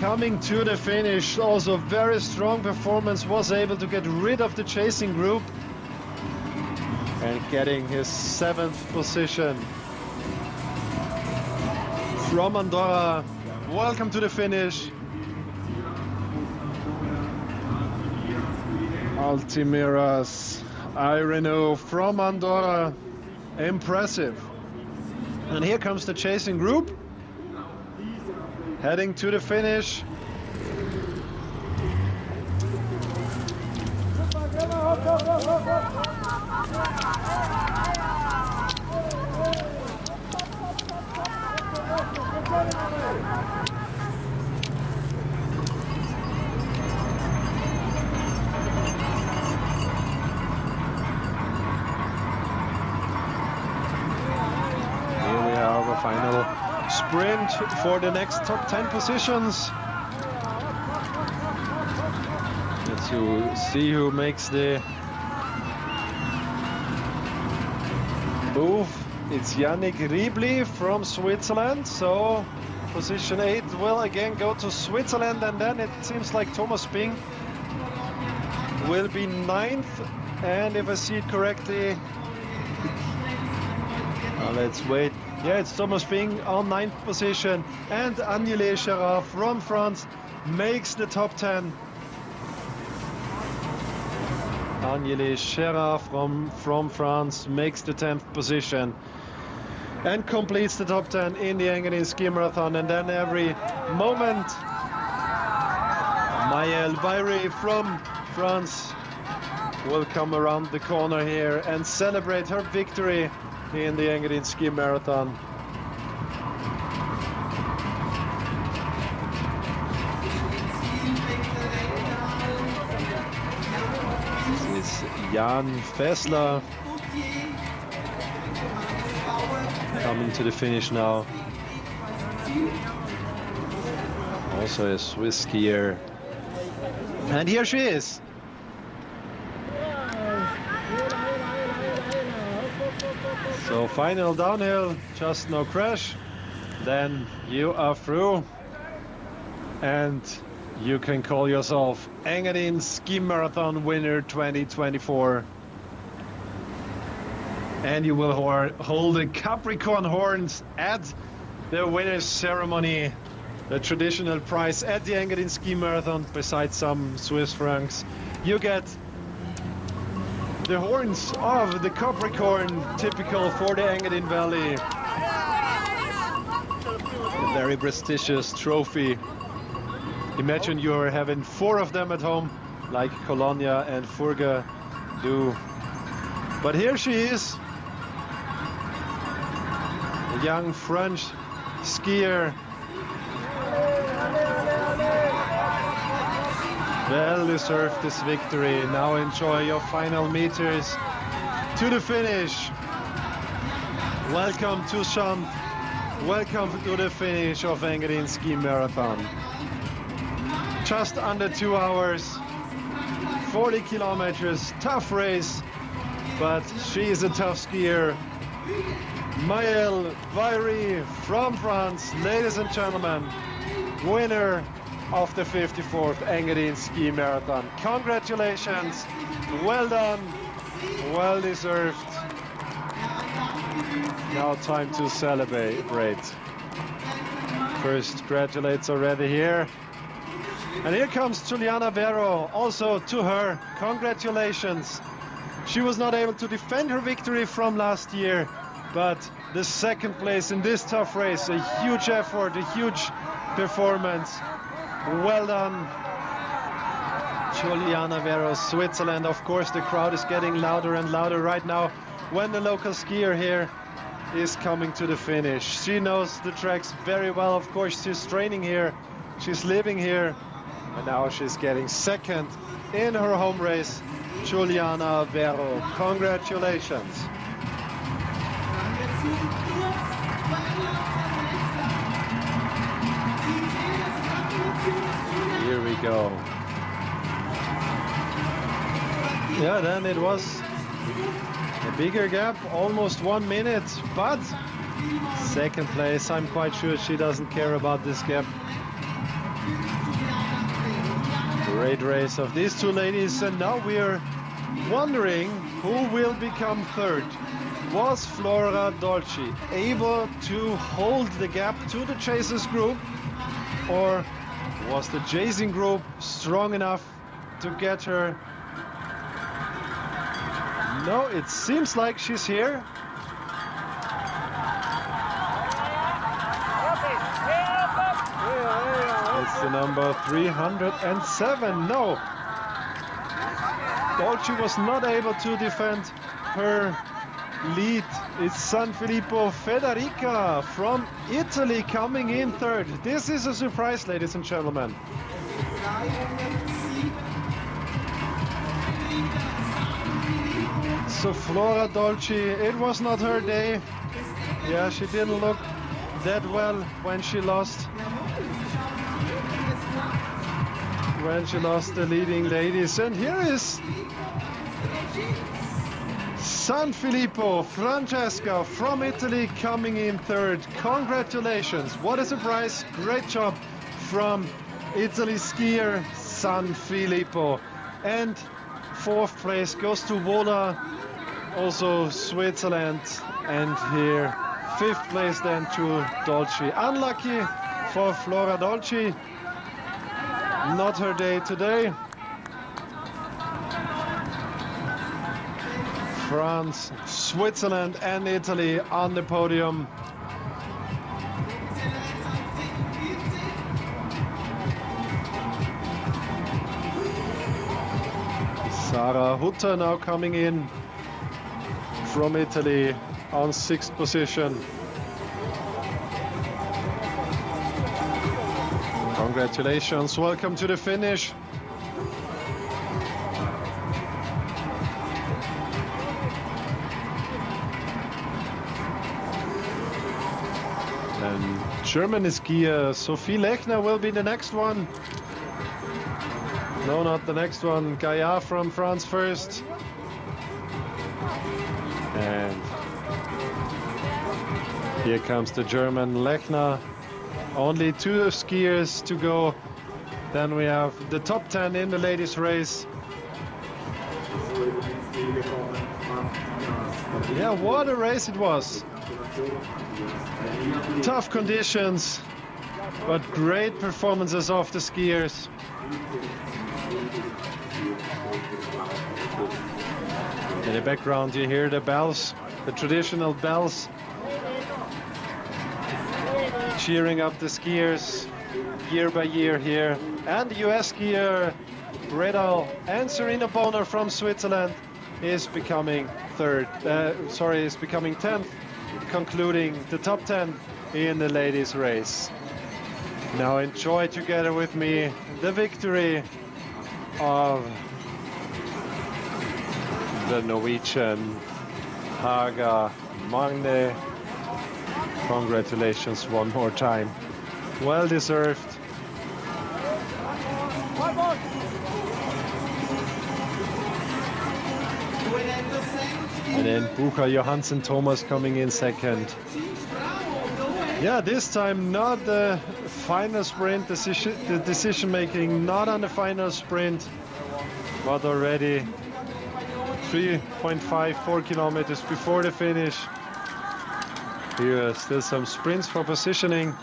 coming to the finish. Also very strong performance, was able to get rid of the chasing group and getting his 7th position. From Andorra, welcome to the finish. Altimira's Irenault from Andorra, impressive. And here comes the chasing group, heading to the finish. Final sprint for the next top 10 positions. Let's see who makes the move. It's Yannick Riebli from Switzerland. So position 8 will again go to Switzerland, and then it seems like Thomas Bing will be 9th. And if I see it correctly, let's wait. Yeah, it's Thomas Bing on 9th position, and Agnelé Gérard from France makes the top 10. Agnelé Gérard from France makes the 10th position and completes the top 10 in the Engadin Skimarathon. And then every moment, Maëlle Vayri from France will come around the corner here and celebrate her victory in the Engadin Skimarathon. This is Jan Fessler coming to the finish now. Also a Swiss skier. And here she is. So final downhill, just no crash, then you are through and you can call yourself Engadin Skimarathon winner 2024. And you will hold the Capricorn horns at the winner's ceremony, the traditional prize at the Engadin Skimarathon. Besides some Swiss francs, you get the horns of the Capricorn, typical for the Engadin Valley. A very prestigious trophy. Imagine you're having 4 of them at home, like Colonia and Furga do. But here she is, a young French skier. Well deserved this victory. Now enjoy your final meters to the finish. Welcome to S-chanf. Welcome to the finish of Engadin Skimarathon. Just under 2 hours, 40 kilometers, tough race, but she is a tough skier. Maëlle Vayri from France, ladies and gentlemen, winner of the 54th Engadin Skimarathon. Congratulations, well done, well deserved. Now time to celebrate. First gratulates already here. And here comes Juliana Vero, also to her, congratulations. She was not able to defend her victory from last year, but the 2nd place in this tough race, a huge effort, a huge performance. Well done, Juliana Vero, Switzerland. Of course, the crowd is getting louder and louder right now when the local skier here is coming to the finish. She knows the tracks very well. Of course, she's training here, she's living here, and now she's getting 2nd in her home race. Juliana Vero, congratulations. Here we go. Yeah, then it was a bigger gap, almost 1 minute, but 2nd place. I'm quite sure she doesn't care about this gap. Great race of these two ladies, and now we're wondering who will become third. Was Flora Dolci able to hold the gap to the chasers group, or was the chasing group strong enough to get her? No, it seems like she's here. It's the number 307. No, Dolci was not able to defend her lead. It's San Filippo Federica from Italy coming in third. This is a surprise, ladies and gentlemen. So Flora Dolci, it was not her day. Yeah, she didn't look that well when she lost. The leading ladies. And here is San Filippo Francesca from Italy coming in third. Congratulations, what a surprise. Great job from Italy skier San Filippo. And fourth place goes to Wola, also Switzerland. And here fifth place then to Dolci. Unlucky for Flora Dolci, not her day today. France, Switzerland and Italy on the podium. Sara Hutter now coming in from Italy on sixth position. Congratulations, welcome to the finish. And German skier Sophie Lechner will be the next one. No, not the next one. Gaillard from France first. And here comes the German Lechner. Only two skiers to go. Then we have the top 10 in the ladies race. Yeah, what a race it was. Tough conditions, but great performances of the skiers. In the background you hear the bells, the traditional bells, cheering up the skiers year by year here. And the US skier Redal and Serena Boner from Switzerland is becoming is becoming 10th, concluding the top 10 in the ladies race. Now enjoy together with me the victory of the Norwegian Haga Magne. Congratulations one more time. Well deserved. And then Bucha Johansen Thomas coming in second. Yeah, this time not the final sprint, the decision making not on the final sprint, but already 3.54 kilometers before the finish. Here are still some sprints for positioning.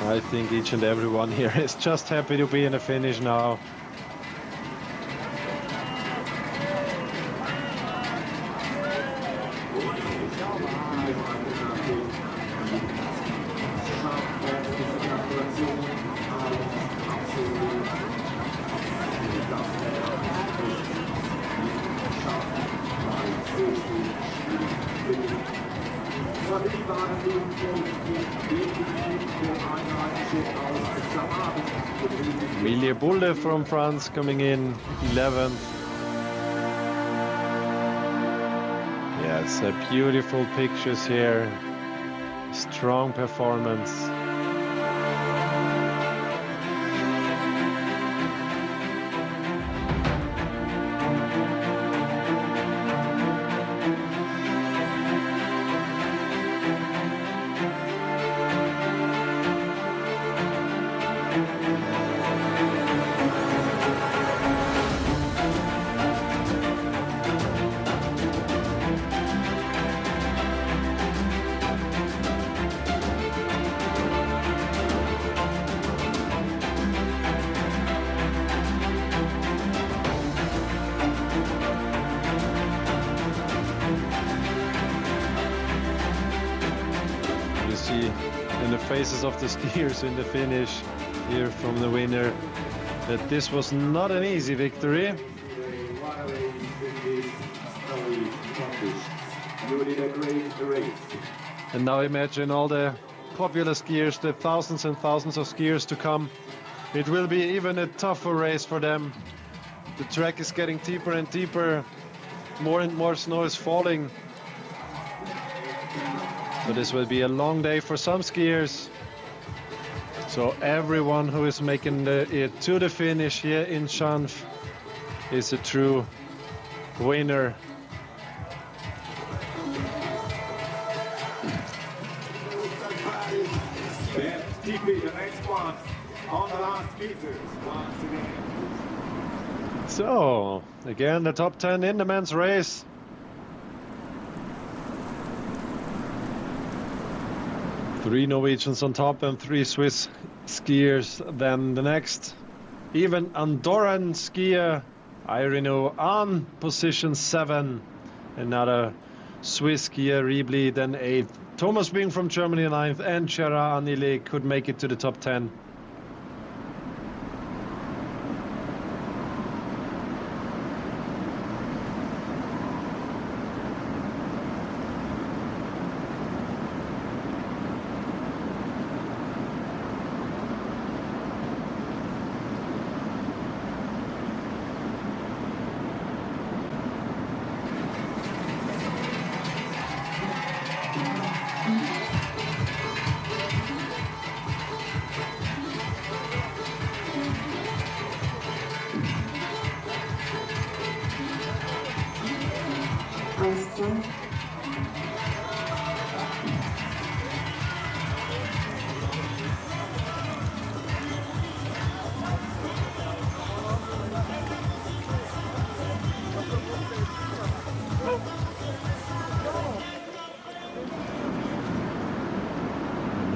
I think each and everyone here is just happy to be in the finish now. Emilie Bulle from France coming in 11th. Yes, beautiful pictures here. Strong performance. see in the faces of the skiers in the finish here from the winner that this was not an easy victory. You did a great race. And now imagine all the popular skiers, the thousands and thousands of skiers to come. It will be even a tougher race for them. The track is getting deeper and deeper. More and more snow is falling. So this will be a long day for some skiers. So everyone who is making it to the finish here in S-chanf is a true winner. TP, the next one on the last meters once again. So again, the top 10 in the men's race. Three Norwegians on top and 3 Swiss skiers. Then the next, even Andorran skier Irino on position 7. Another Swiss skier, Riebli, then 8th. Thomas Bing from Germany 9th, and Gerard Anile could make it to the top 10.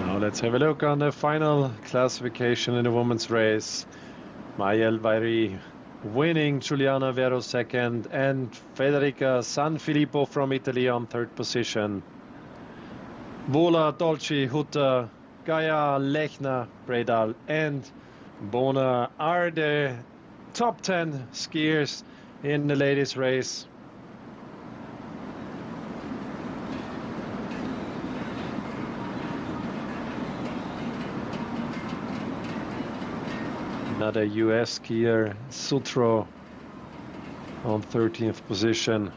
Now let's have a look on the final classification in the women's race. Maya Elvairi winning, Giuliana Vero second, and Federica Sanfilippo from Italy on 3rd position. Vola, Dolci, Hutta, Gaia, Lechner, Bredal, and Bona are the top 10 skiers in the ladies' race. Another US skier, Sutro, on 13th position.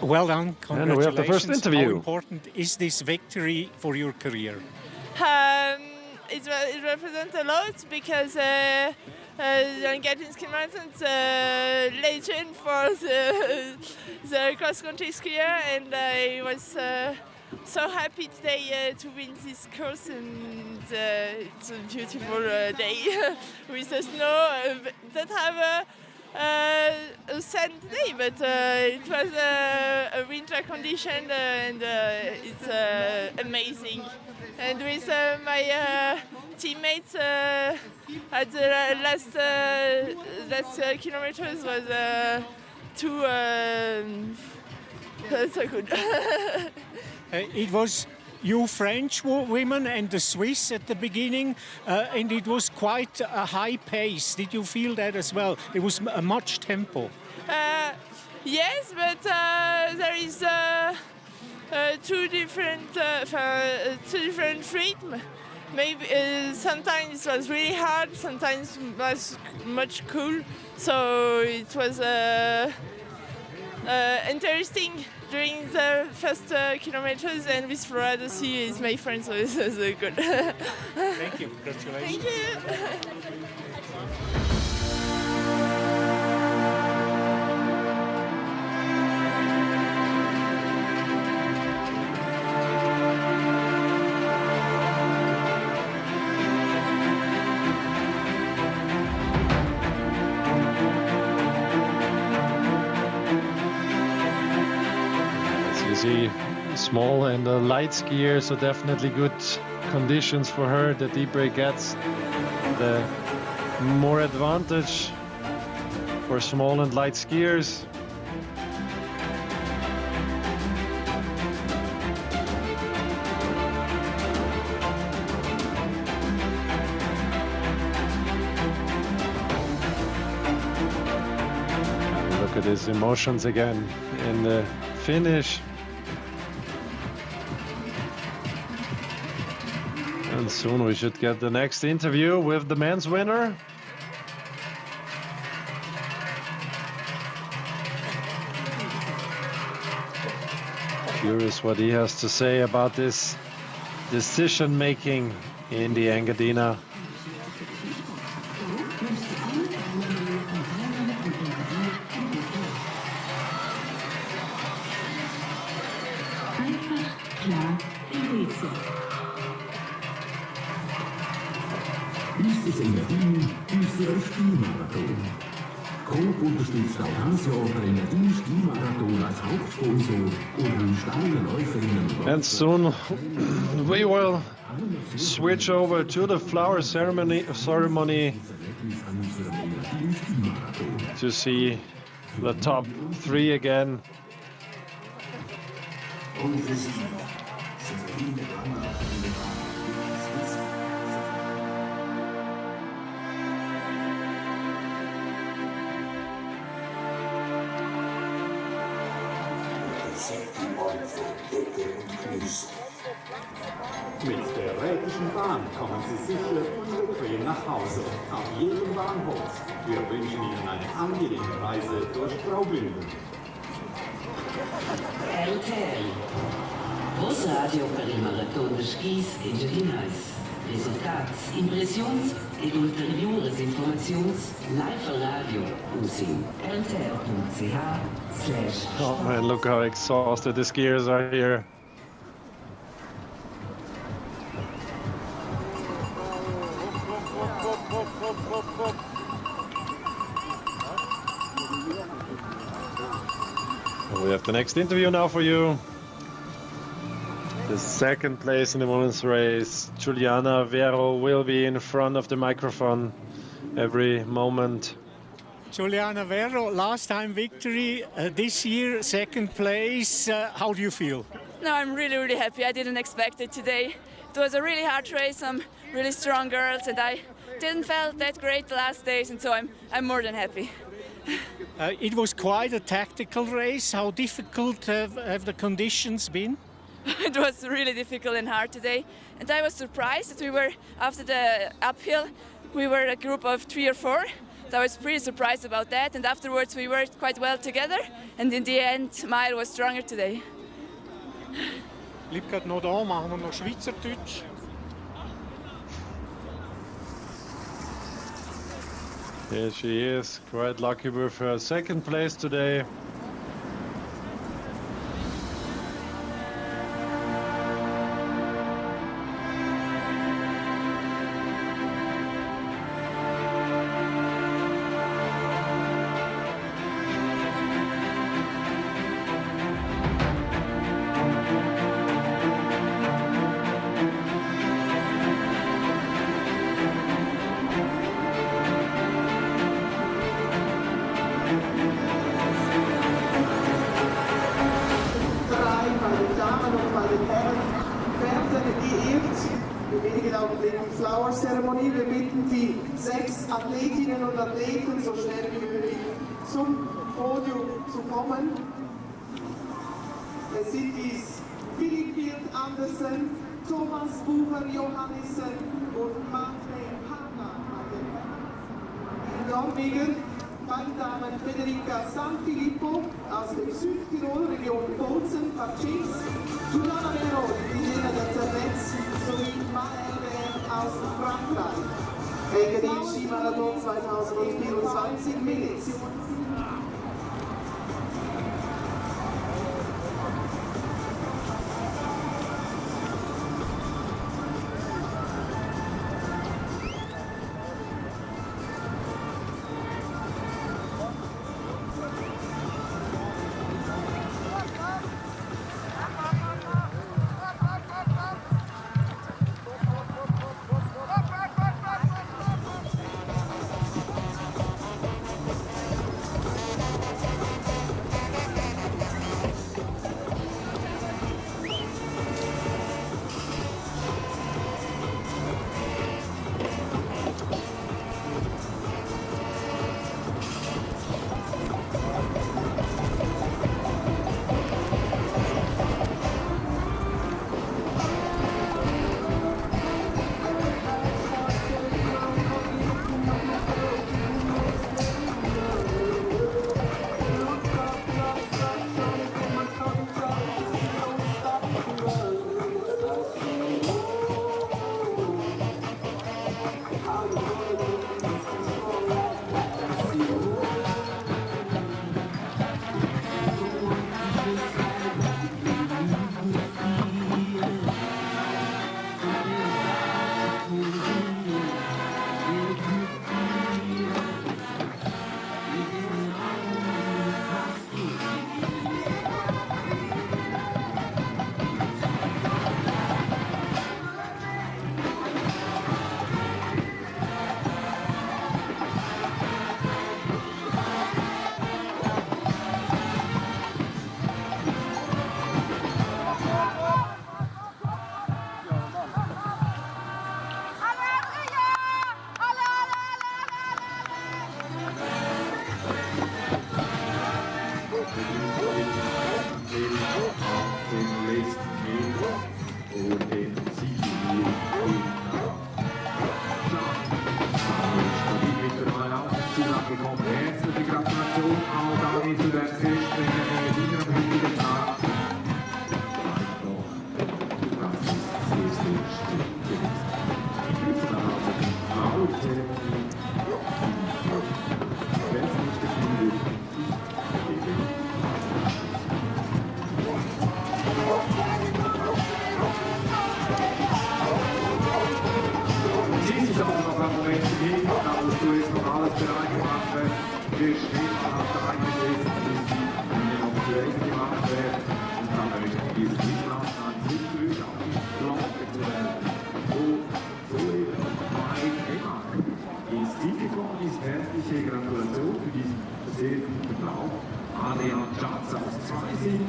Well done, congratulations. And we have the first interview. How important is this victory for your career? It represents a lot because the Engadin Skimarathon is a legend for the cross-country skier, and I was so happy today to win this course, and it's a beautiful day with the snow that have a sunny day, but it was a winter condition, and it's amazing. And with my teammates at the last kilometers was so good. It was you French women and the Swiss at the beginning, and it was quite a high pace. Did you feel that as well? It was a much tempo. Yes, but there is two different rhythms. Maybe sometimes it was really hard, sometimes it was much cool. So it was interesting during the first kilometers, and with Florida Sea is my friend, so it's good. Thank you. Congratulations. Thank you. See, small and light skier, so definitely good conditions for her. The deeper it gets, the more advantage for small and light skiers. Look at his emotions again in the finish. And soon we should get the next interview with the men's winner. Curious what he has to say about this decision making in the Engadina. Dies ist Engadin Skimarathon. Coop unterstützt auch dieses Jahr den Engadin Skimarathon als Hauptsponsor und wünscht allen Läuferinnen und And soon we will switch over to the flower ceremony to see the top 3 again. Mit der Rätischen Bahn kommen Sie sicher und bequem nach Hause. Auf jedem Bahnhof. Wir wünschen Ihnen eine angenehme Reise durch Graubünden. RTL. Großradio per il Marathon de Skis Engadinais. Resultats, impressions et ulteriores informations live radio using rtl.ch/. Oh man, look how exhausted the skiers are here. We have the next interview now for you. The second place in the women's race, Juliana Vero, will be in front of the microphone every moment. Juliana Vero, last time victory, this year second place. How do you feel? No, I'm really happy. I didn't expect it today. It was a really hard race, some really strong girls, and I didn't feel that great the last days, and so I'm more than happy. It was quite a tactical race. How difficult have the conditions been? It was really difficult and hard today, and I was surprised that we were, after the uphill, we were a group of 3 or 4. So I was pretty surprised about that, and afterwards we worked quite well together, and in the end, Mile was stronger today. Bleib gerade noch da, machen wir noch Schweizerdeutsch. Here she is, quite lucky with her second place today. Flower Ceremony. Wir bitten die 6 Athletinnen und Athleten so schnell wie möglich zum Podium zu kommen. Es sind dies Philipp Andersen, Thomas Bucher Johannissen und Martin Hanna. In Norwegen, meine Damen, Federica Sanfilippo aus dem Südtirol, Region Bozen, Pachis, Juliana Vero, Indigena der Zernetz, sowie Mael aus Frankreich. Engadin Skimarathon 2024 Minutes. Adrian Schatz aus Zweising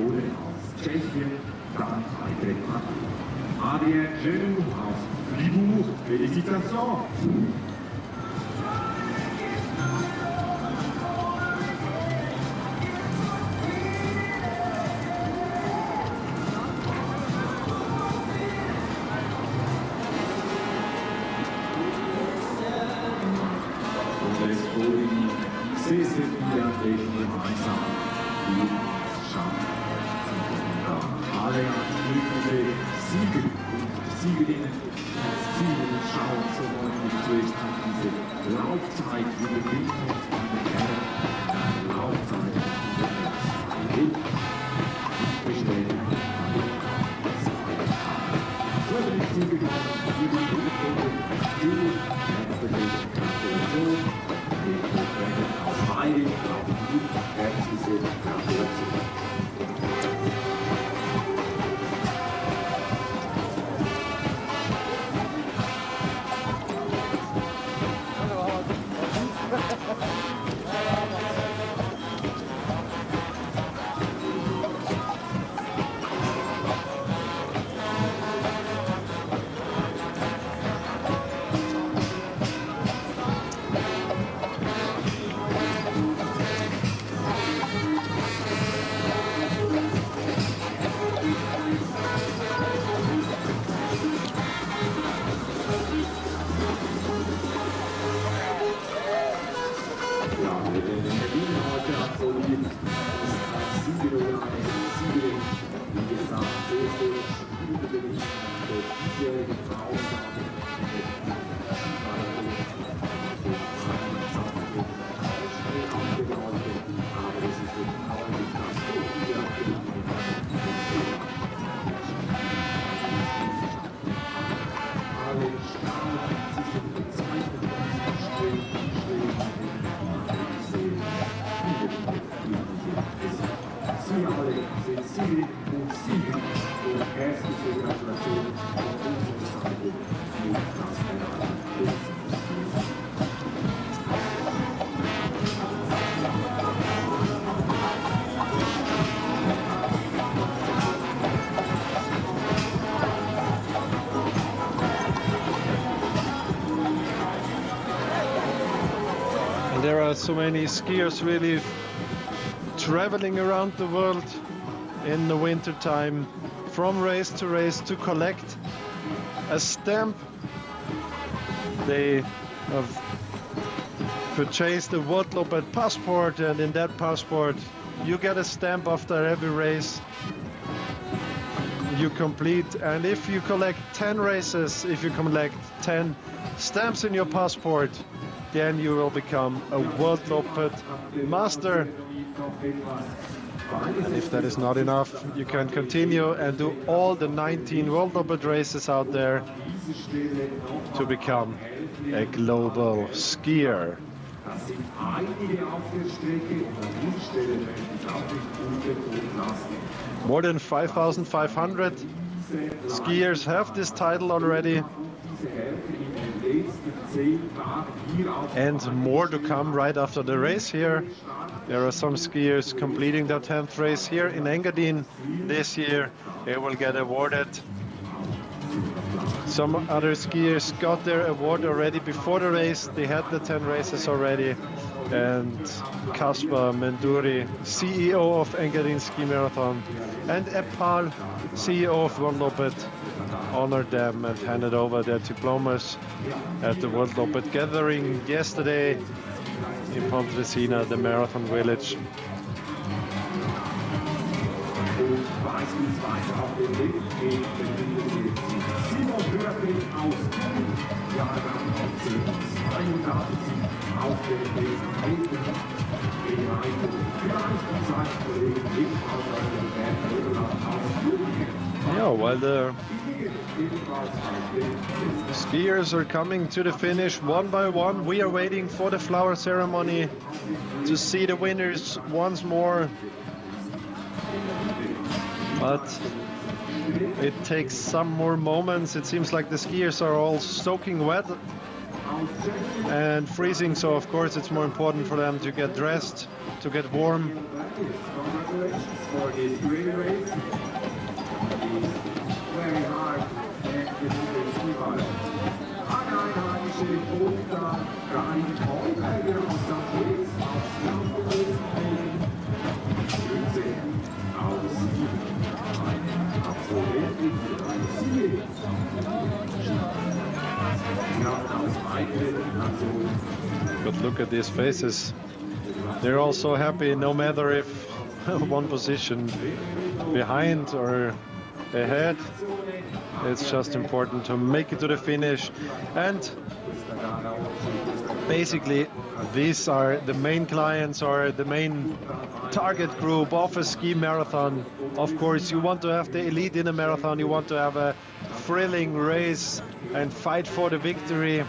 oder aus Tschechien dann weitere Partien. Adrien Genoux aus Fribourg, Félicitations! Sehr, sehr viele Athleten gemeinsam, die es schaffen. Alle mögliche Sieger und Siegerinnen ins Ziel schauen, so wollen wir zuerst auf diese Laufzeit überblicken und meine Herren, eine Laufzeit überblicken. Bestätigen. Völlig Sieger gewonnen, hier die Bundesliga, die herzliche Gratulation. Aus Heidi, herzliche Gratulation. There are so many skiers really traveling around the world in the winter time from race to collect a stamp. They have purchased a World Lopet passport, and in that passport you get a stamp after every race you complete. And if you collect 10 races, if you collect 10 stamps in your passport, then you will become a World Lopet master. And if that is not enough, you can continue and do all the 19 World Lopet races out there to become a global skier. More than 5,500 skiers have this title already. And more to come right after the race here. There are some skiers completing their 10th race here in Engadin this year. They will get awarded. Some other skiers got their award already before the race. They had the 10 races already. And Kaspar Menduri, CEO of Engadin Skimarathon, and Epal, CEO of World Lopet, honored them and handed over their diplomas at the World Lopet gathering yesterday in Pontresina, the marathon village. Yeah, while the skiers are coming to the finish one by one, we are waiting for the flower ceremony to see the winners once more. But it takes some more moments. It seems like the skiers are all soaking wet and freezing, so of course it's more important for them to get dressed, to get warm. Congratulations for this great race. It's very hard and this is the ski bike. Einheimische Polter, rein Vollberger aus der Witz, aus Landwitz, Schütze, aus eine Absolventin für ein Ziel. But look at these faces. They're all so happy, no matter if one position behind or ahead. It's just important to make it to the finish. And basically, these are the main clients or the main target group of a ski marathon. Of course, you want to have the elite in a marathon, you want to have a thrilling race and fight for the victory.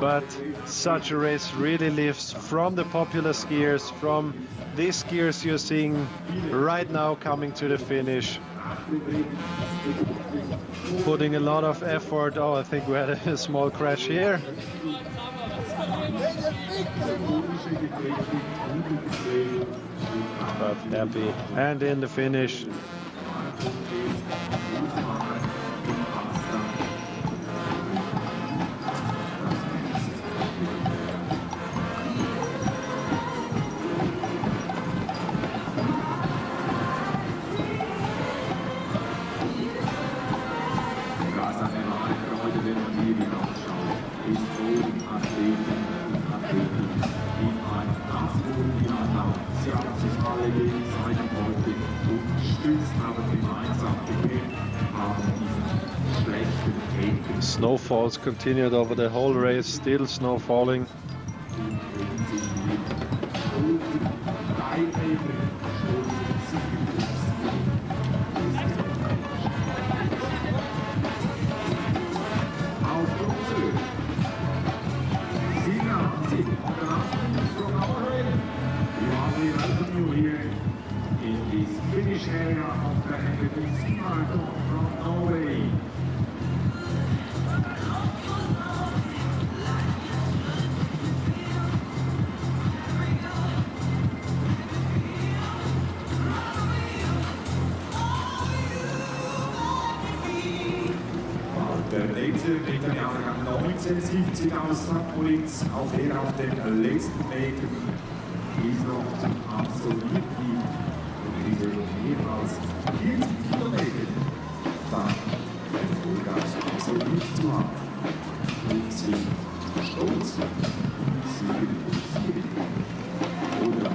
But such a race really lives from the popular skiers, from these skiers you're seeing right now coming to the finish, putting a lot of effort. Oh, I think we had a small crash here. But happy and in the finish. Snowfalls continued over the whole race, still snow falling. In this finish area of the Engadin Skimarathon from Norway. Der nächste bringt dann Jahrgang 1970 aus St. auch er auf den letzten Metern ist noch zum Absolvieren und diese mehr als 40 Kilometer dann erfolgreich absolviert zu haben. Und sie stolz siegen oder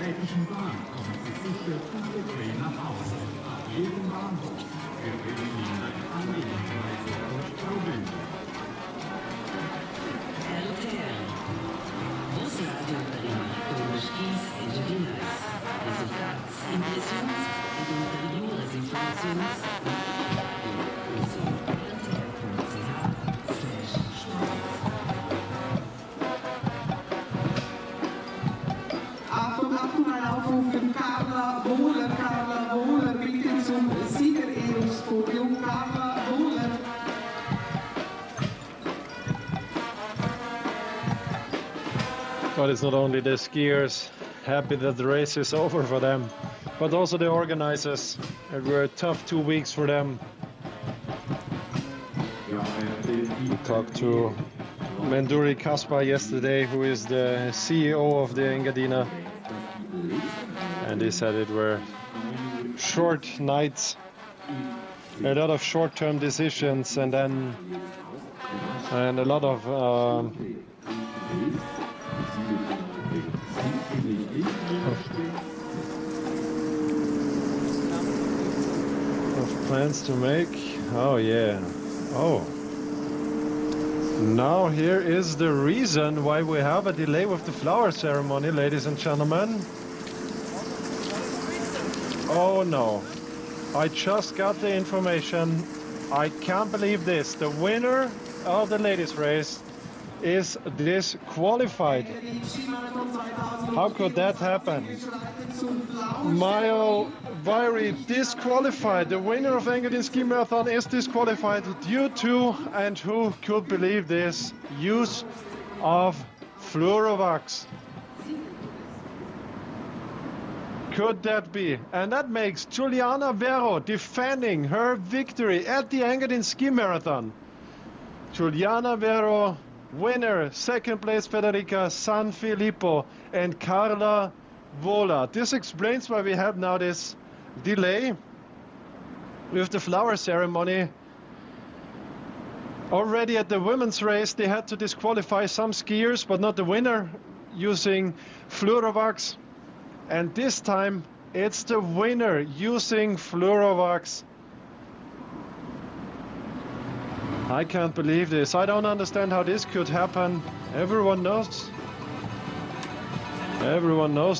täglichen Bahn kommen Sie sicher und bequem nach Hause. Ab jedem Bahnhof. Wir wünschen Ihnen eine angenehme Reise durch Graubünden. Resultados, impressões e anteriores informações. aufrufen Carla Wohler. Carla Wohler, bitte zum Siegerehrungspodium. Carla Wohler. But it's not only the skiers happy that the race is over for them, but also the organizers. It were a tough 2 weeks for them. We talked to Menduri Kaspar yesterday, who is the CEO of the Engadina, and he said it were short nights, a lot of short-term decisions, and a lot of plans to make. Oh yeah. Oh. Now here is the reason why we have a delay with the flower ceremony, ladies and gentlemen. Oh no. I just got the information. I can't believe this. The winner of the ladies race is disqualified. How could that happen? Mayo Vairi disqualified. The winner of Engadin Skimarathon is disqualified due to, and who could believe this, use of Fluorovax. Could that be? And that makes Giuliana Vero defending her victory at the Engadin Skimarathon. Giuliana Vero, winner, second place Federica Sanfilippo and Carla Vola. This explains why we have now this delay with the flower ceremony. Already at the women's race they had to disqualify some skiers, but not the winner, using Fluorovax. And this time it's the winner using Fluorovax. I can't believe this. I don't understand how this could happen. Everyone knows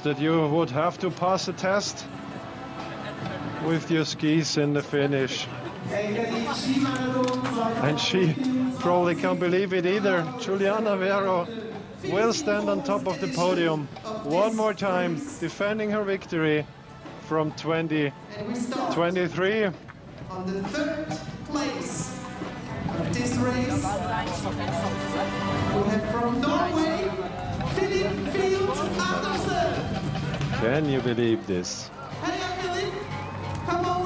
that you would have to pass a test with your skis in the finish. And she probably can't believe it either. Giuliana Vero will stand on top of the podium one more time, defending her victory from 2023. On the third place of this race, we have from Norway, Philip Field Andersen. Can you believe this? Hey, Philip, come over.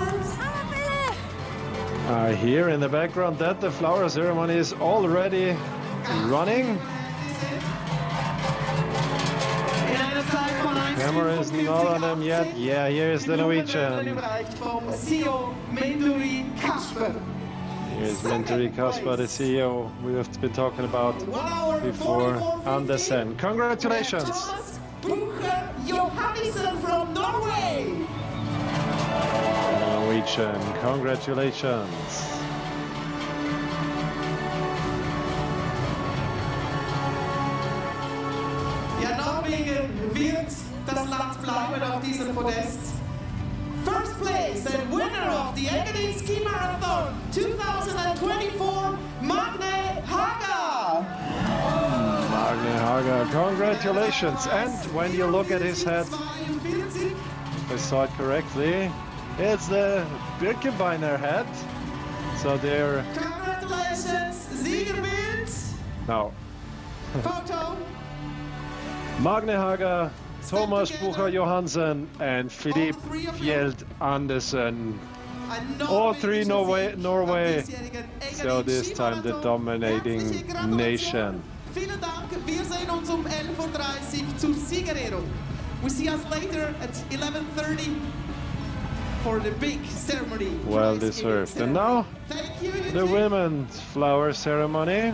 I hear in the background that the flower ceremony is already running. Camera is not on them yet. Yeah, here is the Norwegian. Here's Menduri Kaspar, the CEO we have been talking about before. Andersen. Congratulations! Johannessen from Norway. Norwegian, congratulations! Ja, Norwegen wird das Land bleiben auf diesem Podest. First place and winner of the Engadin Skimarathon 2024, Magne Haga. Magne Haga, congratulations! And when you look at his head, if I saw it correctly, it's the Birkenbeiner head. So they're... Congratulations, Siegerbild. Now. Photo. Magne Haga, Thomas Bucher Johansen and Philippe Fjeld Andersen. All three Norway. So this time the dominating nation. Vielen Dank. Wir sehen uns 11:30 Uhr zur Siegerehrung. We see us later at 11:30 for the big ceremony. Well deserved. And now the women's flower ceremony.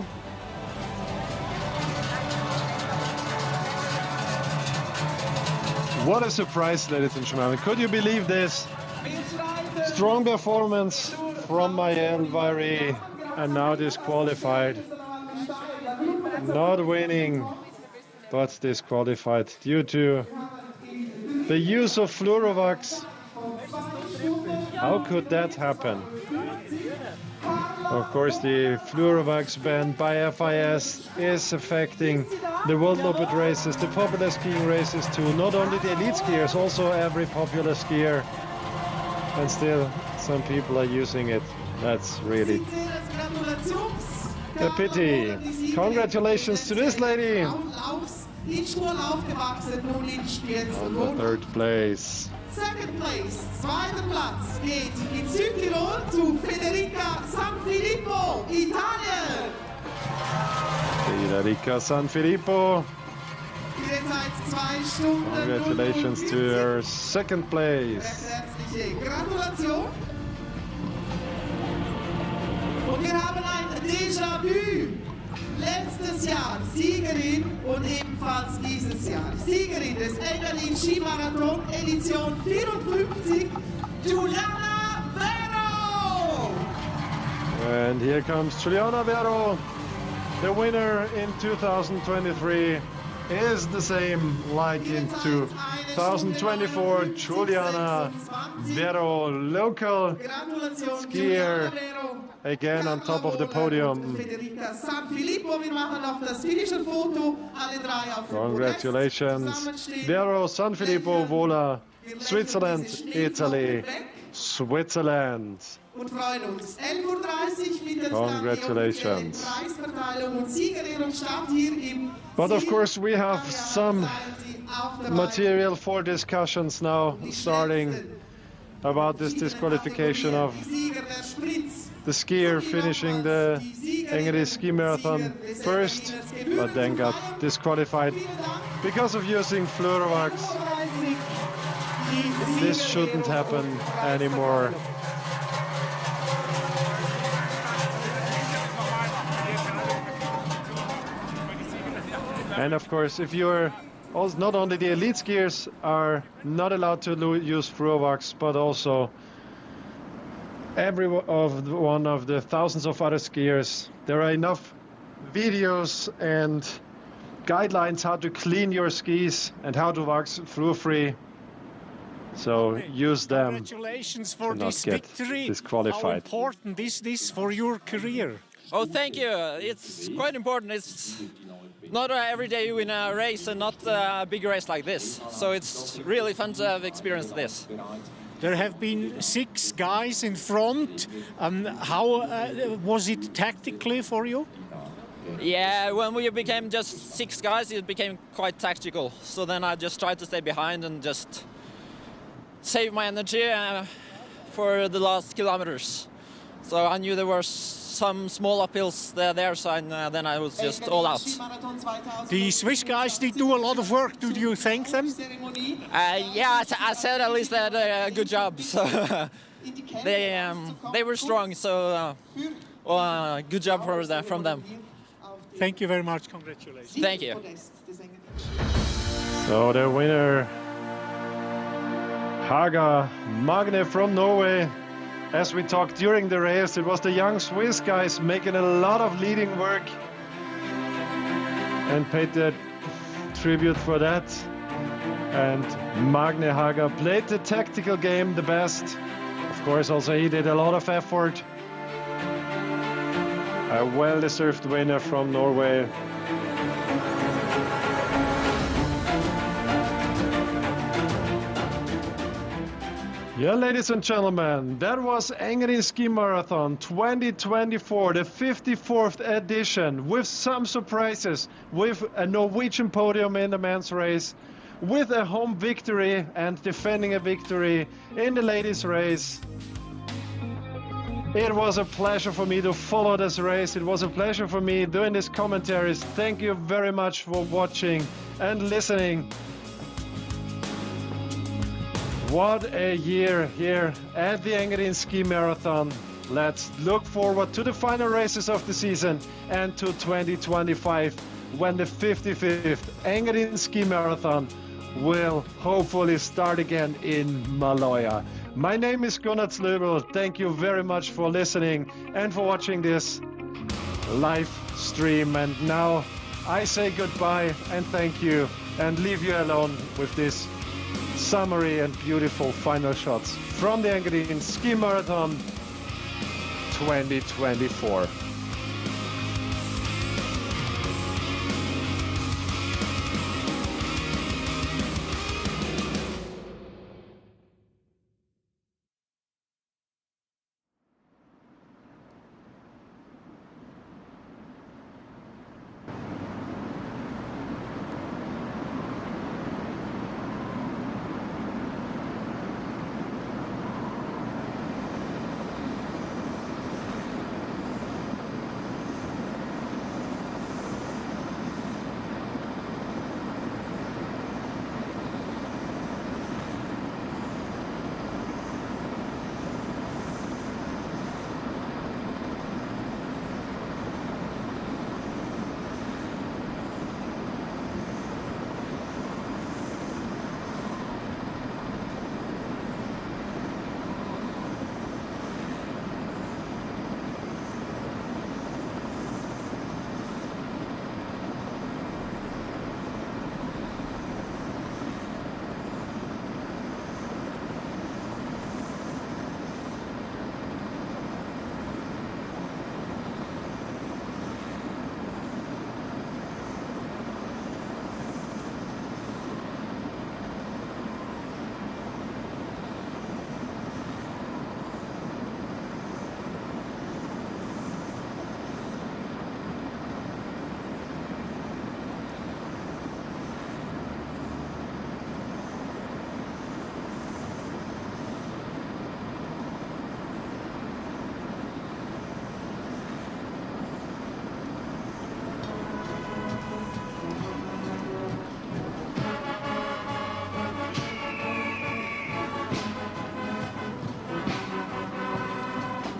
What a surprise, ladies and gentlemen. Could you believe this? Strong performance from Maëlle Vairi, and now disqualified. Not winning, but disqualified due to the use of Fluorovax. How could that happen? Of course, the Fluorovax ban by FIS is affecting the World Moped races, the popular skiing races too. Not only the elite skiers, also every popular skier. And still, some people are using it. That's really a pity. Congratulations to this lady on the 3rd place. Second place, zweiter Platz geht in Südtirol zu Federica Sanfilippo, Italien. Federica Sanfilippo. Ihre Zeit 2 Stunden. Congratulations to her second place. Herzliche Gratulation. Und wir haben ein Déjà-vu. Letztes Jahr Siegerin und ebenfalls dieses Jahr Siegerin des Engadin Skimarathon Edition 54, Giuliana Vero. And here comes Giuliana Vero. The winner in 2023 is the same like in 2024. Giuliana Vero, local skier, again on top of the podium. Congratulations, Vero Sanfilippo, Vola, Switzerland, Italy, Switzerland. Congratulations. But of course we have some material for discussions now starting about this disqualification of the skier finishing the Engadin Skimarathon first, but then got disqualified because of using Fluorovax. This shouldn't happen anymore. And of course, if you're also, not only the elite skiers are not allowed to use Fluorovax, but also every one of the thousands of other skiers. There are enough videos and guidelines how to clean your skis and how to wax fluor-free. So use them. Congratulations for to not this get victory. disqualified. How important is this for your career? Oh, thank you. It's quite important. It's not every day you win a race and not a big race like this. So it's really fun to have experienced this. There have been 6 guys in front. How was it tactically for you? Yeah, when we became just 6 guys, it became quite tactical. So then I just tried to stay behind and just save my energy for the last kilometers. So I knew there were some small uphills there, so then I was just all out. The Swiss guys did do a lot of work. Did you thank them? Yeah, I said at least they had a good job. So they were strong. So good job from them. Thank you very much. Congratulations. Thank you. So the winner, Haga Magne from Norway. As we talked during the race, it was the young Swiss guys making a lot of leading work and paid the tribute for that. And Magne Haga played the tactical game the best. Of course, also he did a lot of effort. A well-deserved winner from Norway. Yeah, ladies and gentlemen, that was Engadin Skimarathon 2024, the 54th edition, with some surprises, with a Norwegian podium in the men's race, with a home victory and defending a victory in the ladies' race. It was a pleasure for me to follow this race. It was a pleasure for me doing these commentaries. Thank you very much for watching and listening. What a year here at the Engadin Skimarathon. Let's look forward to the final races of the season and to 2025 when the 55th Engadin Skimarathon will hopefully start again in Maloja. My name is Gunnar Zlöbel. Thank you very much for listening and for watching this live stream. And now I say goodbye and thank you and leave you alone with this summary and beautiful final shots from the Engadin Skimarathon 2024.